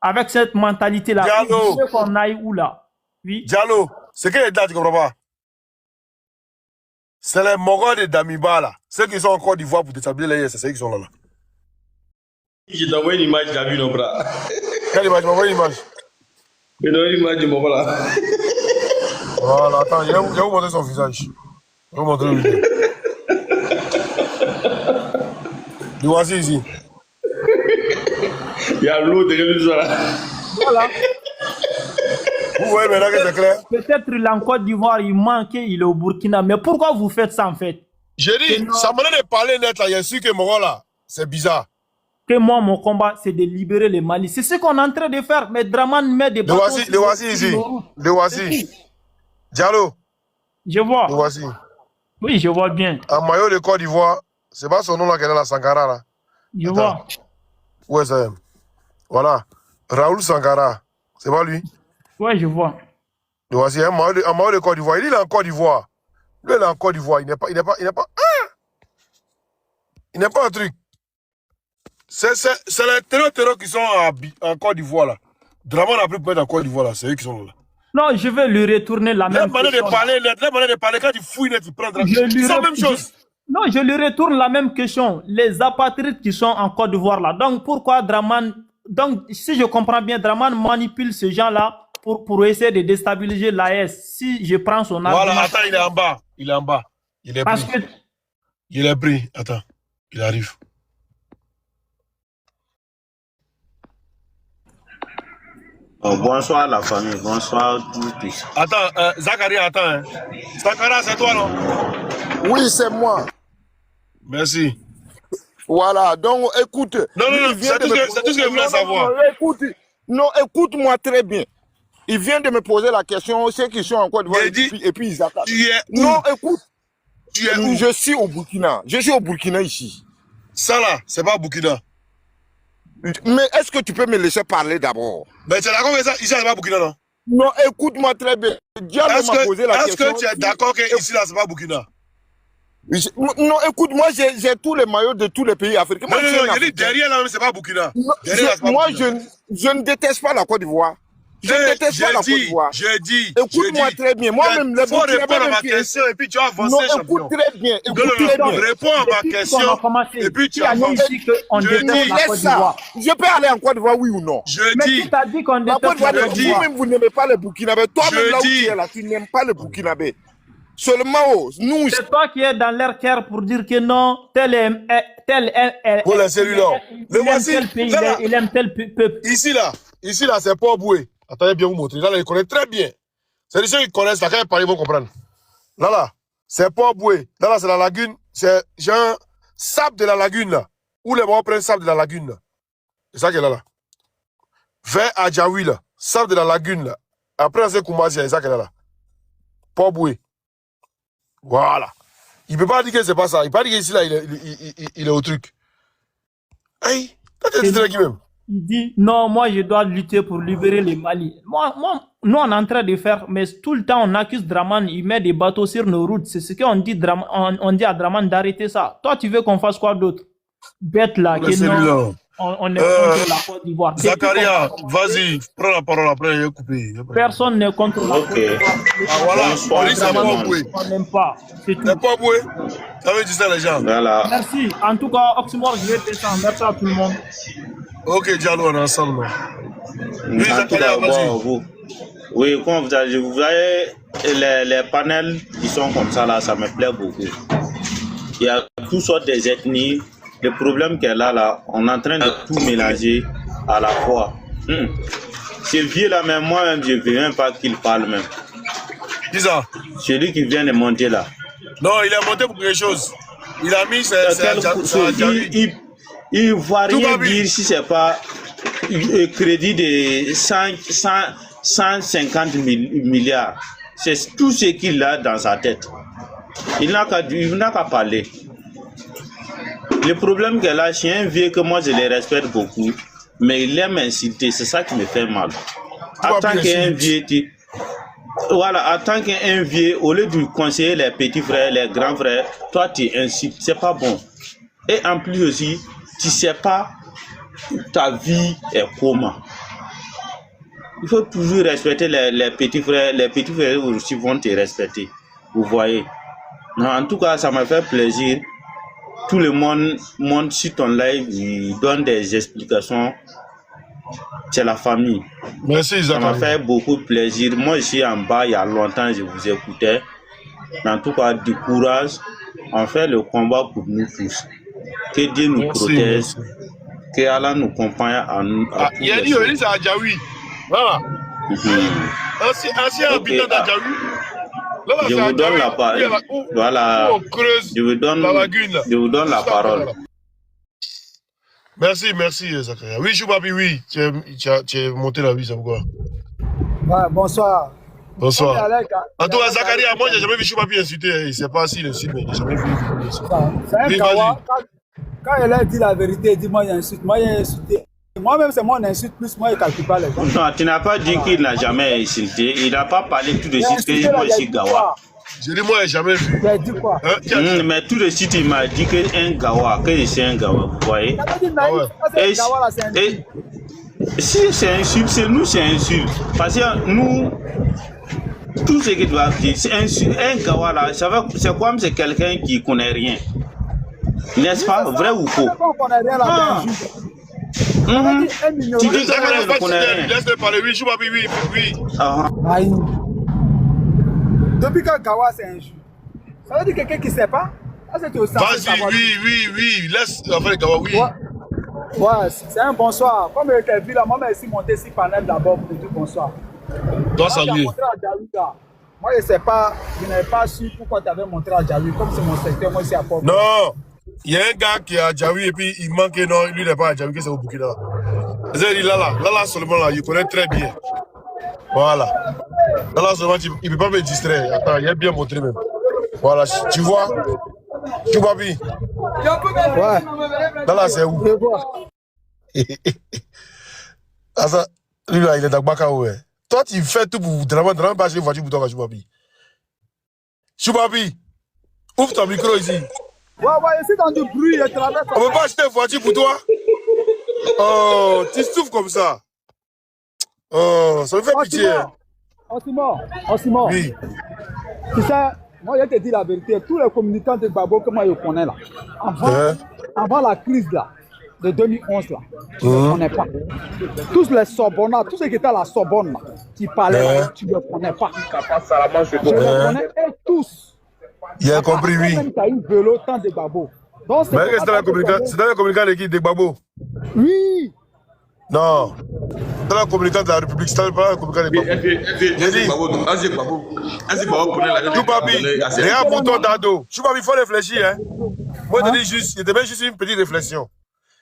C: Avec cette mentalité-là, tu veux qu'on aille où là? Oui.
B: Diallo, c'est quelle est là, tu comprends pas? C'est les Mogol de Damiba là. Ceux qui sont en Côte d'Ivoire pour déstabiliser les c'est ceux qui sont là.
K: Je t'envoie une image, t'as vu nos bras.
B: Quelle image? M'envoie une image.
K: Je t'envoie une image du Mogol là.
B: Voilà, attends, je vais vous montrer son visage. Je vais vous montrer le visage. Du voici ici.
K: Il y a l'eau derrière tout ça là.
C: Voilà.
B: Vous voyez maintenant que c'est clair?
C: Peut-être en Côte d'Ivoire, il manque, il est au Burkina. Mais pourquoi vous faites ça en fait?
B: J'ai dit, sa manière de parler net là, il y a su que Mogol là, c'est bizarre.
C: Que moi, mon combat, c'est de libérer le Mali. C'est ce qu'on est en train de faire. Mais Draman met des bâtons.
B: Le voici ici. Le voici. Diallo.
C: Je vois.
B: Le voici.
C: Oui, je vois bien.
B: Un maillot de Côte d'Ivoire, c'est pas son nom là qui est dans la Sankara là.
C: Je vois.
B: Où est ça? Voilà. Raoul Sankara. C'est pas lui?
C: Ouais, je vois.
B: Le voici, un maillot de Côte d'Ivoire. Il est en Côte d'Ivoire. Lui, il est en Côte d'Ivoire. Il n'est pas un truc. C'est les terreurs qui sont en Côte d'Ivoire là. Draman n'a plus peur en Côte d'Ivoire là. C'est eux qui sont là.
C: Non, je vais lui retourner la même question.
B: La manière de parler, quand tu fouilles, tu prends Draman. C'est la même chose.
C: Non, je lui retourne la même question. Les apatrides qui sont en Côte d'Ivoire là. Donc, pourquoi Draman... Donc, si je comprends bien, Draman manipule ces gens-là pour essayer de déstabiliser l'AS. Si je prends son argument...
B: Voilà, attends, il est en bas. Il est en bas. Il est pris. Il est pris. Attends, il arrive.
M: Oh, bonsoir la famille, bonsoir tous.
B: Attends, Zachary, attends. Hein. Sankara, c'est toi, non?
L: Oui, c'est moi.
B: Merci.
L: Voilà, donc écoute.
B: Non, c'est tout ce que je voulais savoir.
L: Écoute-moi très bien. Il vient de me poser la question, ceux qui sont en Côte d'Ivoire, et puis ils attaquent. Non, écoute.
B: Tu es où?
L: Je suis au Burkina. Je suis au Burkina ici.
B: Ça là, c'est pas au Burkina.
L: Mais est-ce que tu peux me laisser parler d'abord?
B: Mais tu es d'accord avec ça? Ici, c'est pas au Burkina, non?
I: Non, écoute-moi très bien. Diallo m'a posé la question.
B: Est-ce que tu es d'accord que ici, là, c'est pas Burkina?
I: Non, écoute, moi, j'ai tous les maillots de tous les pays africains.
B: Non, je dis derrière, là, c'est pas Burkina.
I: Moi, je ne déteste pas la Côte d'Ivoire. Je ne déteste pas la Côte d'Ivoire.
B: J'ai dit.
I: Écoute-moi très bien. Moi-même, le
B: faut répondre à ma question et puis tu vas avancer, champion.
I: Écoute très bien. Écoute très bien.
B: Réponds à ma question et puis tu avances.
I: Je peux aller en Côte d'Ivoire, oui ou non?
C: Mais tu t'as dit qu'on déteste la Côte d'Ivoire.
I: Vous n'aimez pas les Burkinabés. Toi-même, là où tu es là, tu n'aimes pas les Burkinabés. Seulement, nous...
C: C'est toi qui es dans l'air cœur pour dire que non, tel est...
B: Voilà, celui-là. Le voici.
C: Il aime tel peuple.
B: Ici, là, c'est Paul Boué. Attendez bien vous montrer. Là, il connaît très bien. C'est les gens qui connaissent, là, quand ils parlent, ils vont comprendre. Là, c'est Paul Boué. Là, c'est la lagune. C'est genre sable de la lagune, là. Où les morts prennent sable de la lagune, là. C'est ça qui est là. Vers Adjaoui, là. Sable de la lagune, là. Après, c'est Koumbasi, c'est ça qui est là. Paul Boué. Voilà. Il ne peut pas dire que c'est pas ça. Il ne peut pas dire qu'ici, là, il est au truc. Hey, t'as dit qui même.
C: Il dit, non, moi, je dois lutter pour libérer les Mali. Nous, on est en train de faire, mais tout le temps, on accuse Draman, il met des bateaux sur nos routes. C'est ce qu'on dit, on dit à Draman d'arrêter ça. Toi, tu veux qu'on fasse quoi d'autre? Bête là, que non, on est contre la Côte d'Ivoire.
B: Zakaria, vas-y, prends la parole après, il est coupé.
C: Personne n'est contre la Côte d'Ivoire.
B: Ah voilà,
C: on n'aime pas. C'est tout.
B: C'est pas Boué. Ça veut dire ça, les gens.
M: Voilà.
C: Merci. En tout cas, Oxymore, je vais descendre. Merci à tout le monde.
B: Ok, Diallo, on est ensemble.
M: Oui, Zakaria, vas-y. Oui, comme vous avez dit, vous voyez, les panels qui sont comme ça, là, ça me plaît beaucoup. Il y a toutes sortes des ethnies. Le problème qu'elle a là, on est en train de tout mélanger à la fois. C'est le vieux là, même moi-même, je ne veux même pas qu'il parle même.
B: Qui ça?
M: Celui qui vient de monter là.
B: Non, il est monté pour quelque chose. Il a mis
M: il ne voit rien dire si ce n'est pas crédit de 150 milliards. C'est tout ce qu'il a dans sa tête. Il n'a qu'à parler. Le problème qu'elle a, c'est un vieux que moi je le respecte beaucoup, mais il aime insulter, c'est ça qui me fait mal. En tant qu'un vieux, voilà, en tant qu'un vieux, au lieu de conseiller les petits frères, les grands frères, toi tu insultes, c'est pas bon. Et en plus aussi, tu sais pas ta vie est comment. Il faut toujours respecter les petits frères aussi vont te respecter. Vous voyez. Non, en tout cas, ça m'a fait plaisir. Tout le monde sur ton live, il donne des explications. C'est la famille.
B: Merci,
M: ça m'a fait beaucoup plaisir. Moi, je suis en bas, il y a longtemps, je vous écoutais. Mais en tout cas, du courage. On fait le combat pour nous tous. Que Dieu nous protège. Que Allah nous accompagne à nous.
B: Il y a dit, c'est Adjaoui. Voilà. Ancien habitant d'Adjaoui.
M: Je vous donne la parole. Voilà. Je vous donne la parole.
B: Merci, Zakaria. Oui, Choubabi, oui. Tu es monté la vie, c'est pourquoi?
N: Ouais, bonsoir.
B: Bonsoir. En tout cas, Zakaria, moi, j'ai jamais vu Choubabi insulter. Il ne sait pas s'il insulte, mais j'ai jamais vu.
N: C'est un kawa. Quand elle a dit la vérité, il dit moi, il insulte. Moi, il a insulté. Moi-même, c'est moi, on insulte plus. Moi, il ne calcule pas les gens.
M: Non, tu n'as pas dit qu'il n'a jamais insulté. Il n'a pas parlé tout de suite que moi, je suis Gawa.
B: J'ai dit, moi, j'ai jamais vu.
N: Il a dit quoi?
M: Mais tout de suite, il m'a dit que un Gawa, que c'est un Gawa, vous voyez? Si c'est insulte, c'est nous, c'est insulte. Parce que nous, tout ce qu'il doit dire, c'est un Gawa là, c'est comme c'est quelqu'un qui ne connaît rien. N'est-ce pas? Vrai ou faux?
B: Tu dis que ne connaît rien. Laisse-le parler, oui, Choubabi, oui.
N: Depuis que Gawa c'est un jeu, ça veut dire quelqu'un qui ne sait pas?
B: Vas-y, oui, laisse faire Gawa, oui.
N: Ouais, c'est un bonsoir. Comme je t'ai vu là, moi, je suis monté sur panel d'abord pour te dire bonsoir.
B: Toi, salut.
N: Moi, je ne sais pas, je n'avais pas su pourquoi tu avais montré à Djaoui, comme c'est mon secteur, moi, c'est à Port.
B: Non, il y a un gars qui est à Djaoui et puis il manque, non, lui n'est pas à Djaoui, c'est au Burkina. C'est-à-dire, là, seulement, là, il connaît très bien. Voilà. Là, seulement, il ne peut pas me distraire. Attends, il a bien montré même. Voilà, tu vois? Tu vois bien?
N: Ouais.
B: Là, c'est où? Lui, là, il est dans Bakao, ouais. Toi, tu fais tout pour vraiment pas acheter une voiture pour toi, Choupapi. Choupapi, ouvre ton micro ici.
N: Ouais, ici dans du bruit, il traverse.
B: On peut pas acheter une voiture pour toi? Oh, tu souffres comme ça. Oh, ça me fait pitié.
N: Simon.
B: Oui.
N: Tu sais, moi, je te dis la vérité. Tous les communicants de Gbagbo que moi, je connais là, avant la crise là, de 2011 là, je ne connais pas. Tous les Sorbonnats, tous ceux qui étaient à la Sorbonne là, qui parlaient là, tu ne connais pas. Je les connais tous.
B: Il a compris, oui.
N: Tu as eu vélo tant de Gbagbo.
B: Mais c'était la communicant de qui? De Gbagbo?
N: Oui.
B: Non. C'est la communicante de la République, c'est pas la communicante de Gbagbo. Choupapi, regarde bouton d'ado. Choupapi, il faut réfléchir, hein. Moi, je te dis juste, il te met juste une petite réflexion.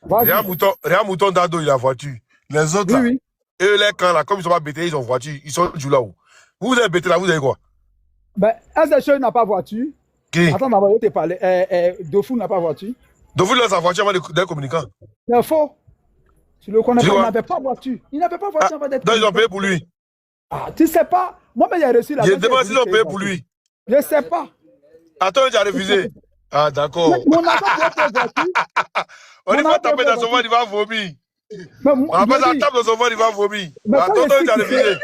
B: Regarde bouton d'ado, il a voiture. Les autres, là, eux, les camps, là, comme ils sont pas bêtés, ils ont voiture. Ils sont du là où. Vous êtes bêtés là, vous avez quoi?
N: Ben, SDH n'a pas voiture.
B: Qui?
N: Attends, d'abord, je te parler. Dofou n'a pas voiture.
B: Dofou, il a sa voiture avant d'un communicant.
N: C'est faux. Tu le connais pas, il n'avait pas voiture. Il n'avait pas voiture avant d'être.
B: Donc, ils ont payé pour lui.
N: Ah, tu sais pas. Moi, mais j'ai reçu la.
B: Je demande s'ils ont payé pour lui.
N: Je sais pas.
B: Attends, tu as refusé. Ah, d'accord.
N: On n'a pas payé pour voiture.
B: On ne va pas taper dans son ventre, il va vomir. On va pas taper dans son ventre, il va vomir. Attends, tu as refusé.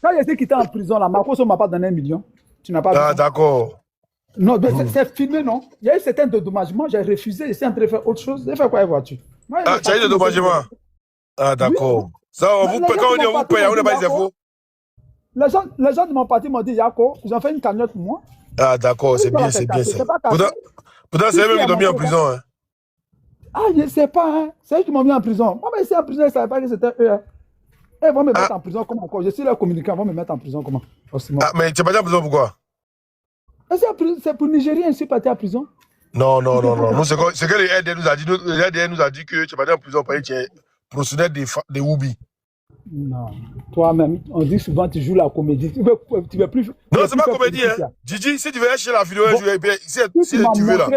N: Quand je sais qu'il était en prison, là, Marcos ne m'a pas donné 1 million. Tu n'as pas vu.
B: Ah, d'accord.
N: Non, c'est filmé, non? Il y a eu certains dédommagements, j'ai refusé, j'essaie en train de faire autre chose. J'ai fait quoi, voiture?
B: Ah, tu as eu des dédommagements? Ah, d'accord. Oui. Ça, quand on dit on vous paye, on n'est pas des infos.
N: Les gens de mon parti m'ont dit, Yako, ils ont fait une cagnotte pour moi.
B: Ah, d'accord, c'est bien, c'est bien ça. Pourtant, c'est eux-mêmes qui t'ont mis en prison. Hein.
N: Ah, je ne sais pas, hein. C'est eux qui m'ont mis en prison. Moi, mais ici en prison, ils ne savaient pas que c'était eux. Hein. Ils vont me mettre en prison comment encore? Je suis leur communicant, ils vont me mettre en prison comment?
B: Ah, mais tu n'es pas en prison pourquoi?
N: C'est pour Nigériens, je suis parti en prison.
B: Non. Nous, c'est que le RDN nous a dit. Le RDN nous a dit que tu n'es pas en prison parce que tu es procédure des Woubi.
N: Non. Toi-même, on dit souvent tu joues la comédie. Tu veux plus.
B: Non, c'est pas comédie, hein. Gigi, si tu veux acheter la vidéo, si tu veux là.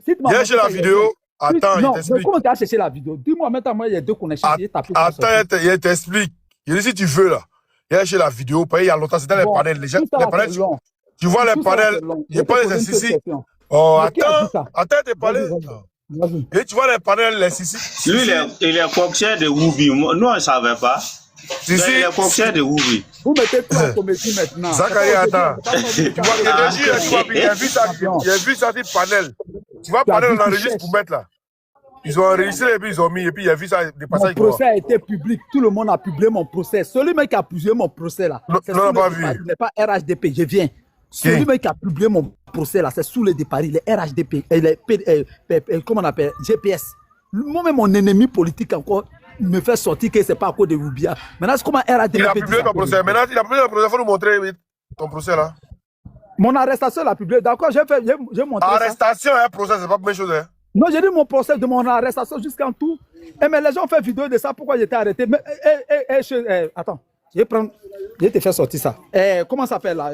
B: Viens acheter la vidéo. Attends, il t'explique.
N: Comment tu as cherché la vidéo? Dis-moi maintenant, moi, il y a 2 connexions.
B: Attends, il t'explique. Il dit si tu veux là. Viens acheter la vidéo. Il y a longtemps, c'était les panels. Les panels. Tu vois les panels. Il n'y a pas les ici. Oh, attends, t'es parlé. Et tu vois les panels, les sissi.
M: Lui, il est cocktail de Woubi. Nous, on ne savait pas. Il est cocktail de Woubi.
N: Vous mettez tout en comédie maintenant.
B: Zachary, attends. Tu vois, il y a vu ça sur panel. Tu vois, panel, on enregistre pour mettre là. Ils ont enregistré et puis ils ont mis. Et puis il y a vu ça, des passages.
N: Mon procès a été public. Tout le monde a publié mon procès. Celui qui a publié mon procès là.
B: Non, on n'a pas vu.
N: Il n'est pas RHDP. Je viens. Celui qui a publié mon procès là, c'est sous les départs, les RHDP, comment on appelle, GPS. Moi-même, mon ennemi politique encore me fait sortir que c'est pas à cause de Roubia. Maintenant, c'est comment RHDP.
B: Il a publié ton procès. Maintenant, il a publié ton procès. Il faut nous montrer ton procès là.
N: Mon arrestation l'a publié. D'accord, j'ai montré.
B: Arrestation et un procès, c'est pas la même chose. Hein?
N: Non, j'ai dit mon procès de mon arrestation jusqu'en tout. Mais les gens ont fait vidéo de ça. Pourquoi j'étais arrêté? Mais, attends, je vais te faire sortir ça. Comment ça s'appelle là?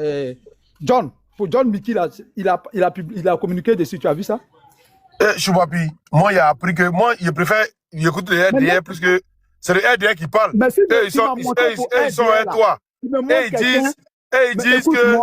N: John, pour John Mickey, là, il a communiqué dessus, tu as vu ça?
B: Choupapi, moi, il a appris que moi, je préfère écouter les RDN plus que c'est les RDN qui parlent.
N: Mais si
B: ils sont un toi. Et ils disent que